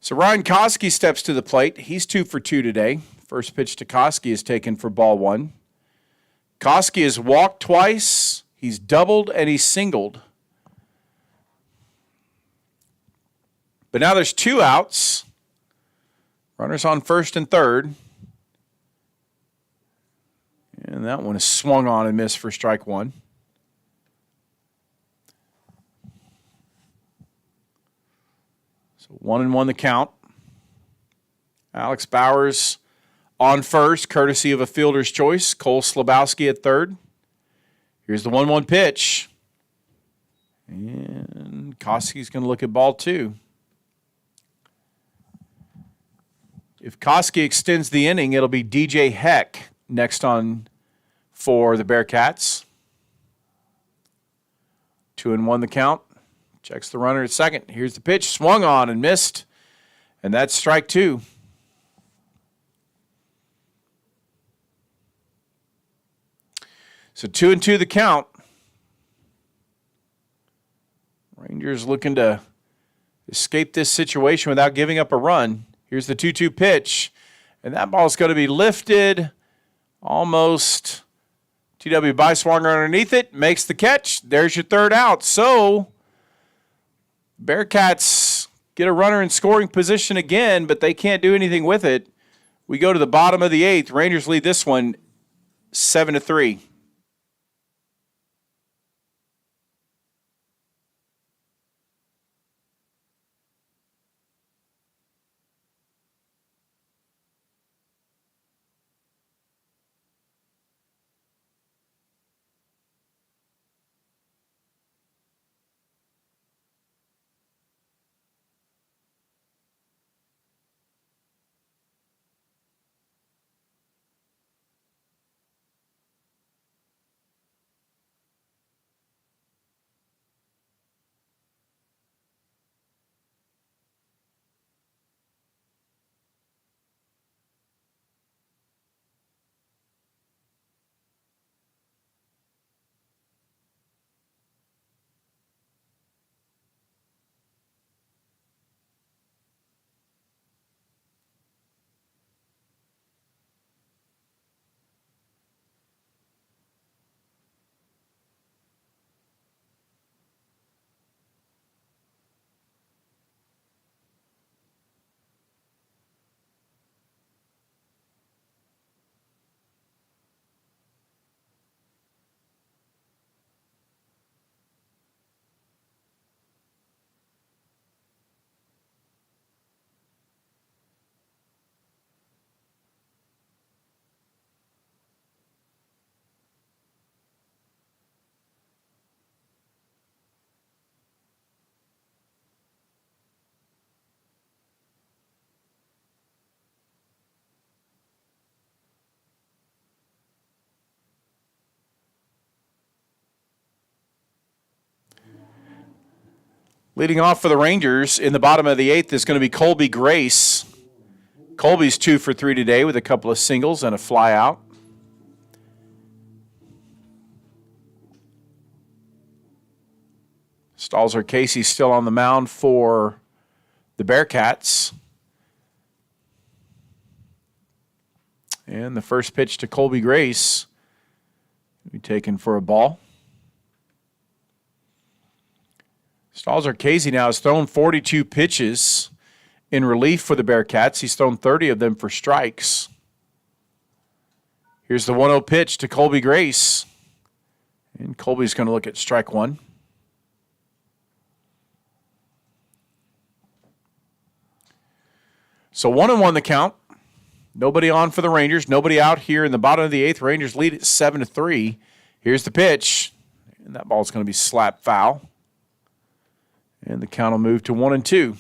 So Ryan Koski steps to the plate. He's 2 for 2 today. First pitch to Koski is taken for ball one. Koski has walked twice. He's doubled and he's singled. But now there's 2 outs. Runners on first and third. And that one is swung on and missed for strike one. So 1-1 the count. Alex Bowers on first, courtesy of a fielder's choice. Cole Slabowski at third. Here's the 1-1 pitch. And Koski's going to look at ball two. If Koski extends the inning, it'll be DJ Heck next on for the Bearcats. 2-1 the count. Checks the runner at second. Here's the pitch. Swung on and missed. And that's strike two. So 2-2 the count. Rangers looking to escape this situation without giving up a run. Here's the 2-2 pitch. And that ball's going to be lifted almost. T.W. Beiswanger underneath it. Makes the catch. There's your third out. So Bearcats get a runner in scoring position again, but they can't do anything with it. We go to the bottom of the eighth. Rangers lead this one 7-3. Leading off for the Rangers in the bottom of the 8th is going to be Colby Grace. Colby's 2 for 3 today with a couple of singles and a fly out. Stalzer Casey still on the mound for the Bearcats. And the first pitch to Colby Grace will be taken for a ball. Stalzer Casey now has thrown 42 pitches in relief for the Bearcats. He's thrown 30 of them for strikes. Here's the 1-0 pitch to Colby Grace. And Colby's going to look at strike one. So 1-1 the count. Nobody on for the Rangers. Nobody out here in the bottom of the 8th. Rangers lead at 7-3. Here's the pitch. And that ball's going to be slapped foul. And the count will move to 1-2.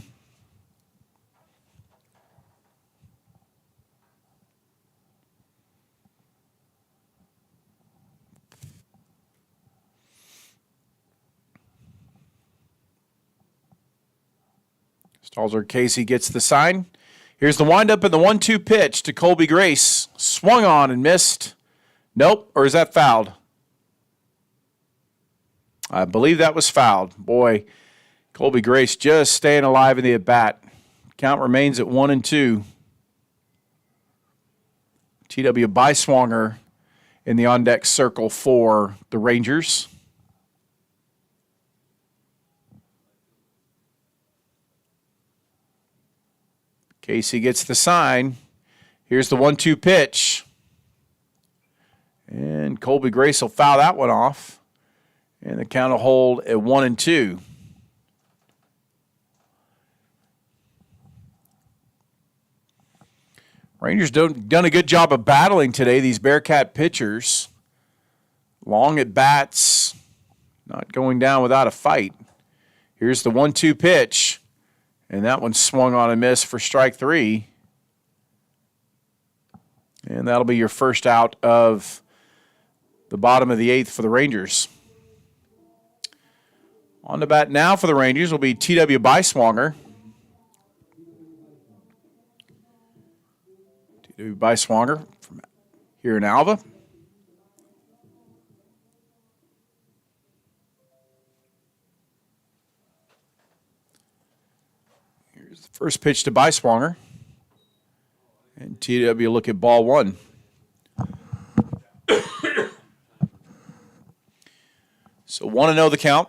Stalzer Casey gets the sign. Here's the windup and the 1-2 pitch to Colby Grace. Swung on and missed. Nope, or is that fouled? I believe that was fouled. Boy, Colby Grace just staying alive in the at-bat. Count remains at 1-2. T.W. Beiswanger in the on-deck circle for the Rangers. Casey gets the sign. Here's the 1-2 pitch. And Colby Grace will foul that one off. And the count will hold at 1-2. Rangers done a good job of battling today, these Bearcat pitchers. Long at bats, not going down without a fight. Here's the 1-2 pitch, and that one swung on and missed for strike three. And that'll be your first out of the bottom of the 8th for the Rangers. On the bat now for the Rangers will be T.W. Beiswanger. T.W. Beiswanger from here in Alva. Here's the first pitch to Beiswanger. And T.W. look at ball one. So 1-0 the count.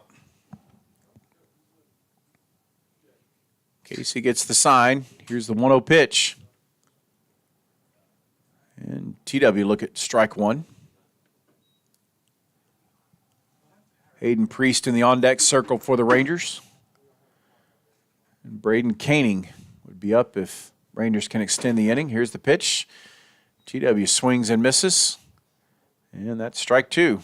Casey gets the sign. Here's the 1-0 pitch. And T.W. look at strike one. Hayden Priest in the on-deck circle for the Rangers. And Braden Koenig would be up if Rangers can extend the inning. Here's the pitch. T.W. swings and misses. And that's strike two.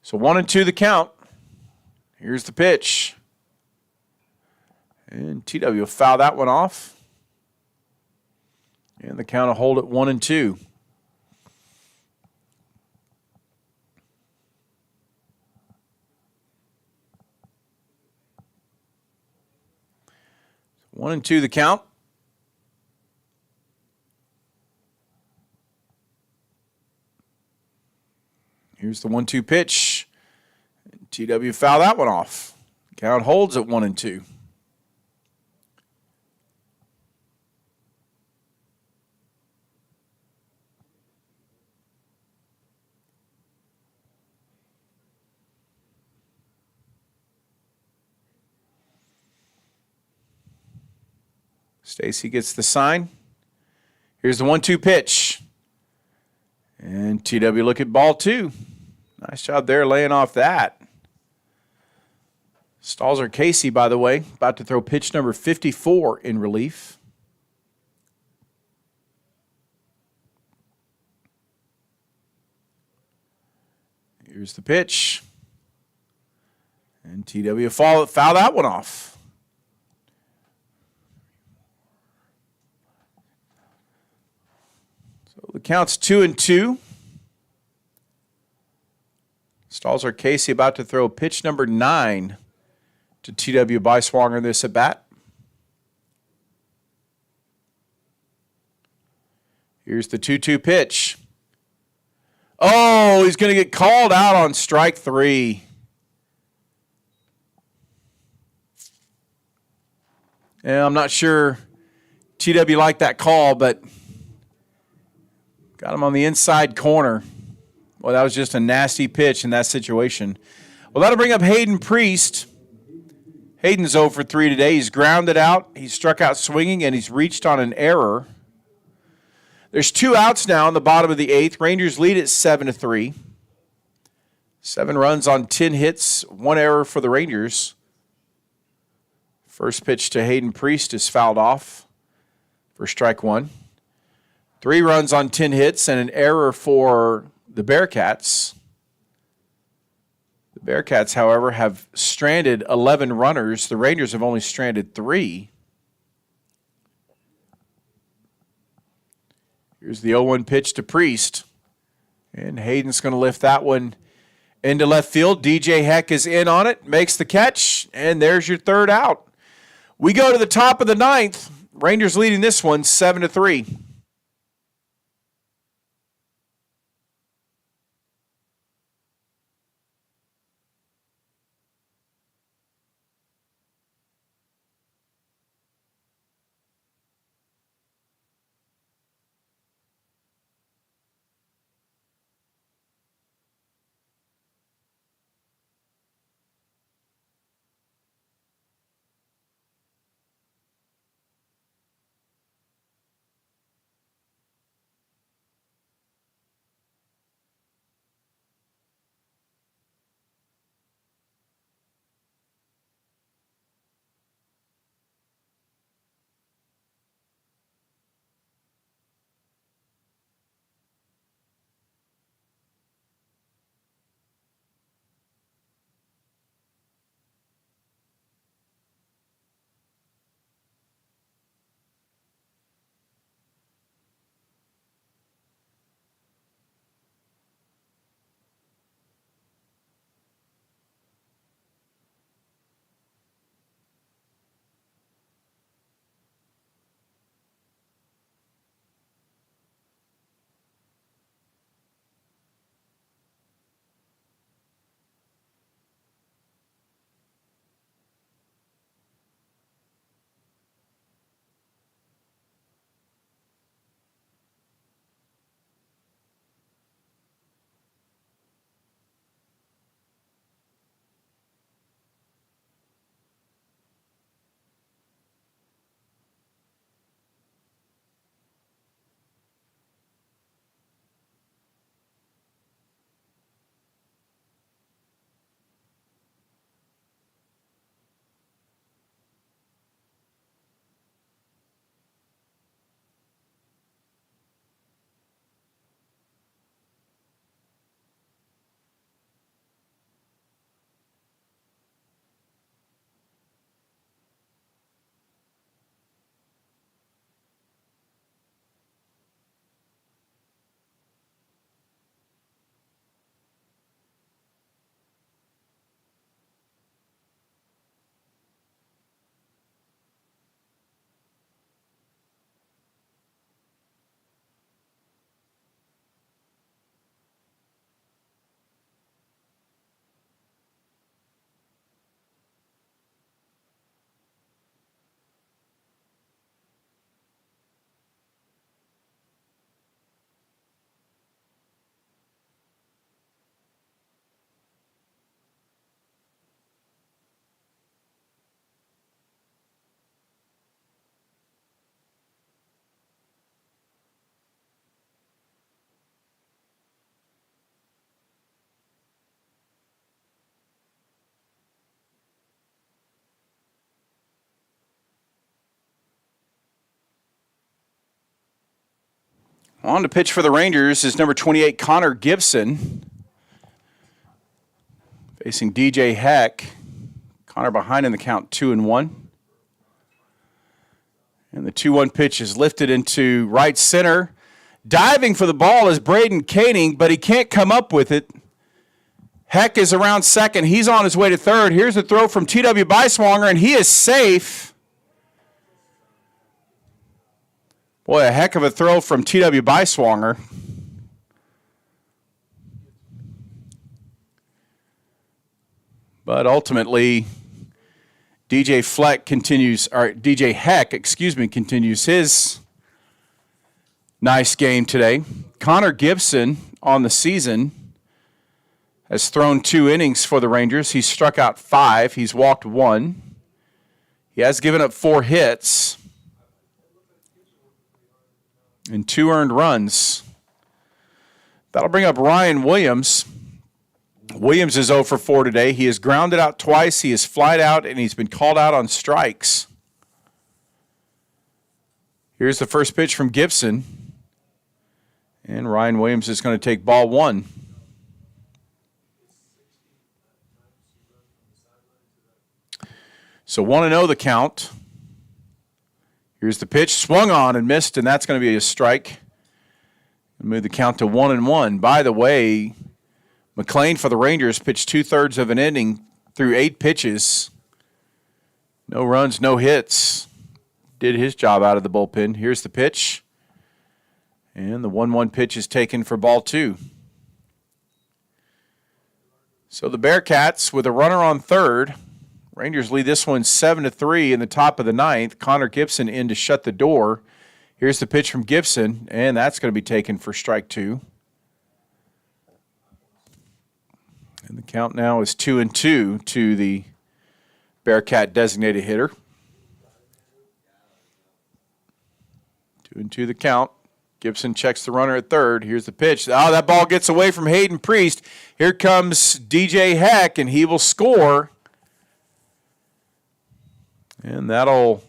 So 1-2 the count. Here's the pitch. And T.W. will foul that one off. And the count will hold at 1-2. So 1-2 the count. Here's the 1-2 pitch. T.W. foul that one off. Count holds at 1-2. Stacy gets the sign. Here's the 1-2 pitch. And T.W. look at ball two. Nice job there laying off that. Stalzer Casey, by the way, about to throw pitch number 54 in relief. Here's the pitch. And T.W. foul that one off. The count's 2-2. Stalzer Casey about to throw pitch number 9 to T.W. Beiswanger this at bat. Here's the 2-2 pitch. Oh, he's going to get called out on strike 3. Yeah, I'm not sure TW liked that call, but got him on the inside corner. Well, that was just a nasty pitch in that situation. Well, that'll bring up Hayden Priest. Hayden's 0 for 3 today. He's grounded out. He struck out swinging, and he's reached on an error. There's 2 outs now in the bottom of the 8th. Rangers lead at 7-3. 7 runs on 10 hits, 1 error for the Rangers. First pitch to Hayden Priest is fouled off for strike 1. 3 runs on 10 hits and an error for the Bearcats. The Bearcats, however, have stranded 11 runners. The Rangers have only stranded 3. Here's the 0-1 pitch to Priest. And Hayden's going to lift that one into left field. DJ Heck is in on it, makes the catch, and there's your 3rd out. We go to the top of the 9th. Rangers leading this one 7-3. On to pitch for the Rangers is number 28, Connor Gibson. Facing DJ Heck. Connor behind in the count 2-1. And the 2-1 pitch is lifted into right center. Diving for the ball is Braden Koenig, but he can't come up with it. Heck is around second. He's on his way to third. Here's a throw from T.W. Beiswanger, and he is safe. Boy, a heck of a throw from T.W. Beiswanger. But ultimately, DJ Heck, continues his nice game today. Connor Gibson on the season has thrown 2 innings for the Rangers. He's struck out 5. He's walked 1. He has given up 4 hits and 2 earned runs. That'll bring up Ryan Williams. Williams is 0 for 4 today. He has grounded out twice. He has flied out, and he's been called out on strikes. Here's the first pitch from Gibson. And Ryan Williams is going to take ball 1. So 1-0 the count. Here's the pitch. Swung on and missed, and that's going to be a strike. Move the count to 1-1. By the way, McLean for the Rangers pitched 2/3 of an inning through 8 pitches. No runs, no hits. Did his job out of the bullpen. Here's the pitch. And the 1-1 pitch is taken for ball 2. So the Bearcats with a runner on third. Rangers lead this one 7-3 in the top of the 9th. Connor Gibson in to shut the door. Here's the pitch from Gibson, and that's going to be taken for strike 2. And the count now is 2-2 to the Bearcat designated hitter. 2-2 the count. Gibson checks the runner at third. Here's the pitch. Oh, that ball gets away from Hayden Priest. Here comes DJ Heck, and he will score. And that'll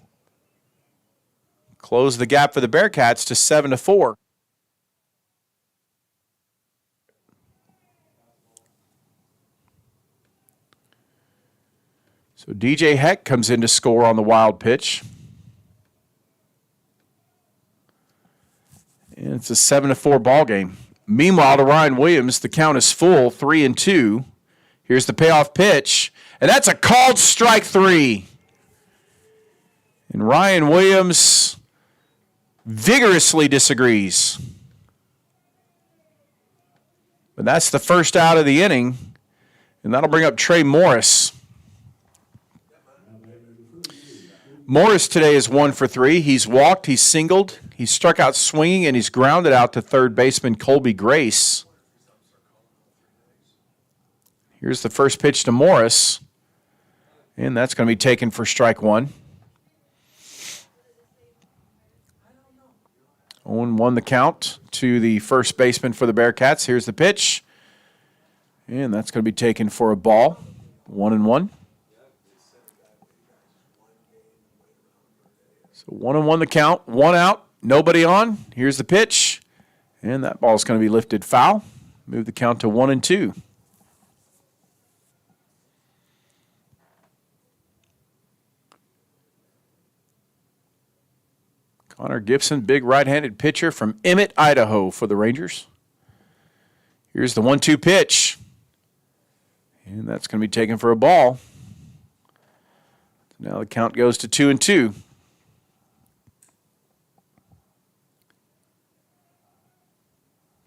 close the gap for the Bearcats to 7-4. So DJ Heck comes in to score on the wild pitch. And it's a 7-4 ball game. Meanwhile, to Ryan Williams, the count is full, 3-2. Here's the payoff pitch, and that's a called strike 3. And Ryan Williams vigorously disagrees. But that's the first out of the inning, and that'll bring up Trey Morris. Morris today is 1 for 3. He's walked, he's singled, he's struck out swinging, and he's grounded out to third baseman Colby Grace. Here's the first pitch to Morris, and that's going to be taken for strike 1. 0-1 the count to the first baseman for the Bearcats. Here's the pitch, and that's going to be taken for a ball. 1-1. So 1-1 the count, 1 out, nobody on. Here's the pitch, and that ball's going to be lifted foul. Move the count to 1-2. Connor Gibson, big right-handed pitcher from Emmett, Idaho for the Rangers. Here's the 1-2 pitch, and that's going to be taken for a ball. Now the count goes to 2-2.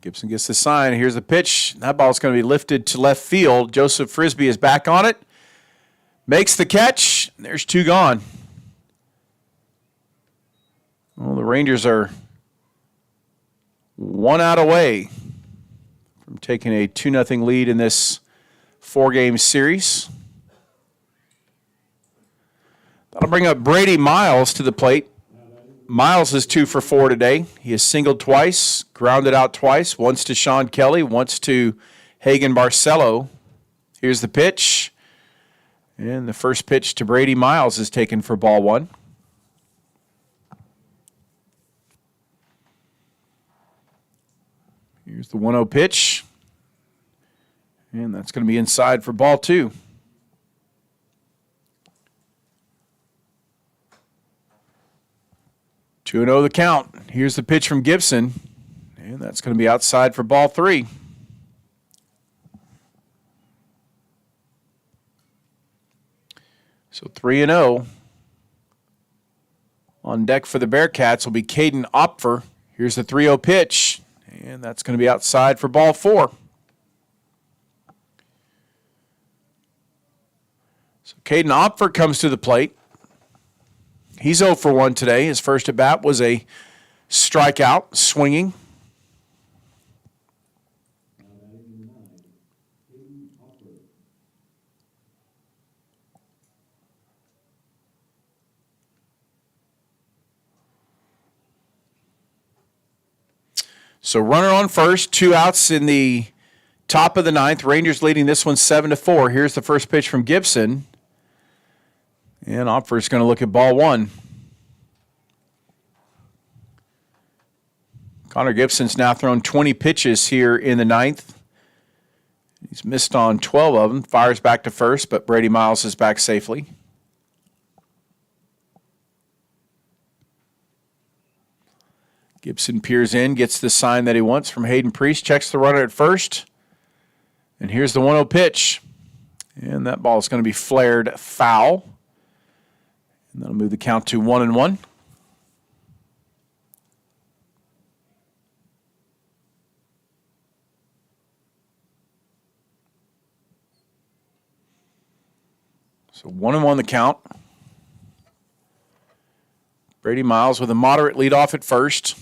Gibson gets the sign. Here's the pitch. That ball's going to be lifted to left field. Joseph Frisbee is back on it. Makes the catch. There's 2 gone. Well, the Rangers are 1 out away from taking a 2-0 lead in this 4-game series. That'll bring up Brady Miles to the plate. Miles is 2 for 4 today. He has singled twice, grounded out twice, once to Sean Kelly, once to Hagen Barcelo. Here's the pitch. And the first pitch to Brady Miles is taken for ball 1. Here's the 1-0 pitch. And that's going to be inside for ball 2. Two 2-0 the count. Here's the pitch from Gibson. And that's going to be outside for ball 3. So 3-0. On deck for the Bearcats will be Caden Opfer. Here's the 3-0 pitch. And that's going to be outside for ball 4. So Caden Opfer comes to the plate. He's 0 for 1 today. His first at bat was a strikeout, swinging. So runner on first, 2 outs in the top of the 9th. Rangers leading this one 7-4. Here's the first pitch from Gibson. And Opfer's going to look at ball 1. Connor Gibson's now thrown 20 pitches here in the 9th. He's missed on 12 of them. Fires back to first, but Brady Miles is back safely. Gibson peers in, gets the sign that he wants from Hayden Priest, checks the runner at first. And here's the 1-0 pitch. And that ball is going to be flared foul. And that'll move the count to 1-1. So 1-1 the count. Brady Miles with a moderate leadoff at first.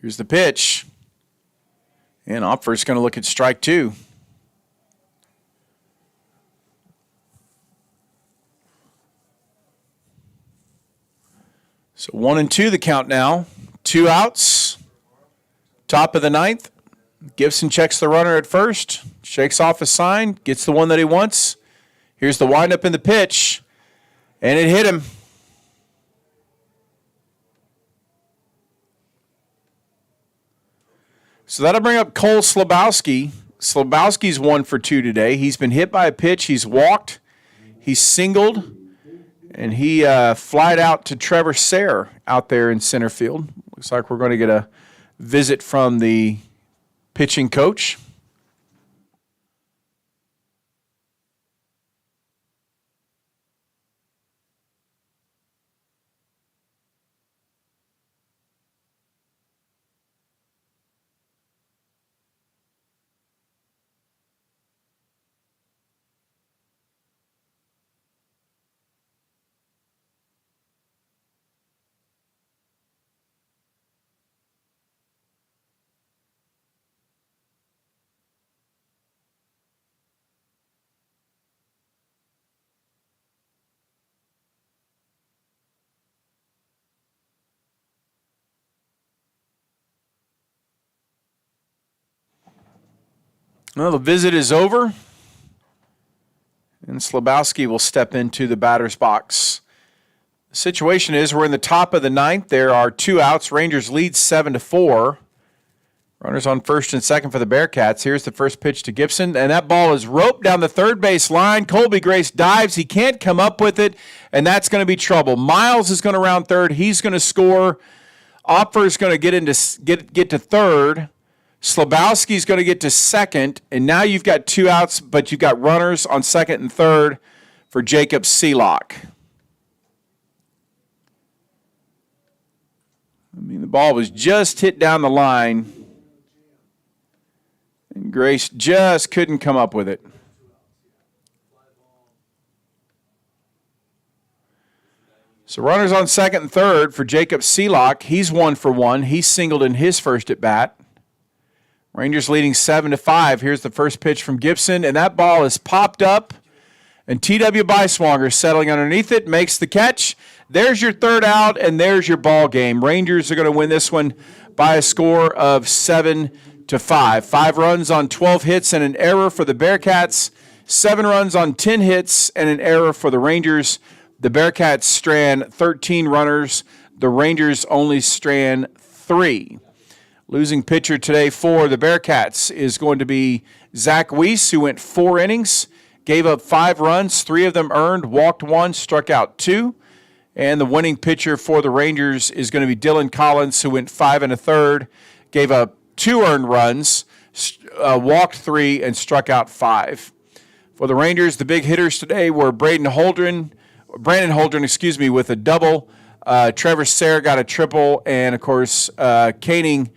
Here's the pitch. And Opfer's going to look at strike 2. So 1-2 the count now. 2 outs. Top of the 9th. Gibson checks the runner at first. Shakes off a sign. Gets the one that he wants. Here's the windup in the pitch. And it hit him. So that'll bring up Cole Slabowski. Slabowski's 1 for 2 today. He's been hit by a pitch. He's walked. He's singled. And he flied out to Trevor Sayre out there in center field. Looks like we're going to get a visit from the pitching coach. Well, the visit is over, and Slabowski will step into the batter's box. The situation is we're in the top of the 9th. There are 2 outs. Rangers lead 7-4. Runners on first and second for the Bearcats. Here's the first pitch to Gibson, and that ball is roped down the third base line. Colby Grace dives. He can't come up with it, and that's going to be trouble. Miles is going to round third. He's going to score. Opfer is going to get to third. Slabowski's going to get to second, and now you've got 2 outs, but you've got runners on second and third for Jacob Seelock. I mean, the ball was just hit down the line, and Grace just couldn't come up with it. So runners on second and third for Jacob Seelock. He's 1 for 1. He singled in his first at bat. Rangers leading 7-5. Here's the first pitch from Gibson, and that ball is popped up, and T.W. Beiswanger settling underneath it, makes the catch. There's your 3rd out, and there's your ball game. Rangers are going to win this one by a score of 7-5. 5 runs on 12 hits and an error for the Bearcats. 7 runs on 10 hits and an error for the Rangers. The Bearcats strand 13 runners. The Rangers only strand 3. Losing pitcher today for the Bearcats is going to be Zach Weiss, who went 4 innings, gave up 5 runs, 3 of them earned, walked 1, struck out 2. And the winning pitcher for the Rangers is going to be Dylan Collins, who went 5 1/3, gave up 2 earned runs, walked 3, and struck out 5. For the Rangers, the big hitters today were Brandon Holdren, with a double. Trevor Sayre got a triple, and of course, Koenig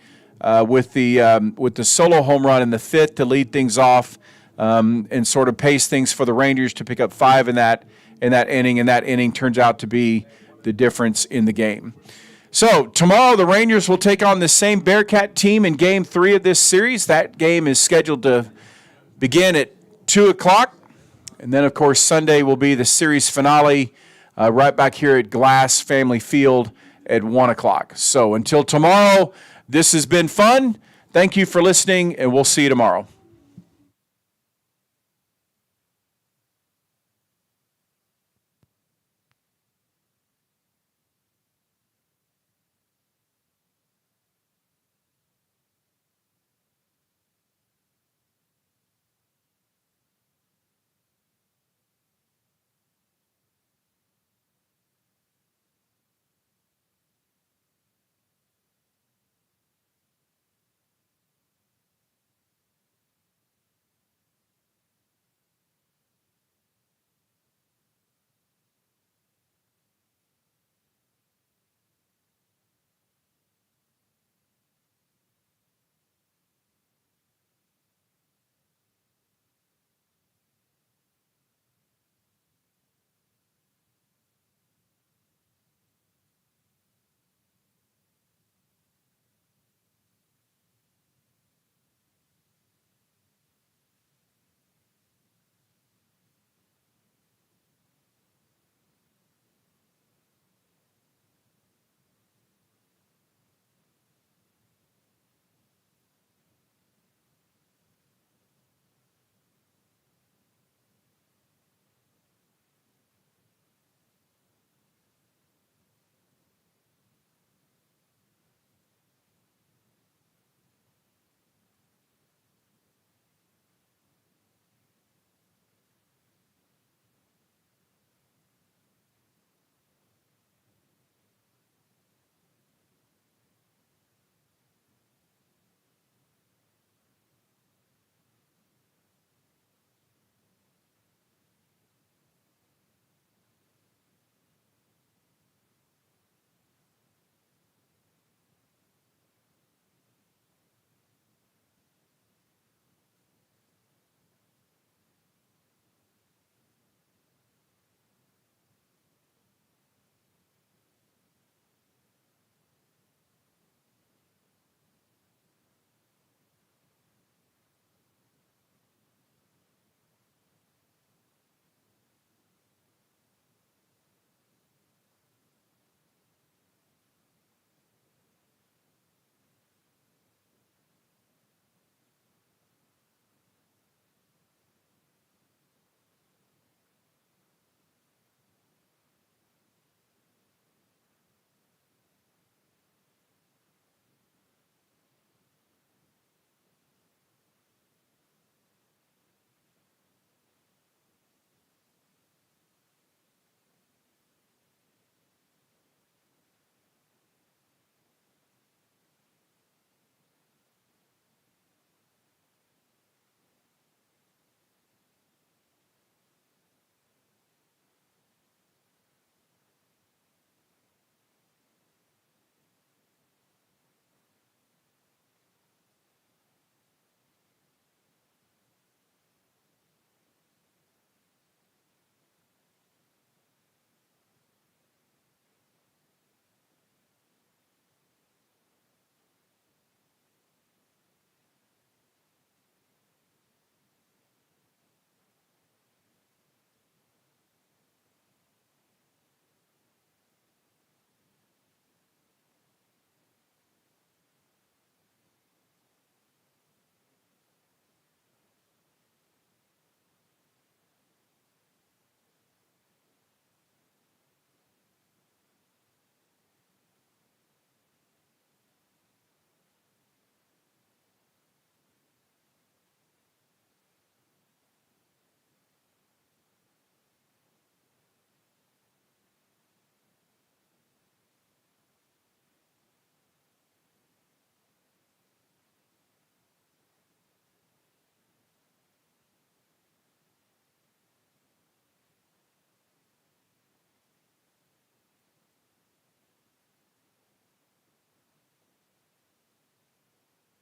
with the solo home run in the 5th to lead things off and sort of pace things for the Rangers to pick up 5 in that inning, and that inning turns out to be the difference in the game. So tomorrow the Rangers will take on the same Bearcat team in Game 3 of this series. That game is scheduled to begin at 2 o'clock. And then, of course, Sunday will be the series finale right back here at Glass Family Field at 1 o'clock. So until tomorrow, this has been fun. Thank you for listening, and we'll see you tomorrow.